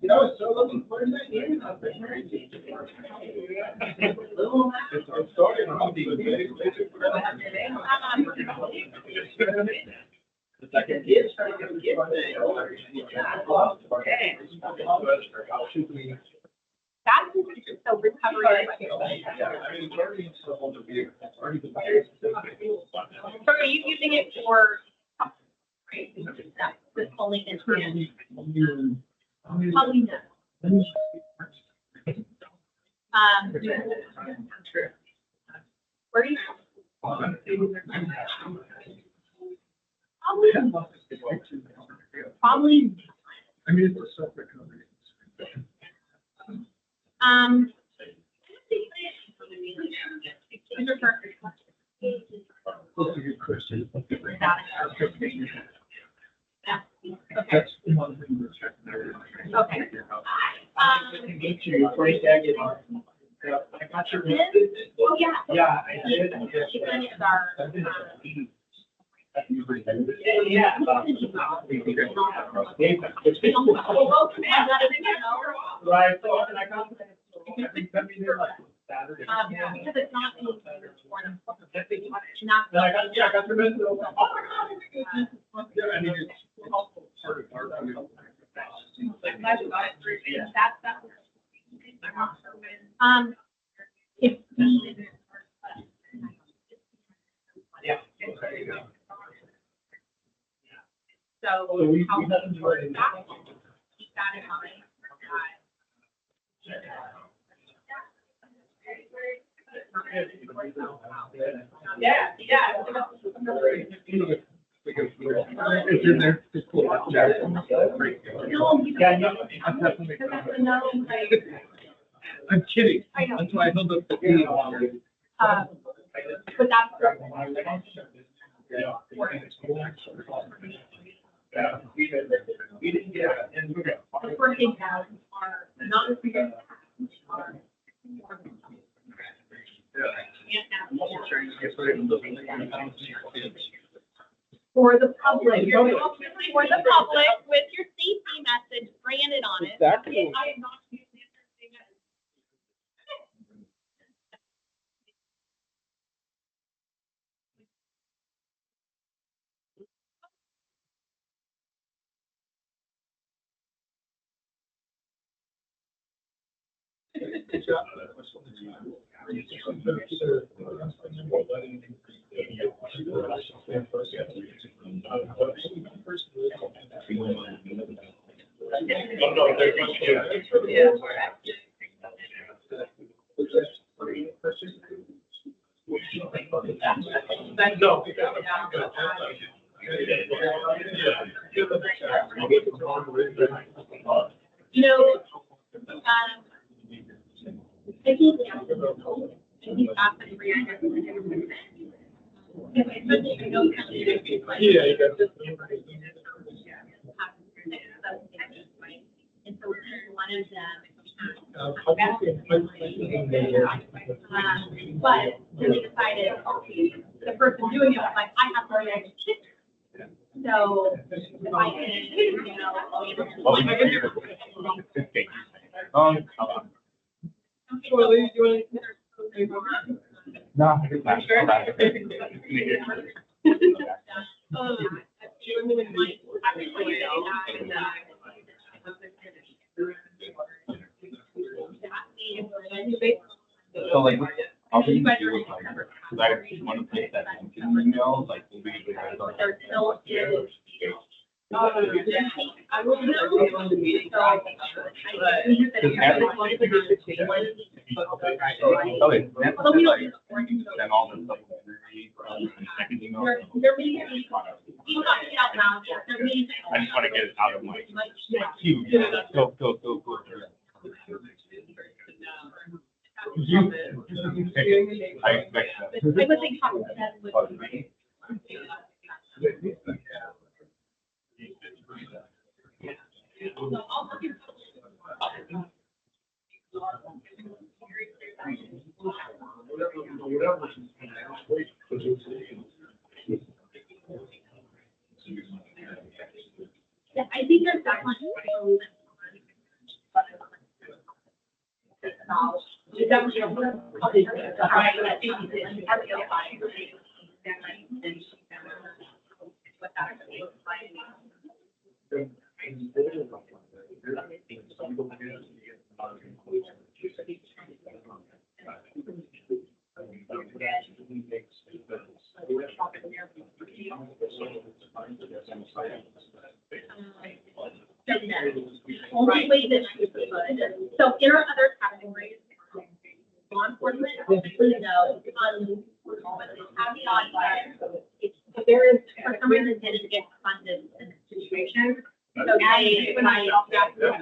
You know, it's so looking forward to that game. It's starting on the That's so recovery. So are you using it for this only instrument? Paulina. Where are you? Probably. I mean, it's a separate company. That's a good question. That's one thing we're checking there. Okay. Meet you first again. I got your message. Oh, yeah. Yeah, I did. Chicken is our, Yeah. Right, so I got Saturday. because it's not in the morning. I got your message. Oh my God. Yeah, I mean, it's part of our. If Yeah. so, We how have to do it in that. keep that in mind. Yeah. It's in there. It's cool. No, you Yeah, don't. I'm definitely. Because that's the no, like, I'm kidding. I know. That's why I held up the video. But that's. We didn't get it. And we're gonna- The first thing are not free. For the public. For the public, with your safety message branded on it. Exactly. I am not using it. You know, I think Yeah, you got this. and so one of them. But then they decided, okay, the person doing it was like, I have to react. So if I can, you know. No. So like, I'll be with like, cause I want to place that into emails, like, we usually have our. There still is. I will know on the meeting. Okay, then all the supplementary, second email. They're meeting, you have to get out loud, they're meeting. I just want to get it out of my queue. Go. I expect that. I would think how that would. Yeah, I think there's that much. Only way that she could. So in our other categories, law enforcement, you know, but the caveat is if there is, for some reason, didn't get funded in this situation. So they, when I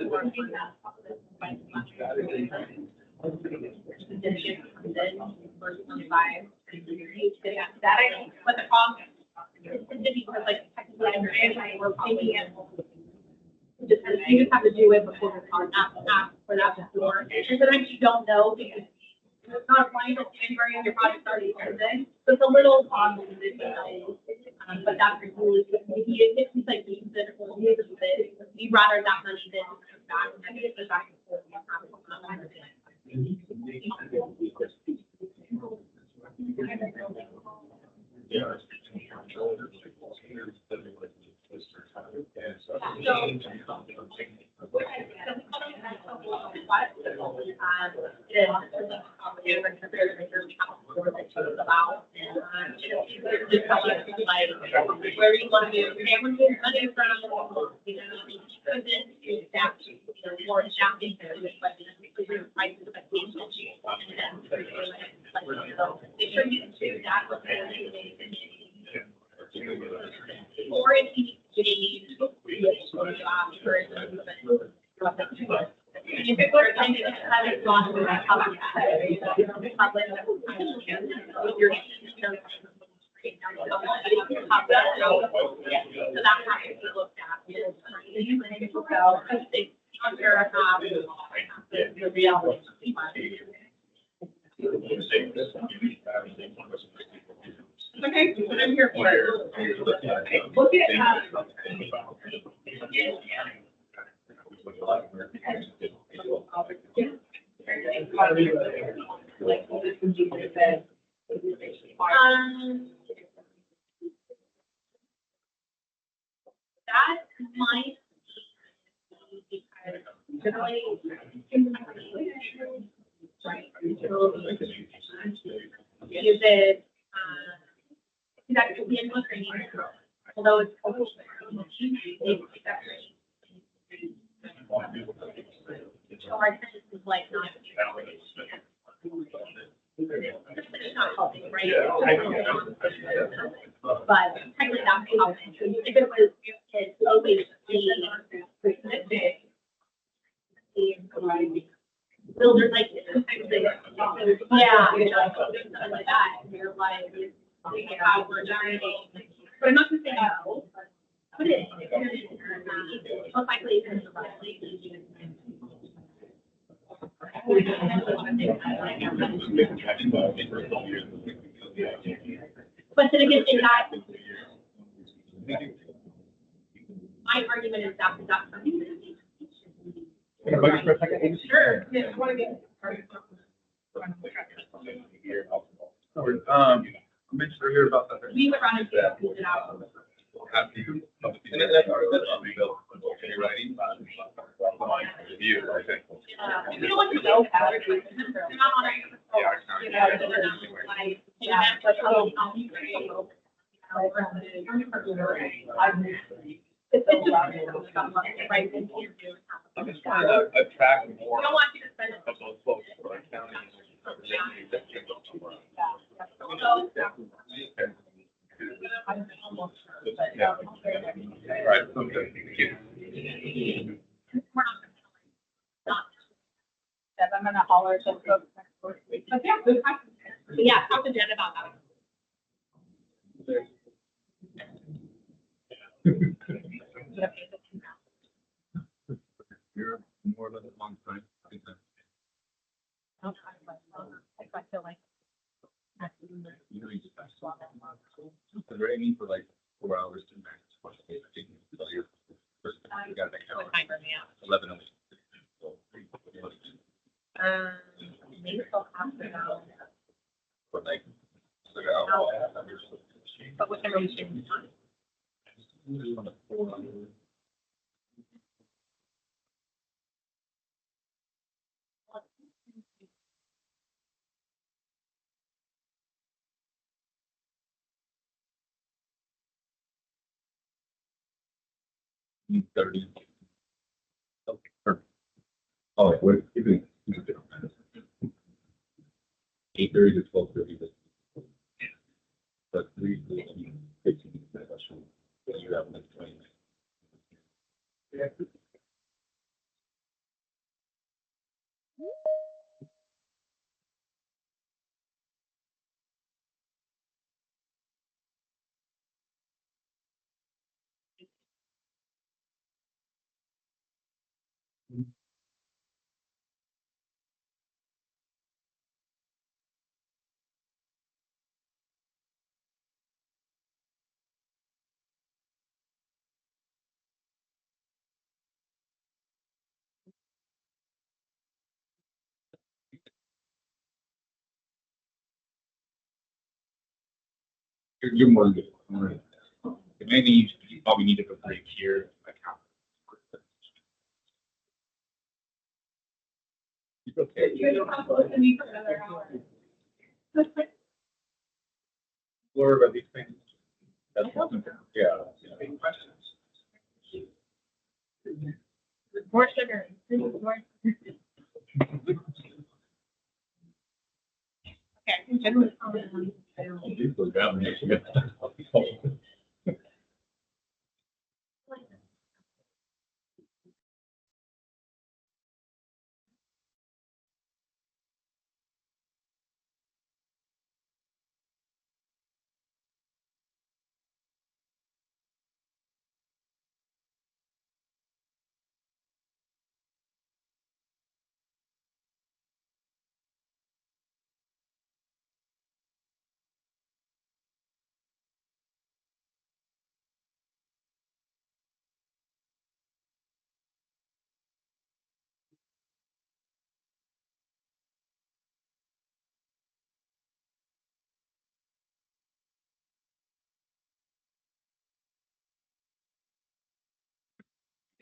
working that. That I think, but the problem is because like technically we're paying it. You just have to do it before the card, ask for that before. And sometimes you don't know because it's not applying until January and your project's already ended. So it's a little odd, but that's really good. If it's like you said, we'd rather that money than back and get the back and forth. Where do you want to be? Everyone gets money from, you know, more staffing, but price expectations. They should be to that. Or if you need if it's And it kind of gone through my public. So that has to be looked at. The reality. Okay, I'm here for it. Look at, that might be generally. Is it, that could be a good training, although it's. Our sense is like not. It's not helping, right? But technically that's how, if it was, it's always builders like, yeah, something like that, and you're like, we're generating, but I'm not gonna say no, but it is, most likely it's but then again, in that, my argument is that that's something that needs. Sure. Yeah, I want to get. Make sure you hear about that. We would run into it out. After you, and that's our built writing. Review, okay. We don't want to know how it is. They're not on our, you know, like, yeah, but, it's just, right, and you do. I'm just trying to attract more We don't want you to spend. of those folks for our county. Yeah. All right, okay, thank you. I'm gonna holler at those folks next week. But yeah, good question. Yeah, talk to Jen about that. You're more than a long time. I feel like. You know, you just have to. Is there any for like 4 hours to max? So you're first, you gotta make What time are we at? 11 a week. Maybe they'll have to know. But like, But with the rotation. you 30. Okay, perfect. Oh, what, keep it. 8:30 to 12:30. But 3:15, 15 minutes. You have like 20 minutes. Yeah. You're more than good. It may need, you probably need to go break here. Account. Okay. You're not supposed to meet for another hour. Laura, about these things. That's yeah. Any questions? More sugar. More. Okay. People down there.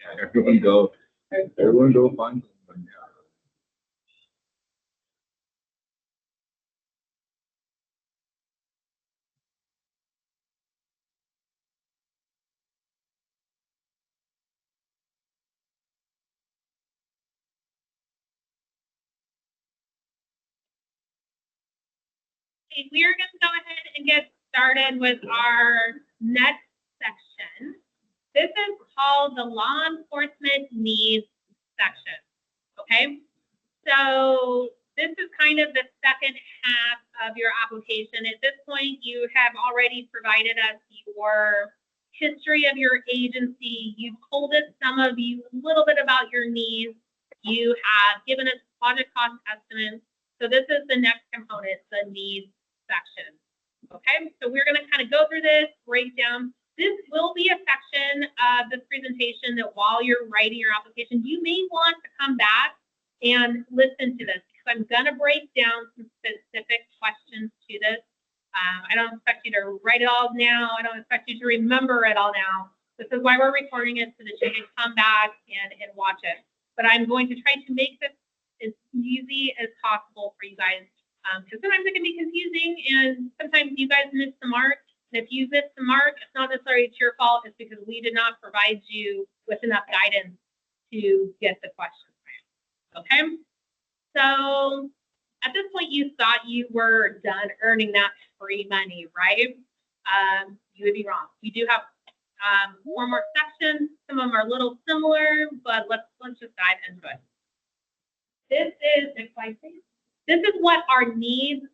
Yeah, everyone go find someone, yeah. Okay, we are going to go ahead and get started with our next section. This is called the law enforcement needs section. Okay, so this is kind of the second half of your application. At this point, you have already provided us your history of your agency. You've told us some of you a little bit about your needs. You have given us project cost estimates. So this is the next component, the needs section. Okay, so we're going to kind of go through this, break down. This will be a section of this presentation that while you're writing your application, you may want to come back and listen to this because I'm going to break down some specific questions to this. I don't expect you to write it all now. I don't expect you to remember it all now. This is why we're recording it so that you can come back and watch it. But I'm going to try to make this as easy as possible for you guys because sometimes it can be confusing and sometimes you guys miss the mark. And if you miss the mark, it's not necessarily it's your fault. It's because we did not provide you with enough guidance to get the questions right. Okay? So at this point, you thought you were done earning that free money, right? You would be wrong. We do have 4 more sections. Some of them are a little similar, but let's just dive into it. This is, next slide, please. This is what our needs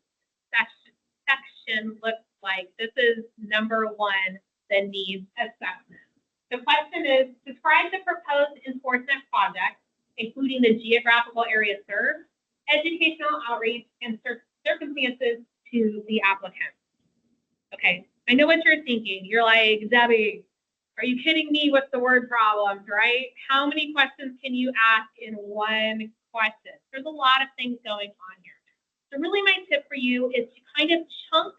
section looks like. This is number 1, the needs assessment. The question is, describe the proposed enforcement project, including the geographical area served, educational outreach, and circumstances to the applicant. Okay, I know what you're thinking. You're like, Debbie, are you kidding me with the word problems, right? How many questions can you ask in one question? There's a lot of things going on here. So really my tip for you is to kind of chunk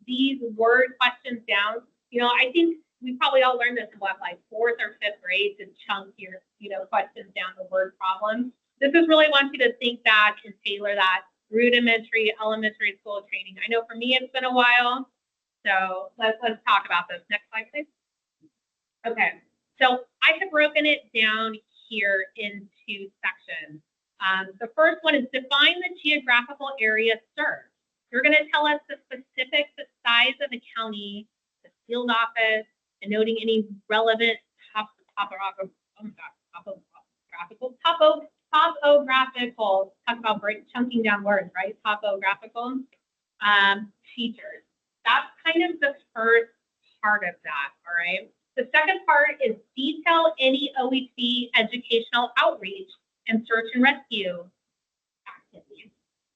these word questions down. You know, I think we probably all learned this in what, like 4th or 5th grade to chunk your, questions down to word problems. This is really want you to think back and tailor that rudimentary elementary school training. I know for me it's been a while, so let's talk about this. Next slide, please. Okay, so I have broken it down here into sections. The first one is define the geographical area served. You're going to tell us the specifics, the size of the county, the field office, and noting any relevant topographical, talk about chunking down words, right? Topographical features. That's kind of the first part of that, all right? The second part is detail any OET educational outreach and search and rescue activities.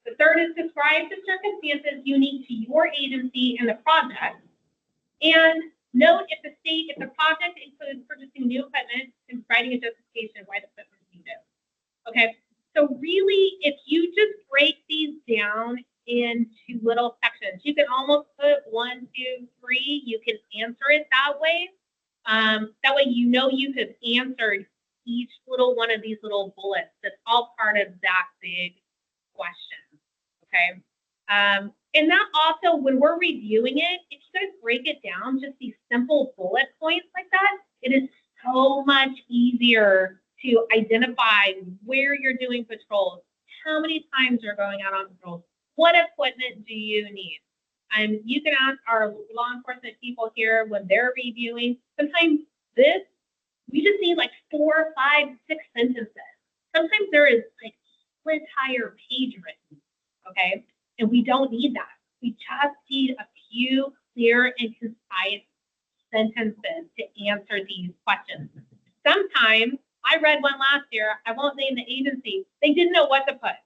The third is describe the circumstances unique to your agency and the project. And note if the project includes purchasing new equipment and providing a justification of why the equipment is needed. Okay, so really, if you just break these down into little sections, you can almost put 1, 2, 3. You can answer it that way. That way, you have answered each little one of these little bullets. That's all part of that big question. Okay. And that also, when we're reviewing it, if you guys break it down, just these simple bullet points like that, it is so much easier to identify where you're doing patrols, how many times you're going out on patrols, what equipment do you need? You can ask our law enforcement people here when they're reviewing. Sometimes we just need like 4, 5, 6 sentences. Sometimes there is like an entire page written, okay? And we don't need that. We just need a few clear and concise sentences to answer these questions. Sometimes, I read one last year, I won't name the agency, they didn't know what to put.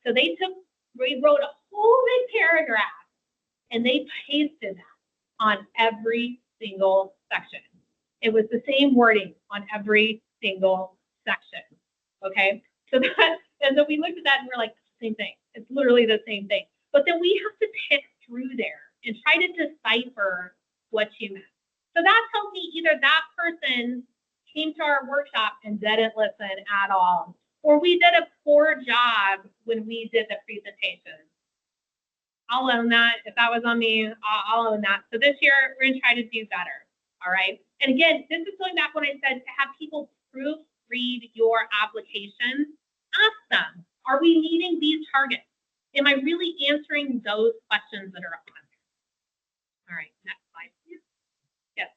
So they wrote a whole big paragraph and they pasted that on every single section. It was the same wording on every single section, okay? So we looked at that and we're like, it's the same thing. It's literally the same thing. But then we have to pick through there and try to decipher what you meant. So that tells me either that person came to our workshop and didn't listen at all. Or we did a poor job when we did the presentation. I'll own that. If that was on me, I'll own that. So this year, we're going to try to do better. All right. And again, this is going back when I said to have people proofread your applications. Ask them, are we meeting these targets? Am I really answering those questions that are on there? All right, next slide, please. Yes.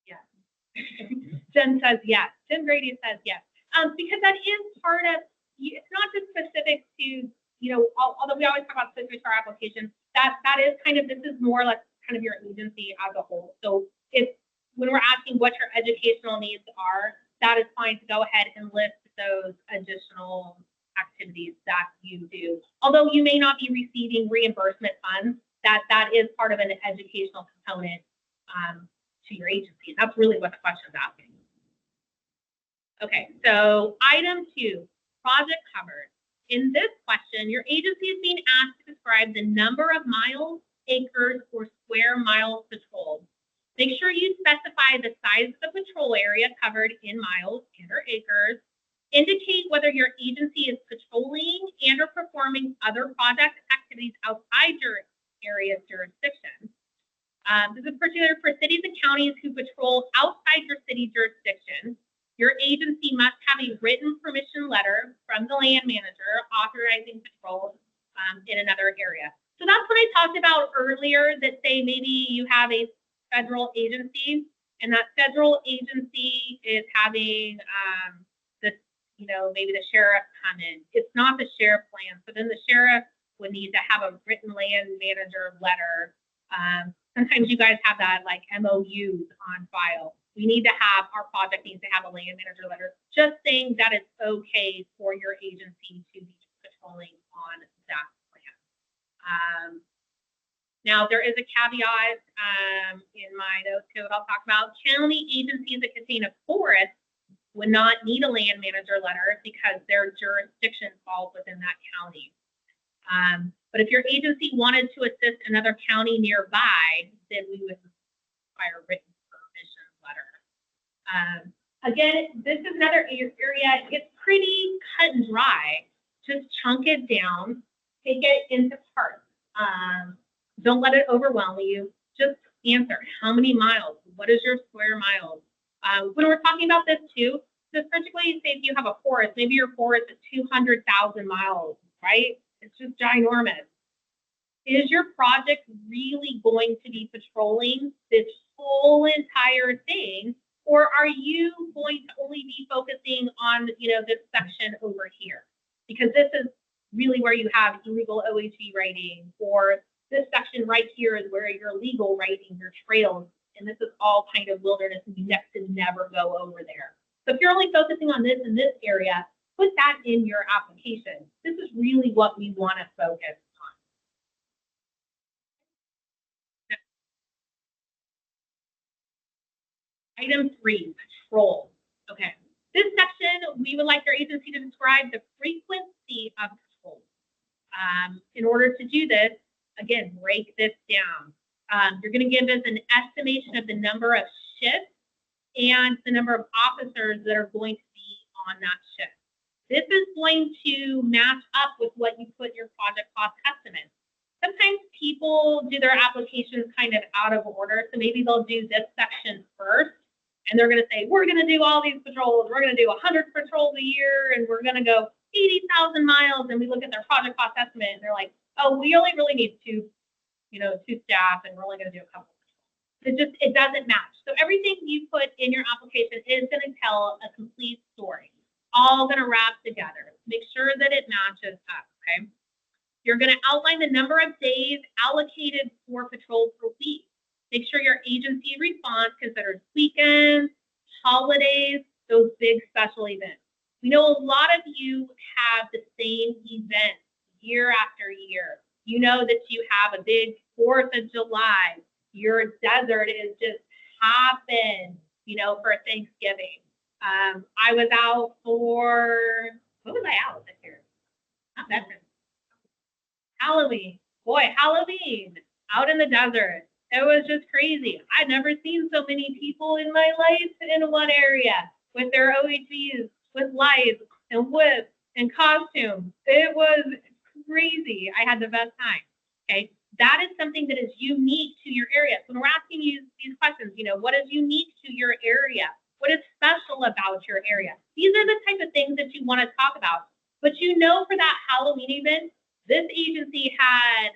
Yes. Jen says yes. Jen Grady says yes. Because that is part of, it's not just specific to, although we always talk about specific to our application, that is kind of, this is more like kind of your agency as a whole. So when we're asking what your educational needs are, that is fine to go ahead and list those additional activities that you do. Although you may not be receiving reimbursement funds, that is part of an educational component to your agency. That's really what the question is asking. Okay, so item 2, project covered. In this question, your agency is being asked to describe the number of miles, acres, or square miles patrolled. Make sure you specify the size of the patrol area covered in miles and or acres. Indicate whether your agency is patrolling and or performing other project activities outside your area's jurisdiction. This is particular for cities and counties who patrol outside your city jurisdiction. Your agency must have a written permission letter from the land manager authorizing patrol in another area. So that's what I talked about earlier, that say maybe you have a federal agency and that federal agency is having maybe the sheriff come in. It's not the sheriff plan. So then the sheriff would need to have a written land manager letter. Sometimes you guys have that like MOUs on file. We need to have, our project needs to have a land manager letter just saying that it's okay for your agency to be patrolling on that plan. Now, there is a caveat in my notes here that I'll talk about. County agencies that contain a forest would not need a land manager letter because their jurisdiction falls within that county. But if your agency wanted to assist another county nearby, then we would require a written permission letter. Again, this is another area, it's pretty cut and dry. Just chunk it down, take it into parts. Don't let it overwhelm you. Just answer, how many miles? What is your square miles? When we're talking about this too, just particularly say if you have a forest, maybe your forest is 200,000 miles, right? It's just ginormous. Is your project really going to be patrolling this whole entire thing? Or are you going to only be focusing on, this section over here? Because this is really where you have illegal OHV writing, or this section right here is where you're legal writing your trails. And this is all kind of wilderness and you next to never go over there. So if you're only focusing on this in this area, put that in your application. This is really what we want to focus on. Item 3, patrol. Okay. This section, we would like your agency to describe the frequency of patrols. In order to do this, again, break this down. You're going to give us an estimation of the number of shifts and the number of officers that are going to be on that shift. This is going to match up with what you put your project cost estimate. Sometimes people do their applications kind of out of order, so maybe they'll do this section first, and they're going to say, we're going to do all these patrols, we're going to do 100 patrols a year, and we're going to go 80,000 miles, and we look at their project cost estimate, and they're like, oh, we only really need two staff, and we're only going to do a couple. It doesn't match. So everything you put in your application is going to tell a complete story, all going to wrap together. Make sure that it matches up, okay? You're going to outline the number of days allocated for patrol per week. Make sure your agency response considers weekends, holidays, those big special events. We know a lot of you have the same events year after year. You know that you have a big 4th of July. Your desert is just hopping, you know, for Thanksgiving. I was out for, what was I out this year? Not veterans. Halloween. Boy, Halloween out in the desert. It was just crazy. I'd never seen so many people in my life in one area with their OHVs, with lights and whips and costumes. It was crazy. I had the best time. Okay. That is something that is unique to your area. So when we're asking you these questions, you know, what is unique to your area? What is special about your area? These are the type of things that you want to talk about. But you know, for that Halloween event, this agency had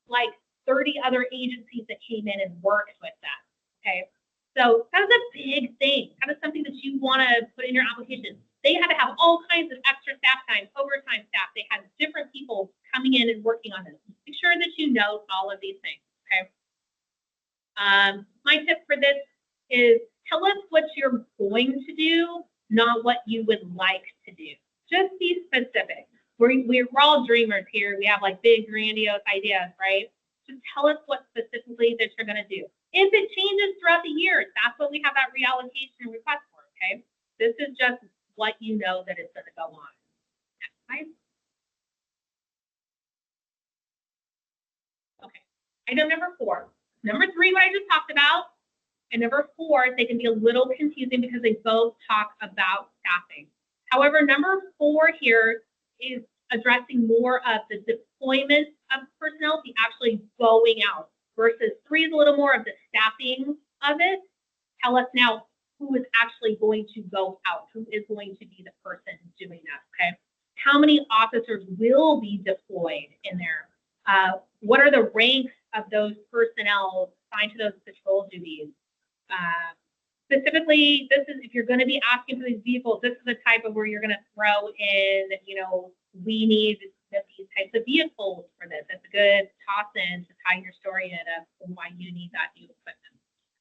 like 30 other agencies that came in and worked with that. Okay. So that was a big thing. That is something that you want to put in your application. They had to have all kinds of extra staff time, overtime staff. They had different people coming in and working on this. Make sure that you know all of these things. Okay. My tip for this is tell us what you're going to do, not what you would like to do. Just be specific. We're all dreamers here. We have like big, grandiose ideas, right? Just tell us what specifically that you're going to do. If it changes throughout the year, that's what we have that reallocation request for, okay? This is just what you know that it's going to go on. Next slide. Okay. Item number 4. Number 3, what I just talked about. And number 4, they can be a little confusing because they both talk about staffing. However, number 4 here is addressing more of the deployment of personnel, the actually going out, versus 3 is a little more of the staffing of it. Tell us now who is actually going to go out, who is going to be the person doing that, okay? How many officers will be deployed in there? What are the ranks of those personnel assigned to those patrol duties? Specifically, this is if you're going to be asking for these vehicles, this is the type of where you're going to throw in, you know, we need these types of vehicles for this. It's a good toss in to tie your story in of why you need that new equipment.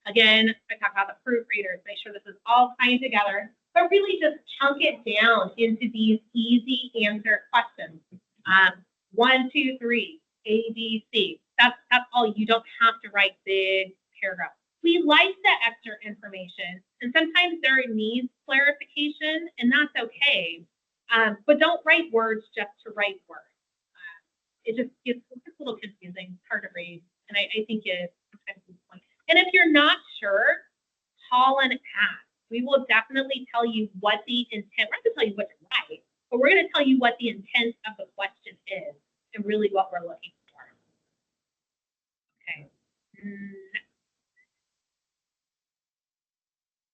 Again, I talked about the proofreaders, make sure this is all tying together, but really just chunk it down into these easy answer questions. 1, 2, 3, A, B, C. That's all. You don't have to write big paragraphs. We like the extra information, and sometimes there needs clarification, and that's okay. But don't write words just to write words. It just gets a little confusing, it's hard to read, and I think it sometimes is point. And if you're not sure, call and ask. We will definitely tell you what the intent. We're not going to tell you what to write, but we're going to tell you what the intent of the question is, and really what we're looking for. Okay.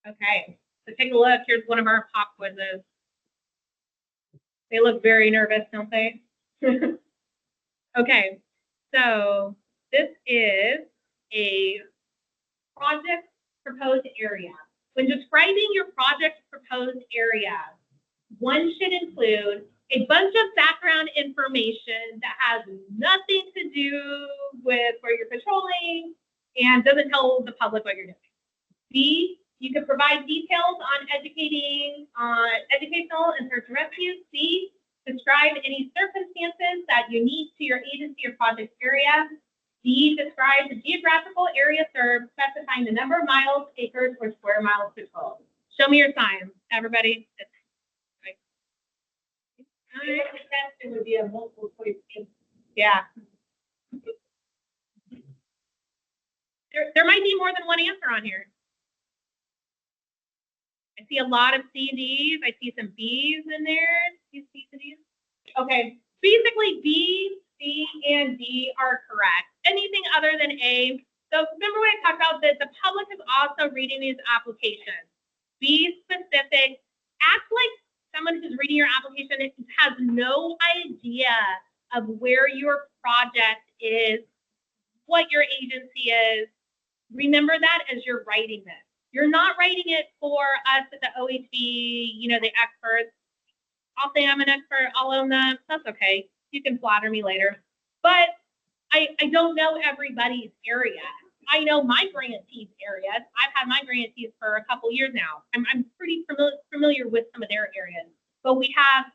Okay, so take a look. Here's one of our pop quizzes. They look very nervous, don't they? Okay, so this is a project proposed area. When describing your project proposed area, one should include a bunch of background information that has nothing to do with where you're patrolling and doesn't tell the public what you're doing. B, you can provide details on educational and search and rescue. C, describe any circumstances that are unique to your agency or project area. D, describe the geographical area served, specifying the number of miles, acres, or square miles patrolled. Show me your sign, everybody. It would be a multiple choice. Yeah. There might be more than one answer on here. I see a lot of C and D's. I see some B's in there. See C's and D's? Okay. Basically, B, C, and D are correct. Anything other than A. So remember when I talked about that the public is also reading these applications. Be specific. Act like someone who's reading your application has no idea of where your project is, what your agency is. Remember that as you're writing this. You're not writing it for us at the OHV, you know, the experts. I'll say I'm an expert, I'll own them. That's okay. You can flatter me later. But I don't know everybody's area. I know my grantees' areas. I've had my grantees for a couple years now. I'm pretty familiar with some of their areas. but we have,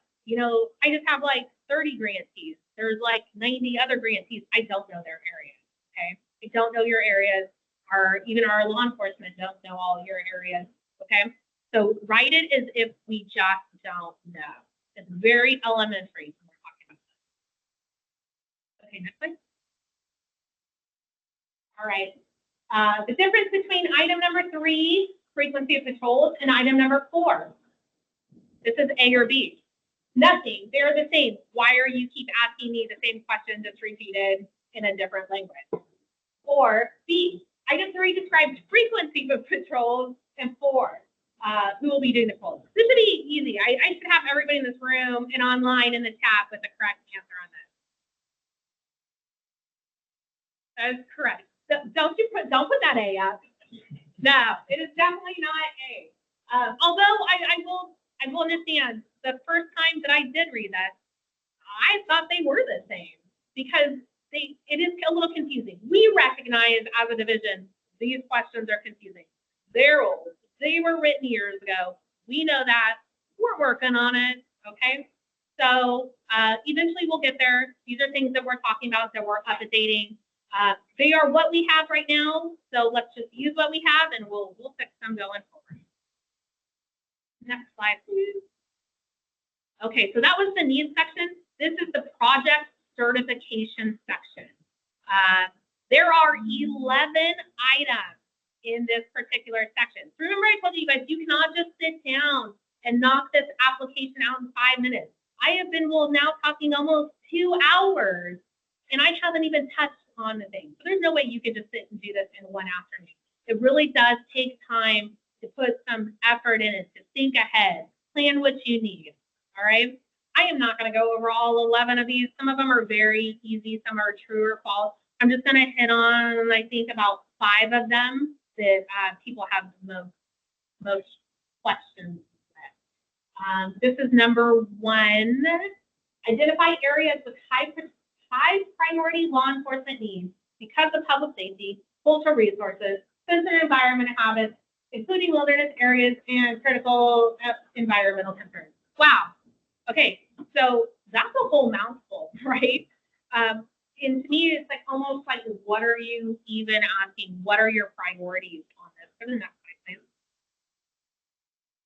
I just have like 30 grantees. There's like 90 other grantees. I don't know their areas, okay? I don't know your areas, or even our law enforcement don't know all your areas, okay? So write it as if we just don't know. It's very elementary when we're talking about this. Okay, next slide. All right. The difference between item number 3, frequency of patrols, and item number 4. This is A or B. Nothing. They're the same. Why are you keep asking me the same question just repeated in a different language? Or B, item 3 describes frequency of patrols, and 4, who will be doing the polls. This should be easy. I should have everybody in this room and online in the chat with the correct answer on this. That is correct. Don't put that A up. No, it is definitely not A. Although I will understand the first time that I did read that, I thought they were the same because it is a little confusing. We recognize as a division these questions are confusing. They're old. They were written years ago. We know that. We're working on it. Okay. So eventually we'll get there. These are things that we're talking about that we're updating. They are what we have right now. So let's just use what we have and we'll fix them going forward. Next slide, please. Okay, so that was the needs section. This is the project certification section. There are 11 items in this particular section. Remember I told you guys, you cannot just sit down and knock this application out in 5 minutes. I have been now talking almost 2 hours and I haven't even touched on the thing. So there's no way you can just sit and do this in one afternoon. It really does take time to put some effort in it, to think ahead, plan what you need, all right? I am not gonna go over all 11 of these. Some of them are very easy, some are true or false. I'm just gonna hit on, I think, about 5 of them that people have the most questions with. This is number 1. Identify areas with high priority law enforcement needs because of public safety, cultural resources, sensitive environment habits, including wilderness areas and critical environmental concerns. Wow. Okay, so that's a whole mouthful, right? And to me, it's like almost like, what are you even asking? What are your priorities on this? For the next slide, please.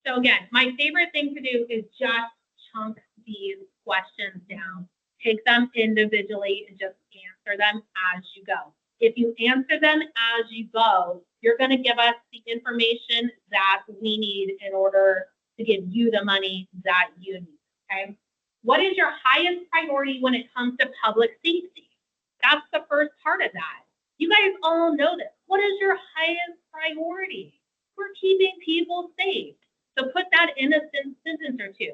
So again, my favorite thing to do is just chunk these questions down. Take them individually and just answer them as you go. If you answer them as you go, you're going to give us the information that we need in order to give you the money that you need, okay? What is your highest priority when it comes to public safety? That's the first part of that. You guys all know this. What is your highest priority? We're keeping people safe. So put that in a sentence or two.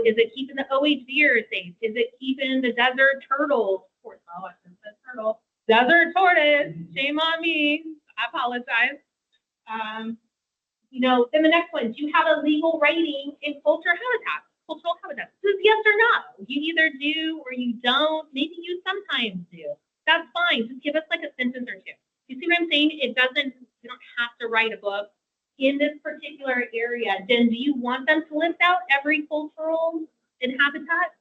Is it keeping the OHVers safe? Is it keeping the desert turtles? Oh, I said turtle. Desert tortoise. Shame on me. I apologize. Then the next one. Do you have a legal rating in cultural habitats? Cultural habitats. This is yes or no. You either do or you don't. Maybe you sometimes do. That's fine. Just give us like a sentence or two. You see what I'm saying? You don't have to write a book in this particular area. Then do you want them to list out every cultural and habitat?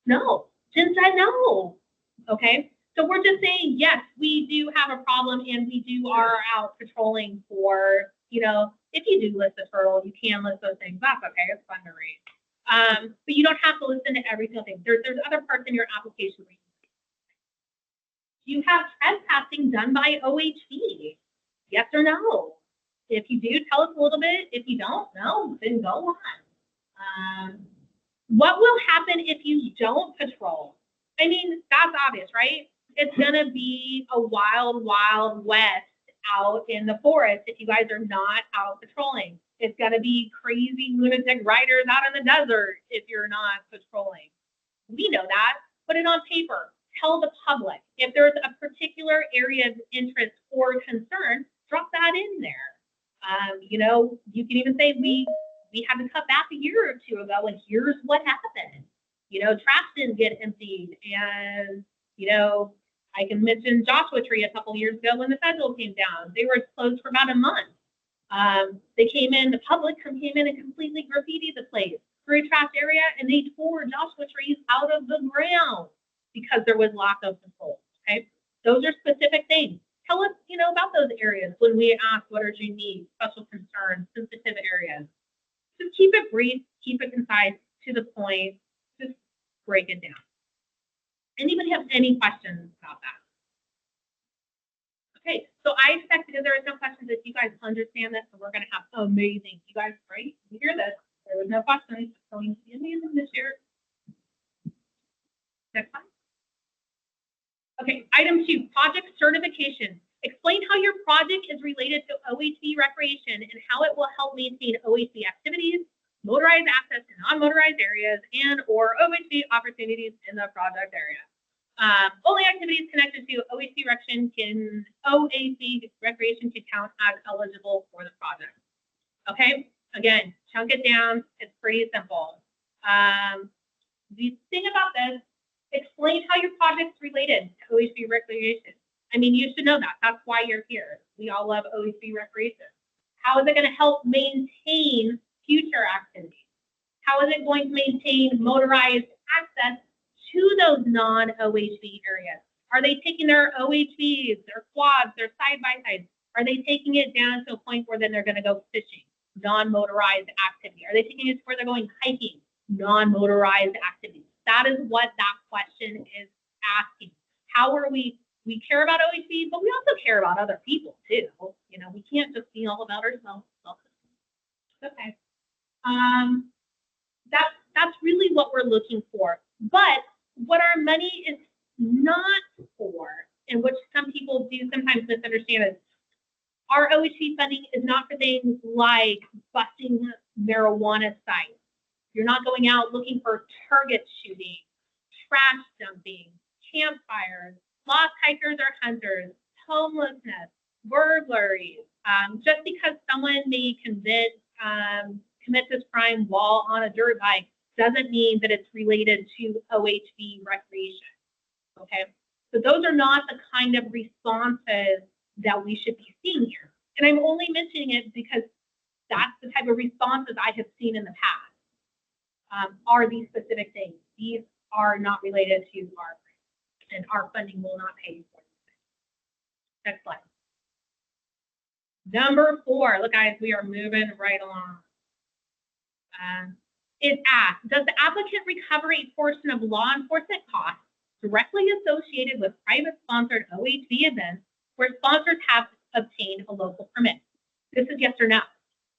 No. Jen said no. Okay. So we're just saying, yes, we do have a problem and we are out patrolling for, if you do list a turtle, you can list those things. That's okay. It's fun to read. But you don't have to listen to every single thing. There's other parts in your application where you have trespassing done by OHV. Yes or no? If you do, tell us a little bit. If you don't, no, then go on. What will happen if you don't patrol? I mean, that's obvious, right? It's going to be a wild, wild west out in the forest if you guys are not out patrolling. It's going to be crazy lunatic riders out in the desert if you're not patrolling. We know that. Put it on paper. Tell the public. If there's a particular area of interest or concern, drop that in there. You can even say we had to cut back a year or two ago, and here's what happened. Trash didn't get emptied, and I can mention Joshua Tree a couple years ago when the federal came down. They were closed for about a month. They came in, the public came in and completely graffitied the place for a trapped area, and they tore Joshua trees out of the ground because there was lack of control. Okay, those are specific things. Tell us, about those areas when we ask what are your needs, special concerns, sensitive areas. Just keep it brief, keep it concise, to the point. Just break it down. Anybody have any questions about that? Okay, so I expect because there is no questions that you guys understand this, so we're going to have amazing. You guys, right? You hear this? There was no questions. It's going to be amazing this year. Next slide. Okay, item 2, project certification. Explain how your project is related to OHV recreation and how it will help maintain OHV activities, motorized access to non-motorized areas, and or OHV opportunities in the project area. Only activities connected to OHV recreation can count as eligible for the project. Okay, again, chunk it down. It's pretty simple. The thing about this, explain how your project's related to OHV recreation. I mean, you should know that. That's why you're here. We all love OHV recreation. How is it going to help maintain future activities? How is it going to maintain motorized access to those non-OHV areas? Are they taking their OHVs, their quads, their side-by-sides? Are they taking it down to a point where then they're going to go fishing? Non-motorized activity. Are they taking it to where they're going hiking? Non-motorized activities. That is what that question is asking. How are we care about OHV, but we also care about other people too. We can't just be all about ourselves. Okay. That's really what we're looking for. But what our money is not for, and which some people do sometimes misunderstand, is our OHV funding is not for things like busting marijuana sites. You're not going out looking for target shooting, trash dumping, campfires, lost hikers or hunters, homelessness, burglaries. Just because someone may commit this crime while on a dirt bike doesn't mean that it's related to OHV recreation. Okay, so those are not the kind of responses that we should be seeing here. And I'm only mentioning it because that's the type of responses I have seen in the past. Are these specific things? These are not related to our grant, and our funding will not pay for it. Next slide. Number 4, look guys, we are moving right along. It asks, does the applicant recover a portion of law enforcement costs directly associated with private sponsored OHV events where sponsors have obtained a local permit? This is yes or no.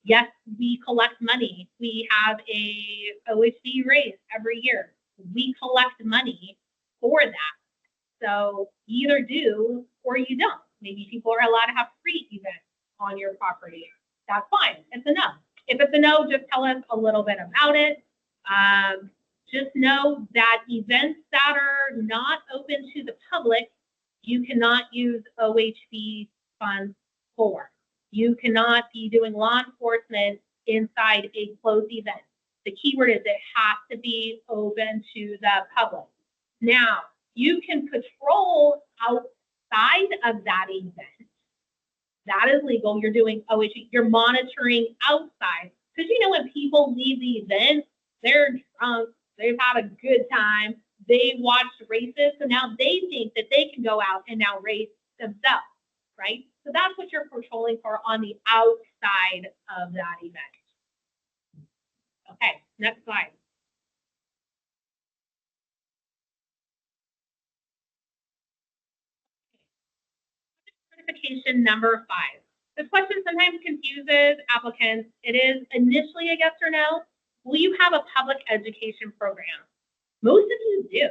Yes, we collect money. We have a OHV race every year. We collect money for that. So you either do or you don't. Maybe people are allowed to have free events on your property. That's fine. It's a no. If it's a no, just tell us a little bit about it. Just know that events that are not open to the public, you cannot use OHV funds for. You cannot be doing law enforcement inside a closed event. The keyword is it has to be open to the public. Now, you can patrol outside of that event. That is legal. You're doing OHV. You're monitoring outside. Because when people leave the event, they're drunk. They've had a good time. They watched races. So now they think that they can go out and now race themselves, right? So that's what you're patrolling for on the outside of that event. Okay, next slide. Certification number 5. This question sometimes confuses applicants. It is initially a yes or no. Will you have a public education program? Most of you do.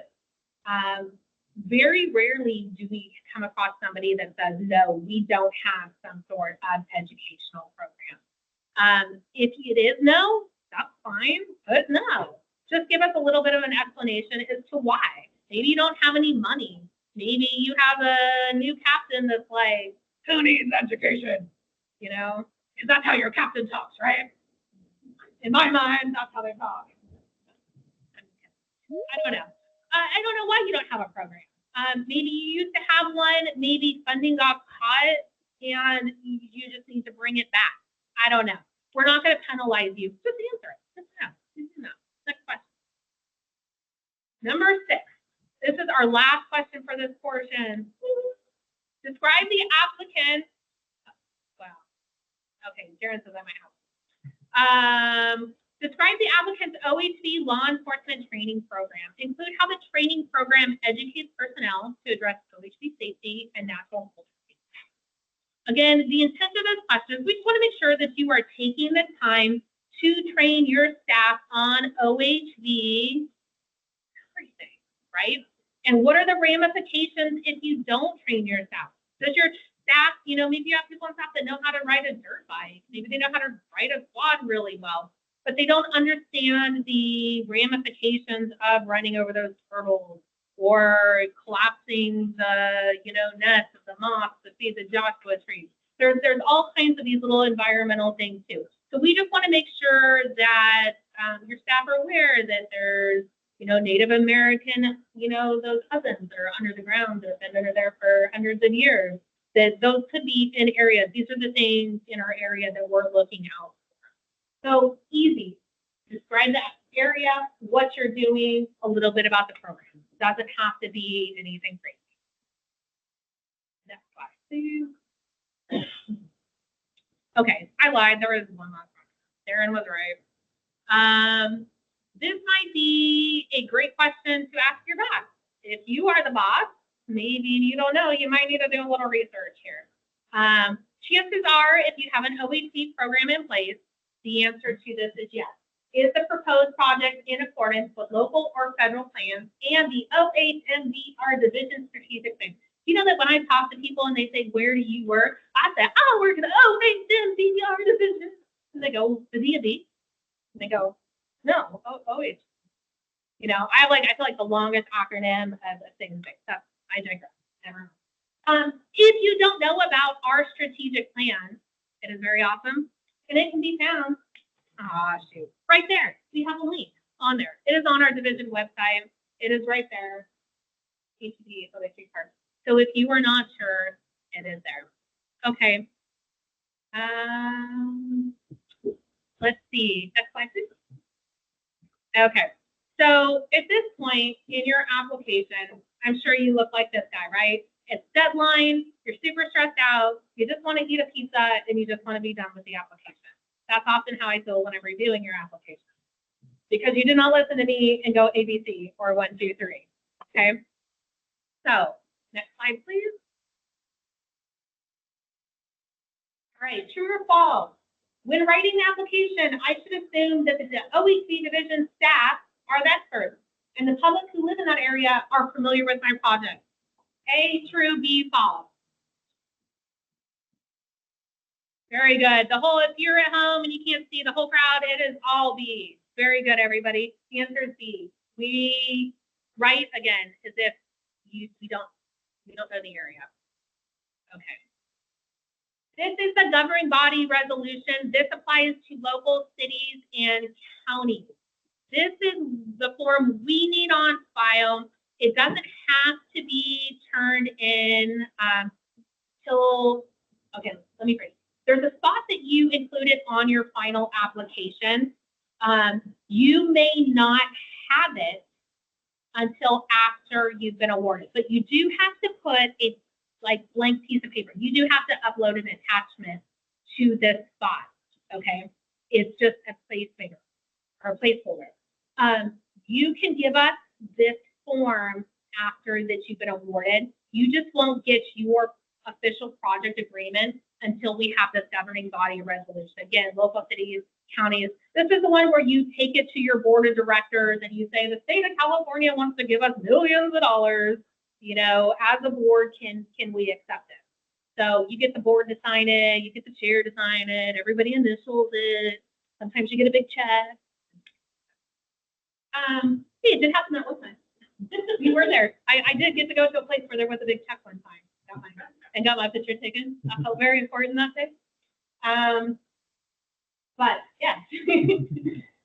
Very rarely do we come across somebody that says, no, we don't have some sort of educational program. If it is no, that's fine, but no. Just give us a little bit of an explanation as to why. Maybe you don't have any money. Maybe you have a new captain that's like, who needs education? Because that's how your captain talks, right? In my mind, that's how they talk. I don't know. I don't know why you don't have a program. Maybe you used to have one. Maybe funding got cut and you just need to bring it back. I don't know. We're not going to penalize you. Just answer it. Just no. Just no. Next question. Number 6. This is our last question for this portion. Describe the applicant. Wow. Okay, Jaron says I might have. Describe the applicant's OHV law enforcement training program. Include how the training program educates personnel to address OHV safety and natural culture. Again, the intent of those questions, we just want to make sure that you are taking the time to train your staff on OHV everything, right? And what are the ramifications if you don't train your staff? Does your staff, maybe you have people on staff that know how to ride a dirt bike. Maybe they know how to ride a quad really well, but they don't understand the ramifications of running over those turtles or collapsing the, nest of the moths that feed the Joshua tree. There's all kinds of these little environmental things too. So we just want to make sure that your staff are aware that there's, Native American, those cousins that are under the ground that have been under there for hundreds of years, that those could be in areas. These are the things in our area that we're looking out for. So easy. Describe that area, what you're doing, a little bit about the program. It doesn't have to be anything crazy. Next slide, please. Okay, I lied. There was one last one. Darren was right. This might be a great question to ask your boss. If you are the boss, maybe you don't know, you might need to do a little research here. Chances are, if you have an OHV program in place, the answer to this is yes. Is the proposed project in accordance with local or federal plans and the OHMDR division strategic plan? You know that when I talk to people and they say, where do you work? I say, I work in the OHMDR division. And they go, the DMV? And they go, no, OH. I feel like the longest acronym of things. I digress. Never mind. If you don't know about our strategic plan, it is very awesome, and it can be found. Right there. We have a link on there. It is on our division website. It is right there. HTTP, so if you are not sure, it is there. Okay. Let's see. Next slide, please. Okay. So at this point in your application, I'm sure you look like this guy, right? It's deadline. You're super stressed out. You just want to eat a pizza and you just want to be done with the application. That's often how I feel when I'm reviewing your application, because you did not listen to me and go ABC or 1, 2, 3. Okay. So next slide, please. All right. True or false? When writing the application, I should assume that the OHV division staff are the experts and the public who live in that area are familiar with my project. A, true, B, false. Very good. If you're at home and you can't see the whole crowd, it is all B. Very good, everybody. The answer is B. We write again as if we don't know the area. Okay. This is the governing body resolution. This applies to local cities and counties. This is the form we need on file. It doesn't have to be turned in till, okay, let me phrase. There's a spot that you included on your final application. You may not have it until after you've been awarded, but you do have to put a blank piece of paper. You do have to upload an attachment to this spot, okay? It's just a placeholder or a placeholder. You can give us this form after that you've been awarded. You just won't get your official project agreement until we have this governing body resolution. Again, local cities, counties. This is the one where you take it to your board of directors and you say, the state of California wants to give us millions of dollars. As a board, can we accept it? So you get the board to sign it, you get the chair to sign it, everybody initials it. Sometimes you get a big check. It did happen that one time. You were there. I did get to go to a place where there was a big check one time. Got my picture taken. I felt very important that day. But yeah.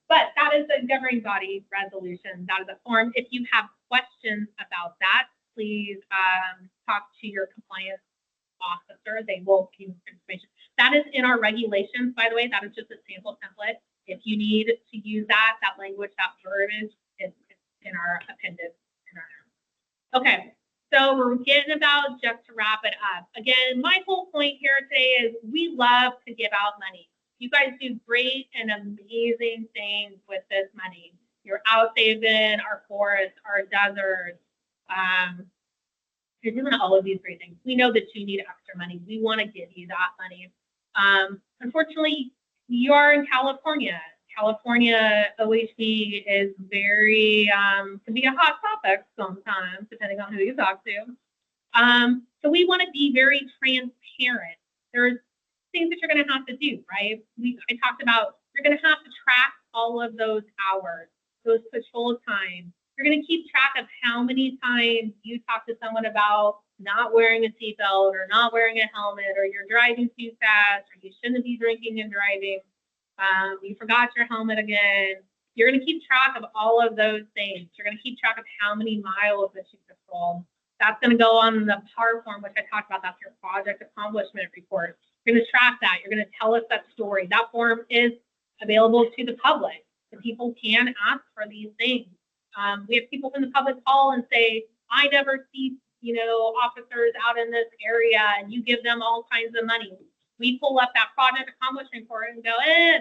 But that is the governing body resolution. That is a form. If you have questions about that, please talk to your compliance officer. They will give you information. That is in our regulations, by the way. That is just a sample template. If you need to use that language, that verbiage is in our appendix. Okay, so we're getting about just to wrap it up. Again, my whole point here today is we love to give out money. You guys do great and amazing things with this money. You're out saving our forests, our deserts. You're doing all of these great things. We know that you need extra money. We want to give you that money. Unfortunately, you are in California. California OHV is very, can be a hot topic sometimes, depending on who you talk to. So we want to be very transparent. There's things that you're going to have to do, right? I talked about, you're going to have to track all of those hours, those patrol times. You're going to keep track of how many times you talk to someone about not wearing a seatbelt or not wearing a helmet, or you're driving too fast, or you shouldn't be drinking and driving. You forgot your helmet again. You're going to keep track of all of those things. You're going to keep track of how many miles that you patrolled. That's going to go on the PAR form, which I talked about. That's your project accomplishment report. You're going to track that. You're going to tell us that story. That form is available to the public. The people can ask for these things. We have people from the public call and say, I never see, officers out in this area, and you give them all kinds of money. We pull up that project accomplishment report and go,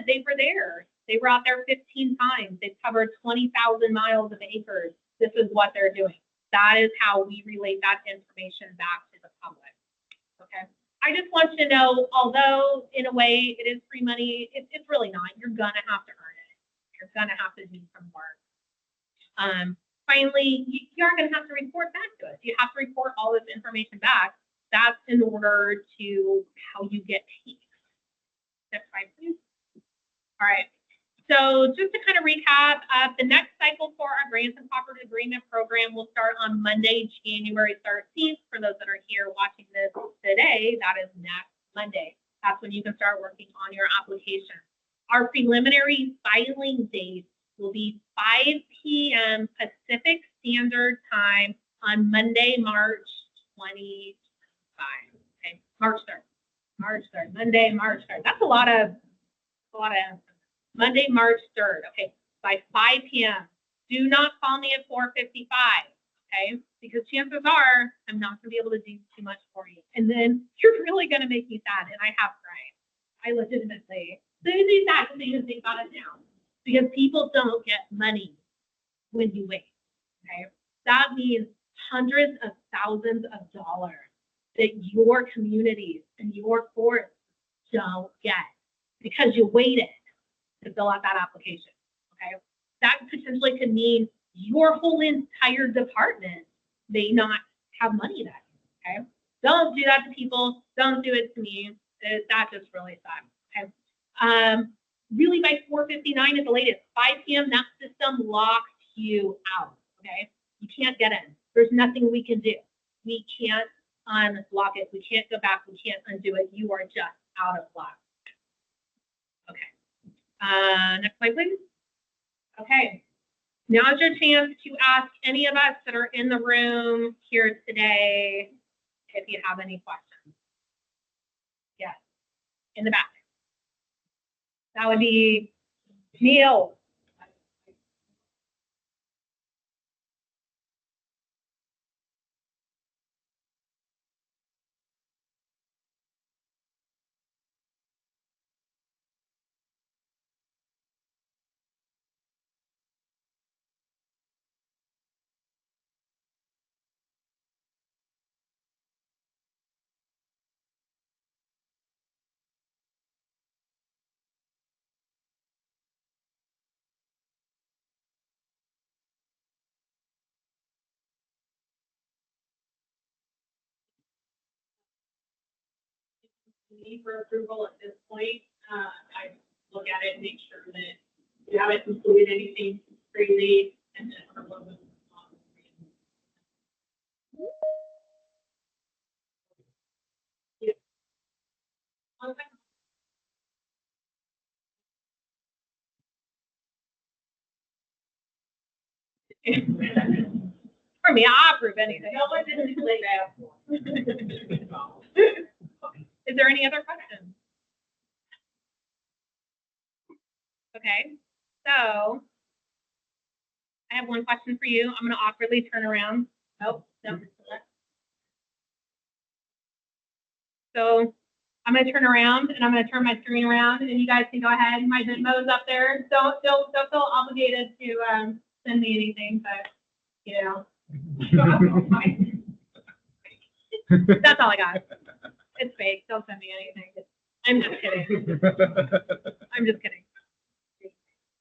they were there. They were out there 15 times. They've covered 20,000 miles of acres. This is what they're doing. That is how we relate that information back to the public. Okay. I just want you to know, although in a way it is free money, it's really not. You're going to have to earn it. You're going to have to do some work. Finally, you are going to have to report back to us. You have to report all this information back. That's in order to how you get paid. Next slide, please. All right. So just to kind of recap, the next cycle for our Grants and Cooperative Agreement program will start on Monday, January 13th. For those that are here watching this today, that is next Monday. That's when you can start working on your application. Our preliminary filing date will be 5 p.m. Pacific Standard Time on Monday, March 25. Okay, March 3rd. March 3rd. Monday, March 3rd. That's a lot of Monday, March 3rd. Okay, by 5 p.m. Do not call me at 4:55. Okay, because chances are I'm not going to be able to do too much for you, and then you're really going to make me sad. And I have cried. I legitimately. So you sad because you think about it now, because people don't get money when you wait. Okay, that means hundreds of thousands of dollars that your communities and your forests don't get because you waited to fill out that application. Okay, that potentially could mean your whole entire department may not have money that year. Okay, don't do that to people. Don't do it to me. That just really sucks. Okay, really by 4:59 at the latest, 5 p.m. that system locks you out. Okay, you can't get in. There's nothing we can do. We can't unlock it. We can't go back. We can't undo it. You are just out of luck. Okay. Next slide, please. Okay. Now's your chance to ask any of us that are in the room here today if you have any questions. Yes. In the back. That would be Neil. Need for approval at this point. I look at it and make sure that you haven't included anything crazy, and then we're moving on. Yeah. For me, I approve anything. No one didn't play that. Is there any other questions? Okay, so I have one question for you. I'm gonna awkwardly turn around. Oh, no. So I'm gonna turn around and I'm gonna turn my screen around and you guys can go ahead. My Venmo's up there. Don't feel obligated to send me anything, but you know. That's all I got. It's fake. Don't send me anything. I'm just kidding. I'm just kidding.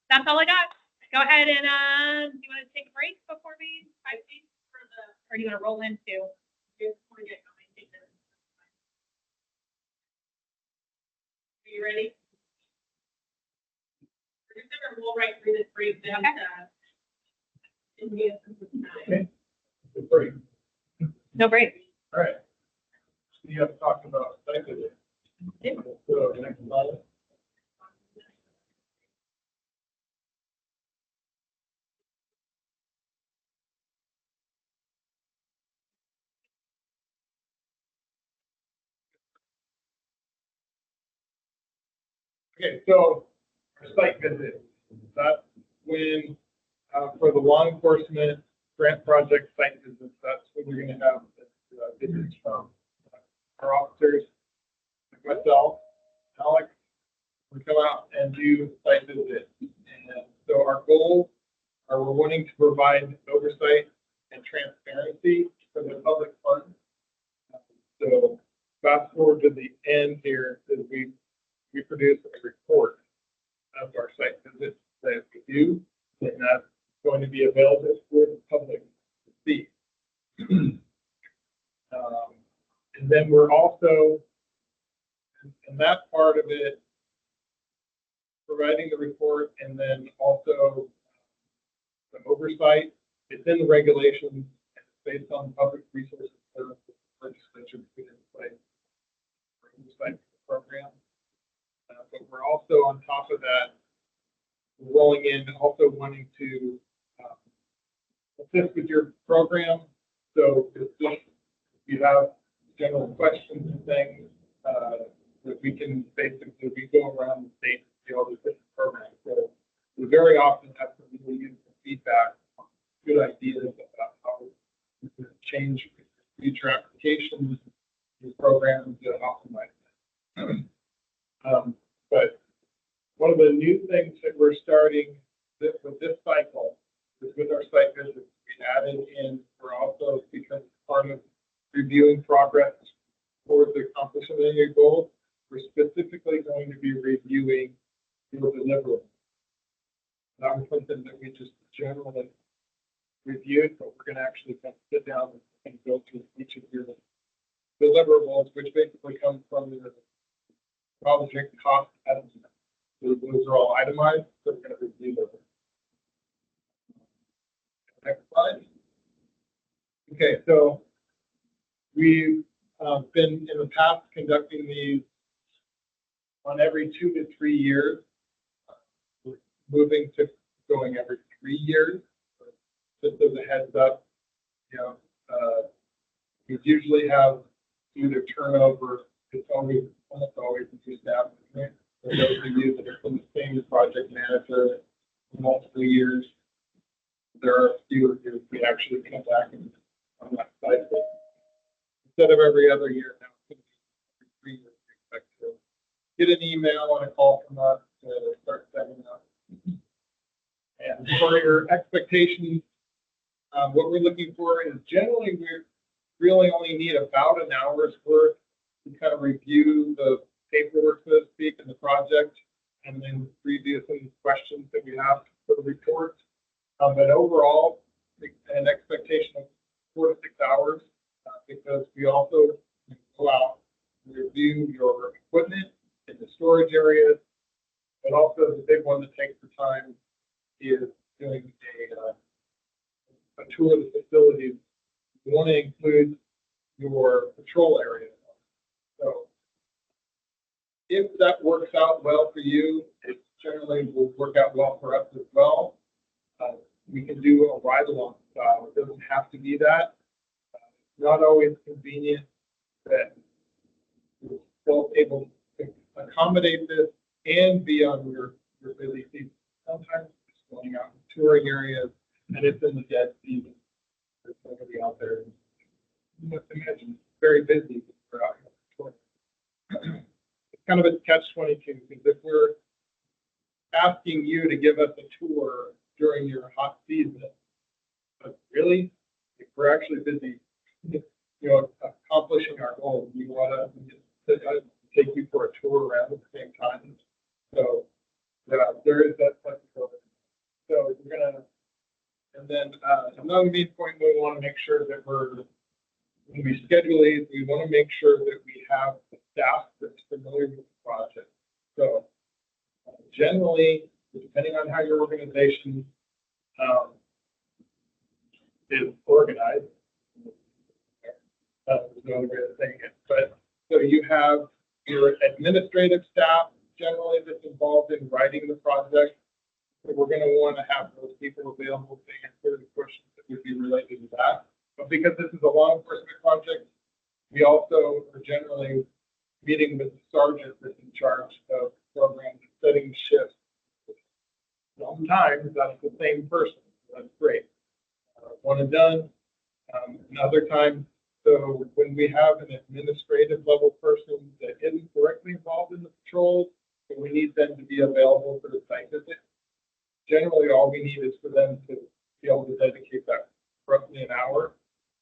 That's all I got. Go ahead and do you want to take a break before we or do you want to roll into? Are you ready? We're just gonna roll right through this break then. Okay. Good break. No break. All right. So you have to talk about site visit. So next slide. Okay, so our site visit, that's when, for the law enforcement grant project site visits, that's when you're gonna have visits from our officers, like myself, Alex, we come out and do site visits. And so our goals are we're wanting to provide oversight and transparency for the public funds. So fast forward to the end here, is we produce a report of our site visits that we do, and that's going to be available for the public to see. And then we're also, in that part of it, providing the report and then also the oversight. It's in the regulations and it's based on public resources services legislature put in place for oversight program. But we're also on top of that, rolling in, also wanting to assist with your program. So if you have general questions and things, that we can basically, we go around the state and see all the different programs. So we very often have some really useful feedback, good ideas about how we can change future applications, these programs to optimize them. But one of the new things that we're starting with this cycle is with our site visits. We added in, we're also, because part of reviewing progress towards the accomplishment of your goals, we're specifically going to be reviewing your deliverables. That was something that we just generally reviewed, but we're going to actually kind of sit down and go through each of your deliverables, which basically come from the project cost estimate. So those are all itemized, so we're going to review those. Next slide. Okay, so we've been in the past conducting these on every 2 to 3 years. We're moving to going every 3 years. Just as a heads up, you know, we usually have either turnover, it's always, almost always new staff. For those of you that are from the same project manager for multiple years, there are a few of you we actually come back and on that side. Instead of every other year, now it's every 3 years. We expect to get an email and a call from us to start setting up. And for your expectations, what we're looking for is generally we really only need about an hour's worth to kind of review the paperwork, so to speak, in the project, and then review some questions that we have for the report. But overall, an expectation of 4 to 6 hours, because we also go out and review your equipment in the storage areas, but also the big one that takes the time is doing a tour of the facilities. We want to include your patrol area. So if that works out well for you, it generally will work out well for us as well. We can do a ride-along style. It doesn't have to be that. Not always convenient that you're still able to accommodate this and be on your busy season touring areas, and it's in the dead season. There's nobody out there. You must imagine, it's very busy for out here touring. It's kind of a catch-22, because if we're asking you to give us a tour during your hot season, but really, if we're actually busy, accomplishing our goals, you want to take you for a tour around at the same time. So there is that flexibility. So we're gonna, and then another main point we want to make sure that when we schedule these, we want to make sure that we have the staff that's familiar with the project. So generally, depending on how your organization is organized, there's no other way of saying it, but so you have your administrative staff generally that's involved in writing the project. So we're going to want to have those people available to answer the questions that would be related to that. But because this is a law enforcement project, we also are generally meeting with the sergeant that's in charge of programs and setting shifts. Sometimes that's the same person. So that's great. One and done. And other times, so when we have an administrative level person that isn't directly involved in the patrols, and we need them to be available for the site visit, generally all we need is for them to be able to dedicate that roughly an hour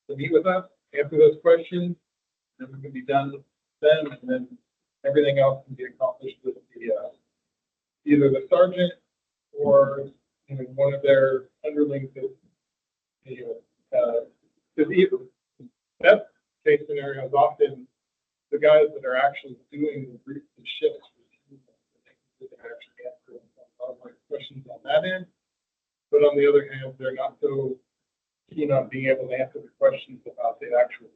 to meet with us, answer those questions, and we can be done with them, and then everything else can be accomplished with the either the sergeant or one of their underlings. Because either best case scenario is often the guys that are actually doing the shifts they actually answer a lot of my questions on that end. But on the other hand, they're not so keen on being able to answer the questions about the actual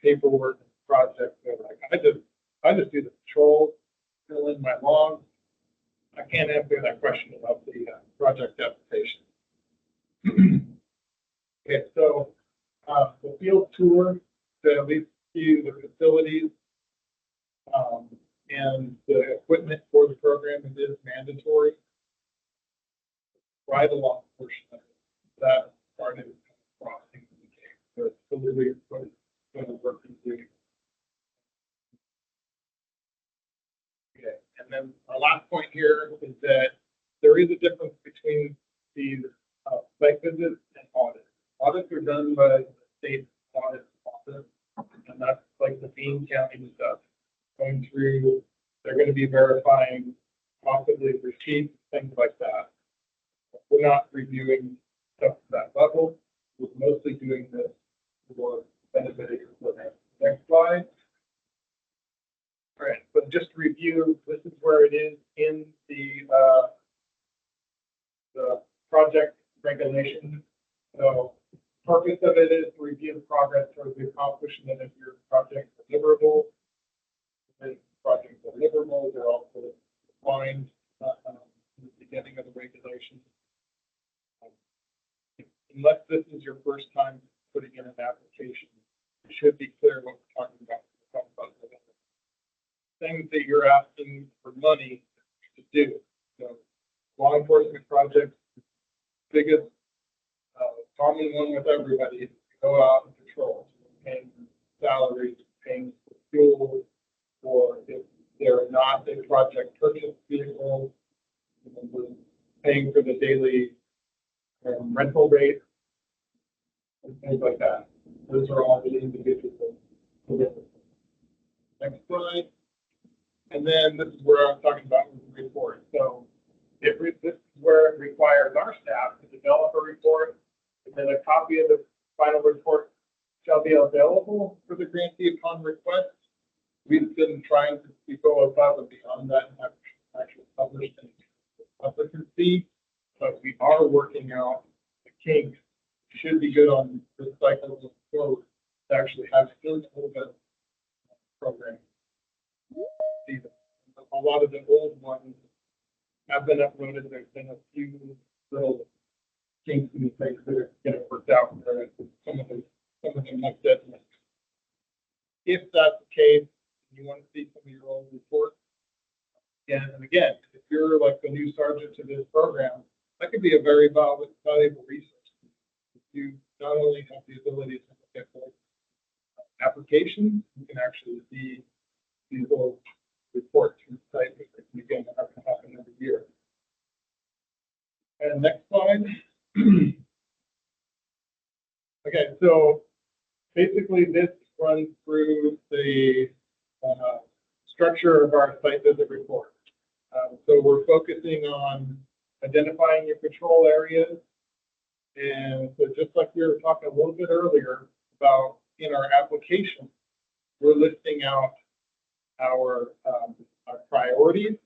paperwork and project. They're like, I just do the patrol, fill in my log. I can't answer that question about the project application. Okay, so the field tour to at least see the facilities and the equipment for the program, it is mandatory. Ride along portion of it. That started crossing the game. So it's totally going to work completely. Okay, and then our last point here is that there is a difference between these site visits and audits. Audits are done by the state audit office, and that's like the Bean County stuff. Going through, they're going to be verifying possibly receipts, things like that. We're not reviewing stuff at that level. We're mostly doing this for benefit of your equipment. Next slide. All right, but just to review, this is where it is in the project regulation. So purpose of it is to review the progress towards the accomplishment of your project deliverable. And project deliverables are also defined in the beginning of the regulation. Unless this is your first time putting in an application, it should be clear what we're talking about. We're talking about things that you're asking for money to do. So law enforcement projects, biggest common one with everybody is to go out and patrol, paying salaries, paying fuel, or if they're not a project purchase vehicle, paying for the daily rental rate, and things like that. Those are all the individual. Next slide. And then this is where I'm talking about with the report. So this is where it requires our staff to develop a report, and then a copy of the final report shall be available for the grantee upon request. We've been trying to go above and beyond that and have actually published and the public can see, but we are working out the kinks. Should be good on this cycle of forward to actually have still the program. A lot of the old ones have been uploaded. There's been a few little kinks in the face that are getting worked out. Some of them like that. If that's the case, you want to see some of your old reports. And again, if you're like the new sergeant to this program, that could be a very valuable resource. You not only have the ability to look at both applications, you can actually see these little reports from the site, which again are going to happen every year. And next slide. Okay, so basically this runs through the structure of our site visit report. So we're focusing on identifying your control areas. And so just like we were talking a little bit earlier about in our application, we're listing out our priorities.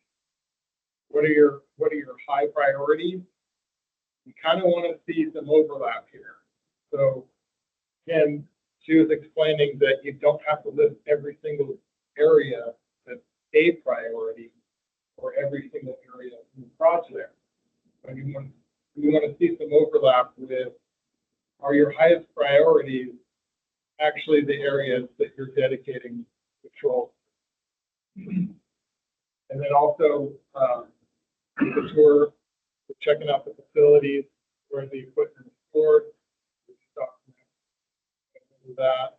What are your high priorities? We kind of want to see some overlap here. So again, she was explaining that you don't have to list every single area that's a priority or every single area in the project. But we want to see some overlap with, are your highest priorities actually the areas that you're dedicating control? And then also, the tour, we're checking out the facilities where the equipment is stored. That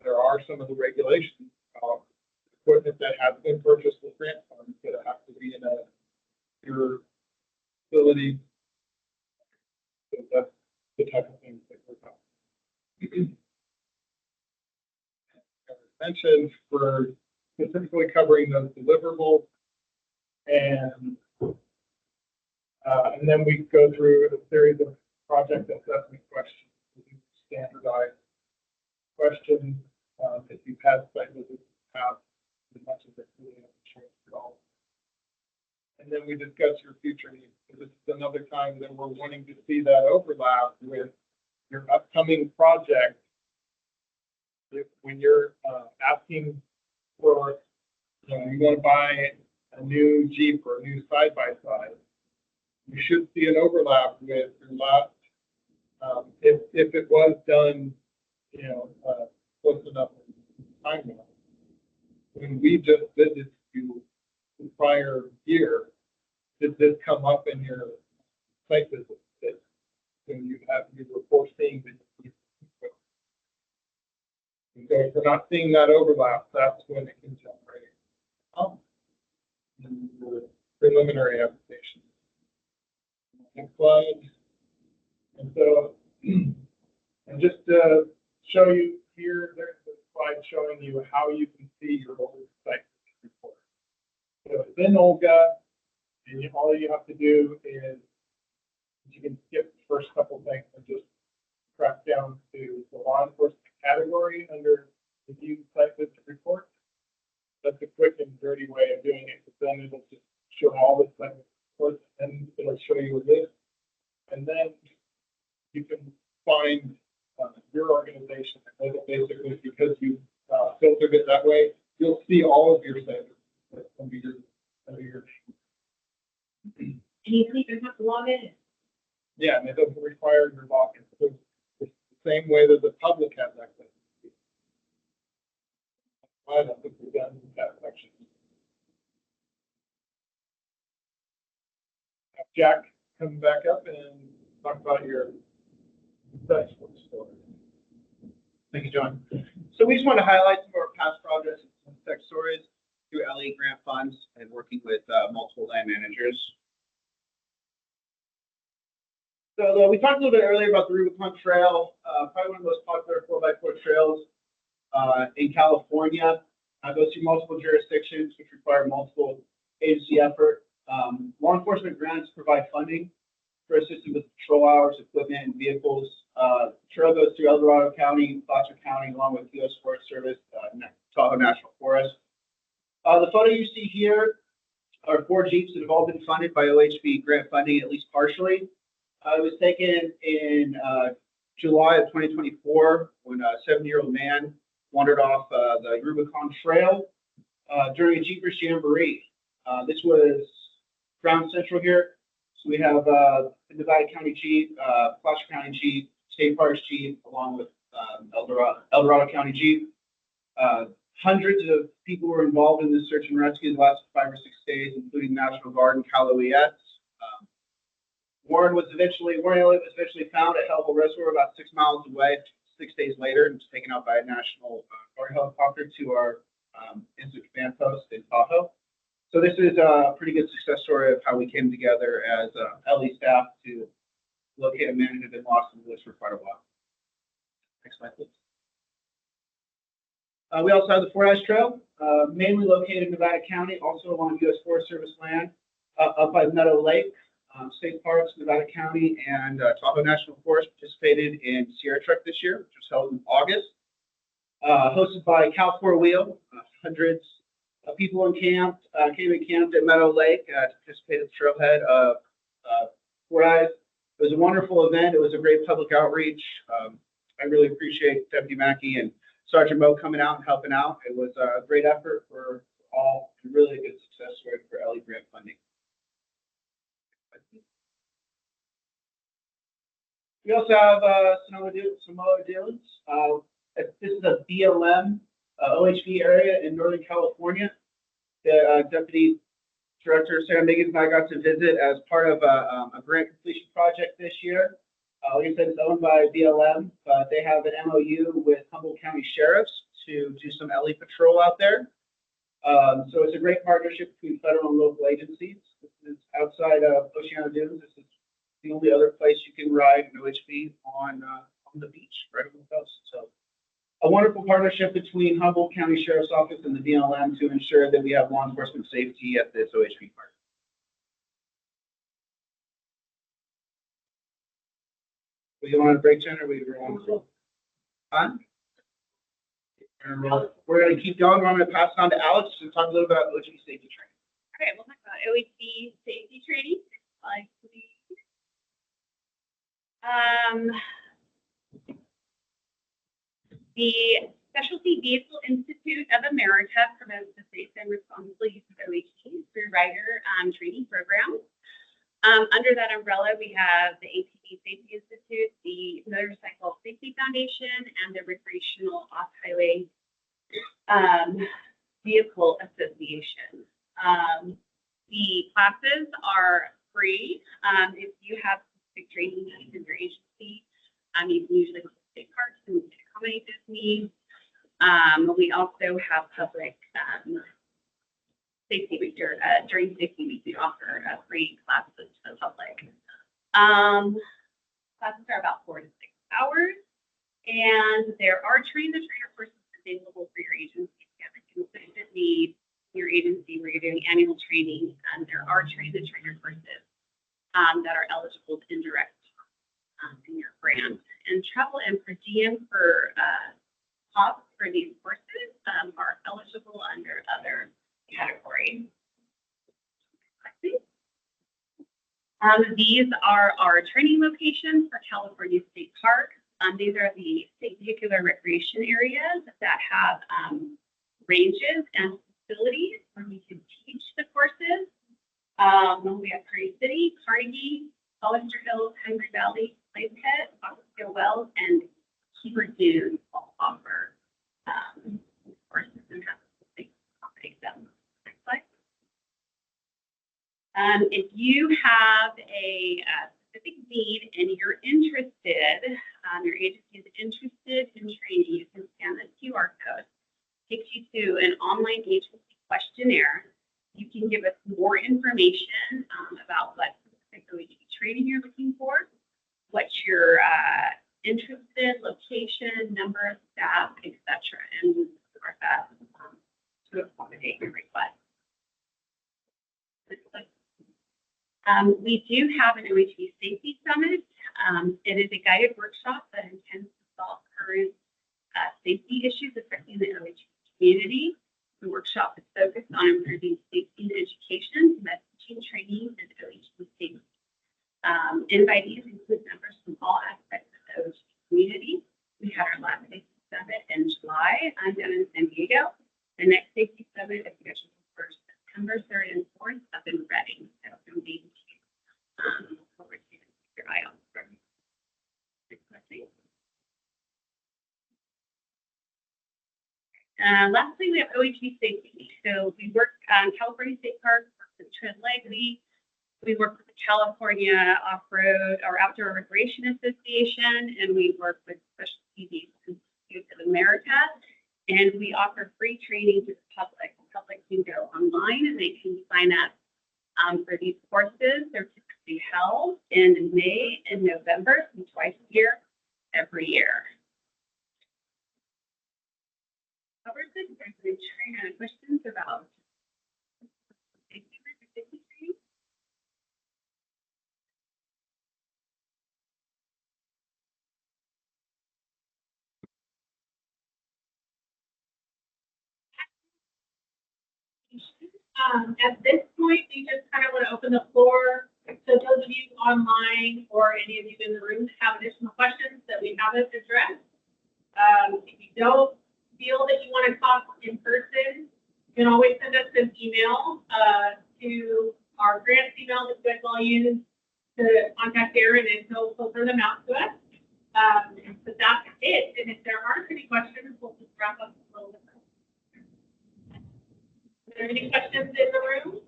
there are some of the regulations about equipment that has been purchased with grant funds that have to be in a secure facility. So that's the type of things that we're talking. As I mentioned, for specifically covering those deliverables, and then we go through a series of project assessment questions, standardized questions. If you've had site visits, have as much as it's really changed at all. And then we discuss your future needs. So this is another time that we're wanting to see that overlap with your upcoming project. When you're asking for, you want to buy a new Jeep or a new side-by-side, you should see an overlap with your last, if it was done, close enough time. When we just visited you the prior year, did this come up in your site visit? When you were foreseeing that you and so if we're not seeing that overlap, that's when it can jump right up in the preliminary application. Next slide. And so, and just to show you here, there's a slide showing you how you can see your whole site report. So it's in Olga, and all you have to do is you can skip the first couple things and just track down to the law enforcement category under the view site visit report. That's a quick and dirty way of doing it, because then it'll just show all the site reports, and it'll show you a list, and then you can find your organization, and basically because you filtered it that way, you'll see all of your sites under your name. And you don't even have to log in. Yeah, and it doesn't require your login. So it's the same way that the public has access. I don't think we're done with that section. Jack, come back up and talk about your site story. Thank you, John. So we just want to highlight some of our past progress and tech stories through LE grant funds and working with multiple land managers. So we talked a little bit earlier about the Rubicon Trail, probably one of the most popular 4x4 trails in California. Goes through multiple jurisdictions, which require multiple agency effort. Law enforcement grants provide funding for assistance with patrol hours, equipment, and vehicles. The trail goes through El Dorado County, Placer County, along with U.S. Forest Service, Tahoe National Forest. The photo you see here are 4 Jeeps that have all been funded by OHV grant funding, at least partially. It was taken in July of 2024 when a 70-year-old man wandered off the Rubicon Trail during a Jeepers Jamboree. This was Ground Central here. So we have Nevada County Jeep, Placer County Jeep, State Parks Jeep, along with El Dorado County Jeep. Hundreds of people were involved in this search and rescue the last 5 or 6 days, including National Guard and Cal OES. Warren Elliott was eventually found at Hellhole Reservoir about 6 miles away 6 days later and was taken out by a national guard helicopter to our Institute Command Post in Tahoe. So this is a pretty good success story of how we came together as LE staff to locate a man who had been lost in the woods for quite a while. Next slide, please. We also have the Fordyce Trail, mainly located in Nevada County, also along U.S. Forest Service land, up by Meadow Lake. State Parks, Nevada County, and Tahoe National Forest participated in Sierra Trek this year, which was held in August. Hosted by Cal 4 Wheel, hundreds of people came and camped at Meadow Lake to participate at the trailhead of Fordyce. It was a wonderful event. It was a great public outreach. I really appreciate Deputy Mackey and Sergeant Moe coming out and helping out. It was a great effort for all, and really a good success story for LE grant funding. We also have some other dealings. This is a BLM OHV area in Northern California. The Deputy Director Sarah Miggins and I got to visit as part of a grant completion project this year. Like I said, it's owned by BLM, but they have an MOU with Humboldt County Sheriffs to do some LE patrol out there. So it's a great partnership between federal and local agencies. This is outside of Oceano Dunes. This is the only other place you can ride an OHV on the beach, right on the coast. So a wonderful partnership between Humboldt County Sheriff's Office and the BLM to ensure that we have law enforcement safety at this OHV park. Are you on a break, Jen, or are we on? Fun? We're going to keep going. I'm going to pass it on to Alex to talk a little about OHV safety training. All right, we'll talk about OHV safety training. Slide, please. The Specialty Vehicle Institute of America promotes the safe and responsible use of OHVs through rider training programs. Under that umbrella, we have the ATV Safety Institute, the Motorcycle Safety Foundation, and the Recreational Off-Highway Vehicle Association. The classes are free. If you have specific training needs in your agency, you can usually go to state parks and accommodate those needs. We also have public safety week, during safety week, we offer free classes to the public. Classes are about 4 to 6 hours, and there are train-the-trainer courses available for your agency. If you have a consistent need in your agency where you're doing annual training, and there are train-the-trainer courses that are eligible to indirect in your grant. And travel and per diem for costs for these courses are eligible under other categories. These are our training locations for California State Park. These are the state vehicular recreation areas that have ranges and facilities where we can teach the courses. We have Prairie City, Carnegie, Hollister Hills, Henry Valley, Lakehead, Foxtail Wells, and Keeper Dunes all offer courses and have to accommodate them. Next slide. If you have a specific need and you're interested, your agency is interested in training, you can scan the QR code. It takes you to an online agency questionnaire. You can give us more information about what specific OHV training you're looking for, what you're interested, location, number of staff, etc., and we will do our best to accommodate your request. We do have an OHV Safety Summit. It is a guided workshop that intends to solve current safety issues affecting the OHV community. The workshop is focused on improving safety and education, messaging, training, and OHV safety. Invitees include members from all aspects of the OHV community. We had our last safety summit in July. I'm down in San Diego. The next safety summit is scheduled for September 3rd and 4th up in Redding. So from being forward to keep your eye on for. Lastly, we have OHV Safety Week. So we work California State Park, works with Trent Legally, We work with the California Off-Road or Outdoor Recreation Association, and we work with Special TV Institute of America. And we offer free training to the public. The public can go online and they can sign up for these courses. They're typically held in May and November, and twice a year, every year. Covered this. There's any questions about safety training? At this point, we just kind of want to open the floor to those of you online or any of you in the room that have additional questions that we haven't addressed. If you don't feel that you want to talk in person, you can always send us an email to our grant email that you guys all use to contact Aaron, and he'll filter them out to us. But that's it. And if there aren't any questions, we'll just wrap up a little bit. Are there any questions in the room?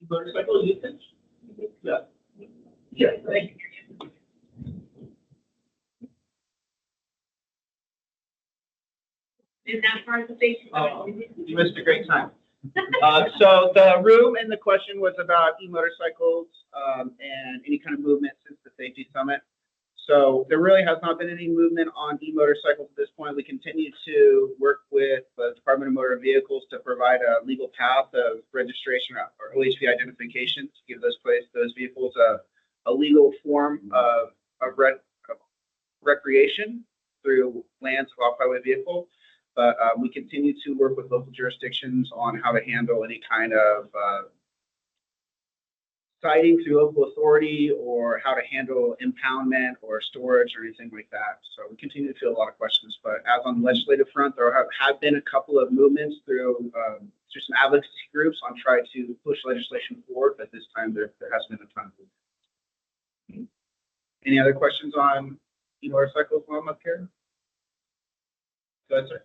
Motorcycle usage? Yeah. Yeah, thank you. In that part of the station? Oh, you missed a great time. So the room and the question was about e-motorcycles and any kind of movement since the safety summit. So there really has not been any movement on e-motorcycles at this point. We continue to work with the Department of Motor Vehicles to provide a legal path of registration or OHV identification to give those vehicles a legal form of recreation through lands of off-highway vehicle. But we continue to work with local jurisdictions on how to handle any kind of citing through local authority or how to handle impoundment or storage or anything like that. So we continue to field a lot of questions. But as on the legislative front, there have been a couple of movements through some advocacy groups on trying to push legislation forward. But this time there has been a ton of movement. Any other questions on e-motorcycles while I'm up here? Go ahead, sir.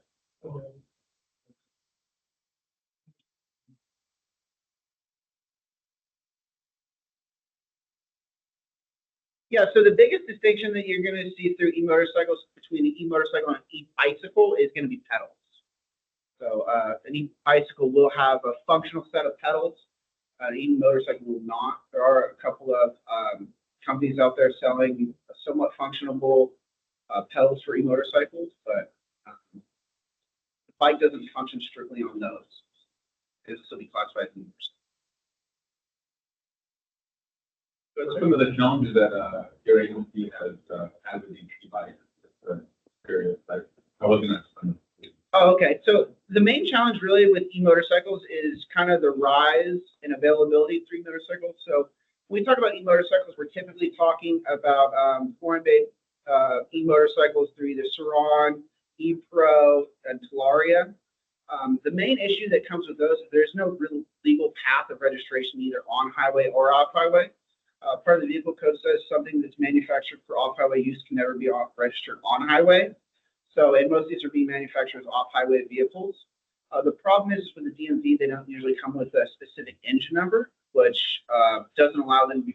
Yeah, so the biggest distinction that you're going to see through e-motorcycles between the e-motorcycle and e-bicycle is going to be pedals. So an e-bicycle will have a functional set of pedals. An e-motorcycle will not. There are a couple of companies out there selling somewhat functionable pedals for e-motorcycles, but the bike doesn't function strictly on those. It'll still be classified as e-motorcycle. Some of the challenges that your agency has with the e-bike, curious. I wasn't that. Oh, okay. So the main challenge really with e-motorcycles is kind of the rise in availability through motorcycles. So when we talk about e-motorcycles, we're typically talking about foreign-based e-motorcycles through either Saran, ePro, and Talaria. The main issue that comes with those is there's no real legal path of registration either on highway or off highway. Part of the vehicle code says something that's manufactured for off-highway use can never be registered on highway. So, and most of these are being manufactured as off-highway vehicles. The problem is with the DMV, they don't usually come with a specific engine number, which doesn't allow them to be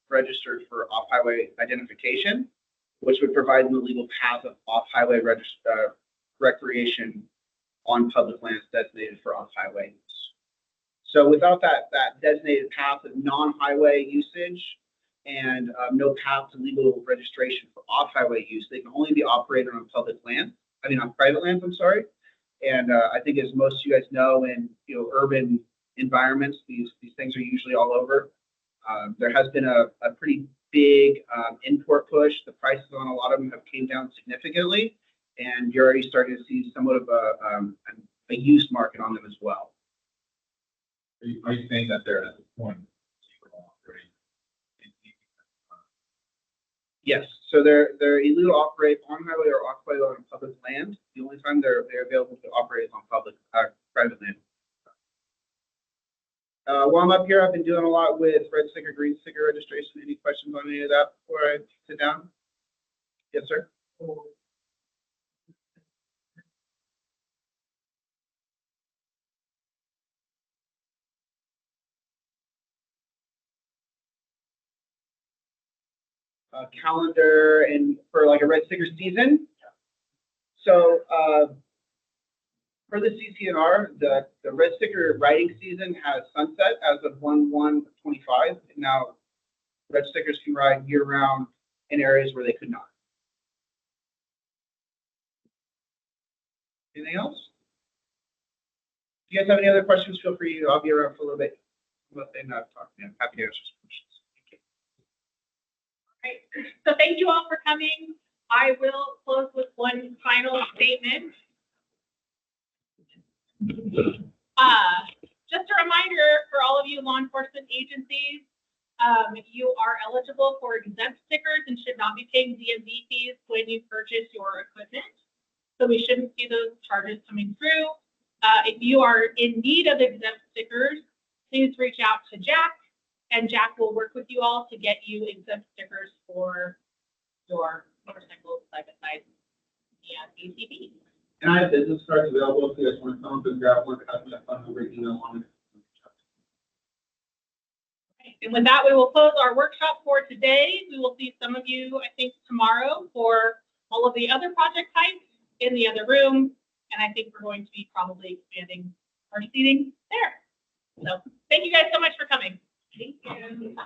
registered for off-highway identification, which would provide them a legal path of off-highway recreation on public lands designated for off-highway use. So without that designated path of non-highway usage and no path to legal registration for off-highway use, they can only be operated on public land. On private lands, I'm sorry. And I think as most of you guys know, in urban environments, these things are usually all over. There has been a pretty big import push. The prices on a lot of them have came down significantly, and you're already starting to see somewhat of a used market on them as well. Are you saying that they're at the point? Yes, so they're illegal to operate on highway or off highway on public land. The only time they're available to operate is on private land. While I'm up here, I've been doing a lot with red sticker, green sticker registration. Any questions on any of that before I sit down? Yes, sir. Calendar and for like a red sticker season. So for the CCNR, the red sticker writing season has sunset as of 1/1/25. And now red stickers can ride year round in areas where they could not. Anything else? If you guys have any other questions, feel free. I'll be around for a little bit. But then I've talked to them. Happy to answer some questions. Right. So thank you all for coming. I will close with one final statement. Just a reminder for all of you law enforcement agencies, you are eligible for exempt stickers and should not be paying DMV fees when you purchase your equipment. So we shouldn't see those charges coming through. If you are in need of exempt stickers, please reach out to Jack, and Jack will work with you all to get you exempt stickers for your motorcycles, side-by-side, and ATV. And I have business cards available if you guys want to come up and grab one. Have that phone number, email on it. Okay. And with that, we will close our workshop for today. We will see some of you, I think, tomorrow for all of the other project types in the other room. And I think we're going to be probably expanding our seating there. So thank you guys so much for coming. Thank you.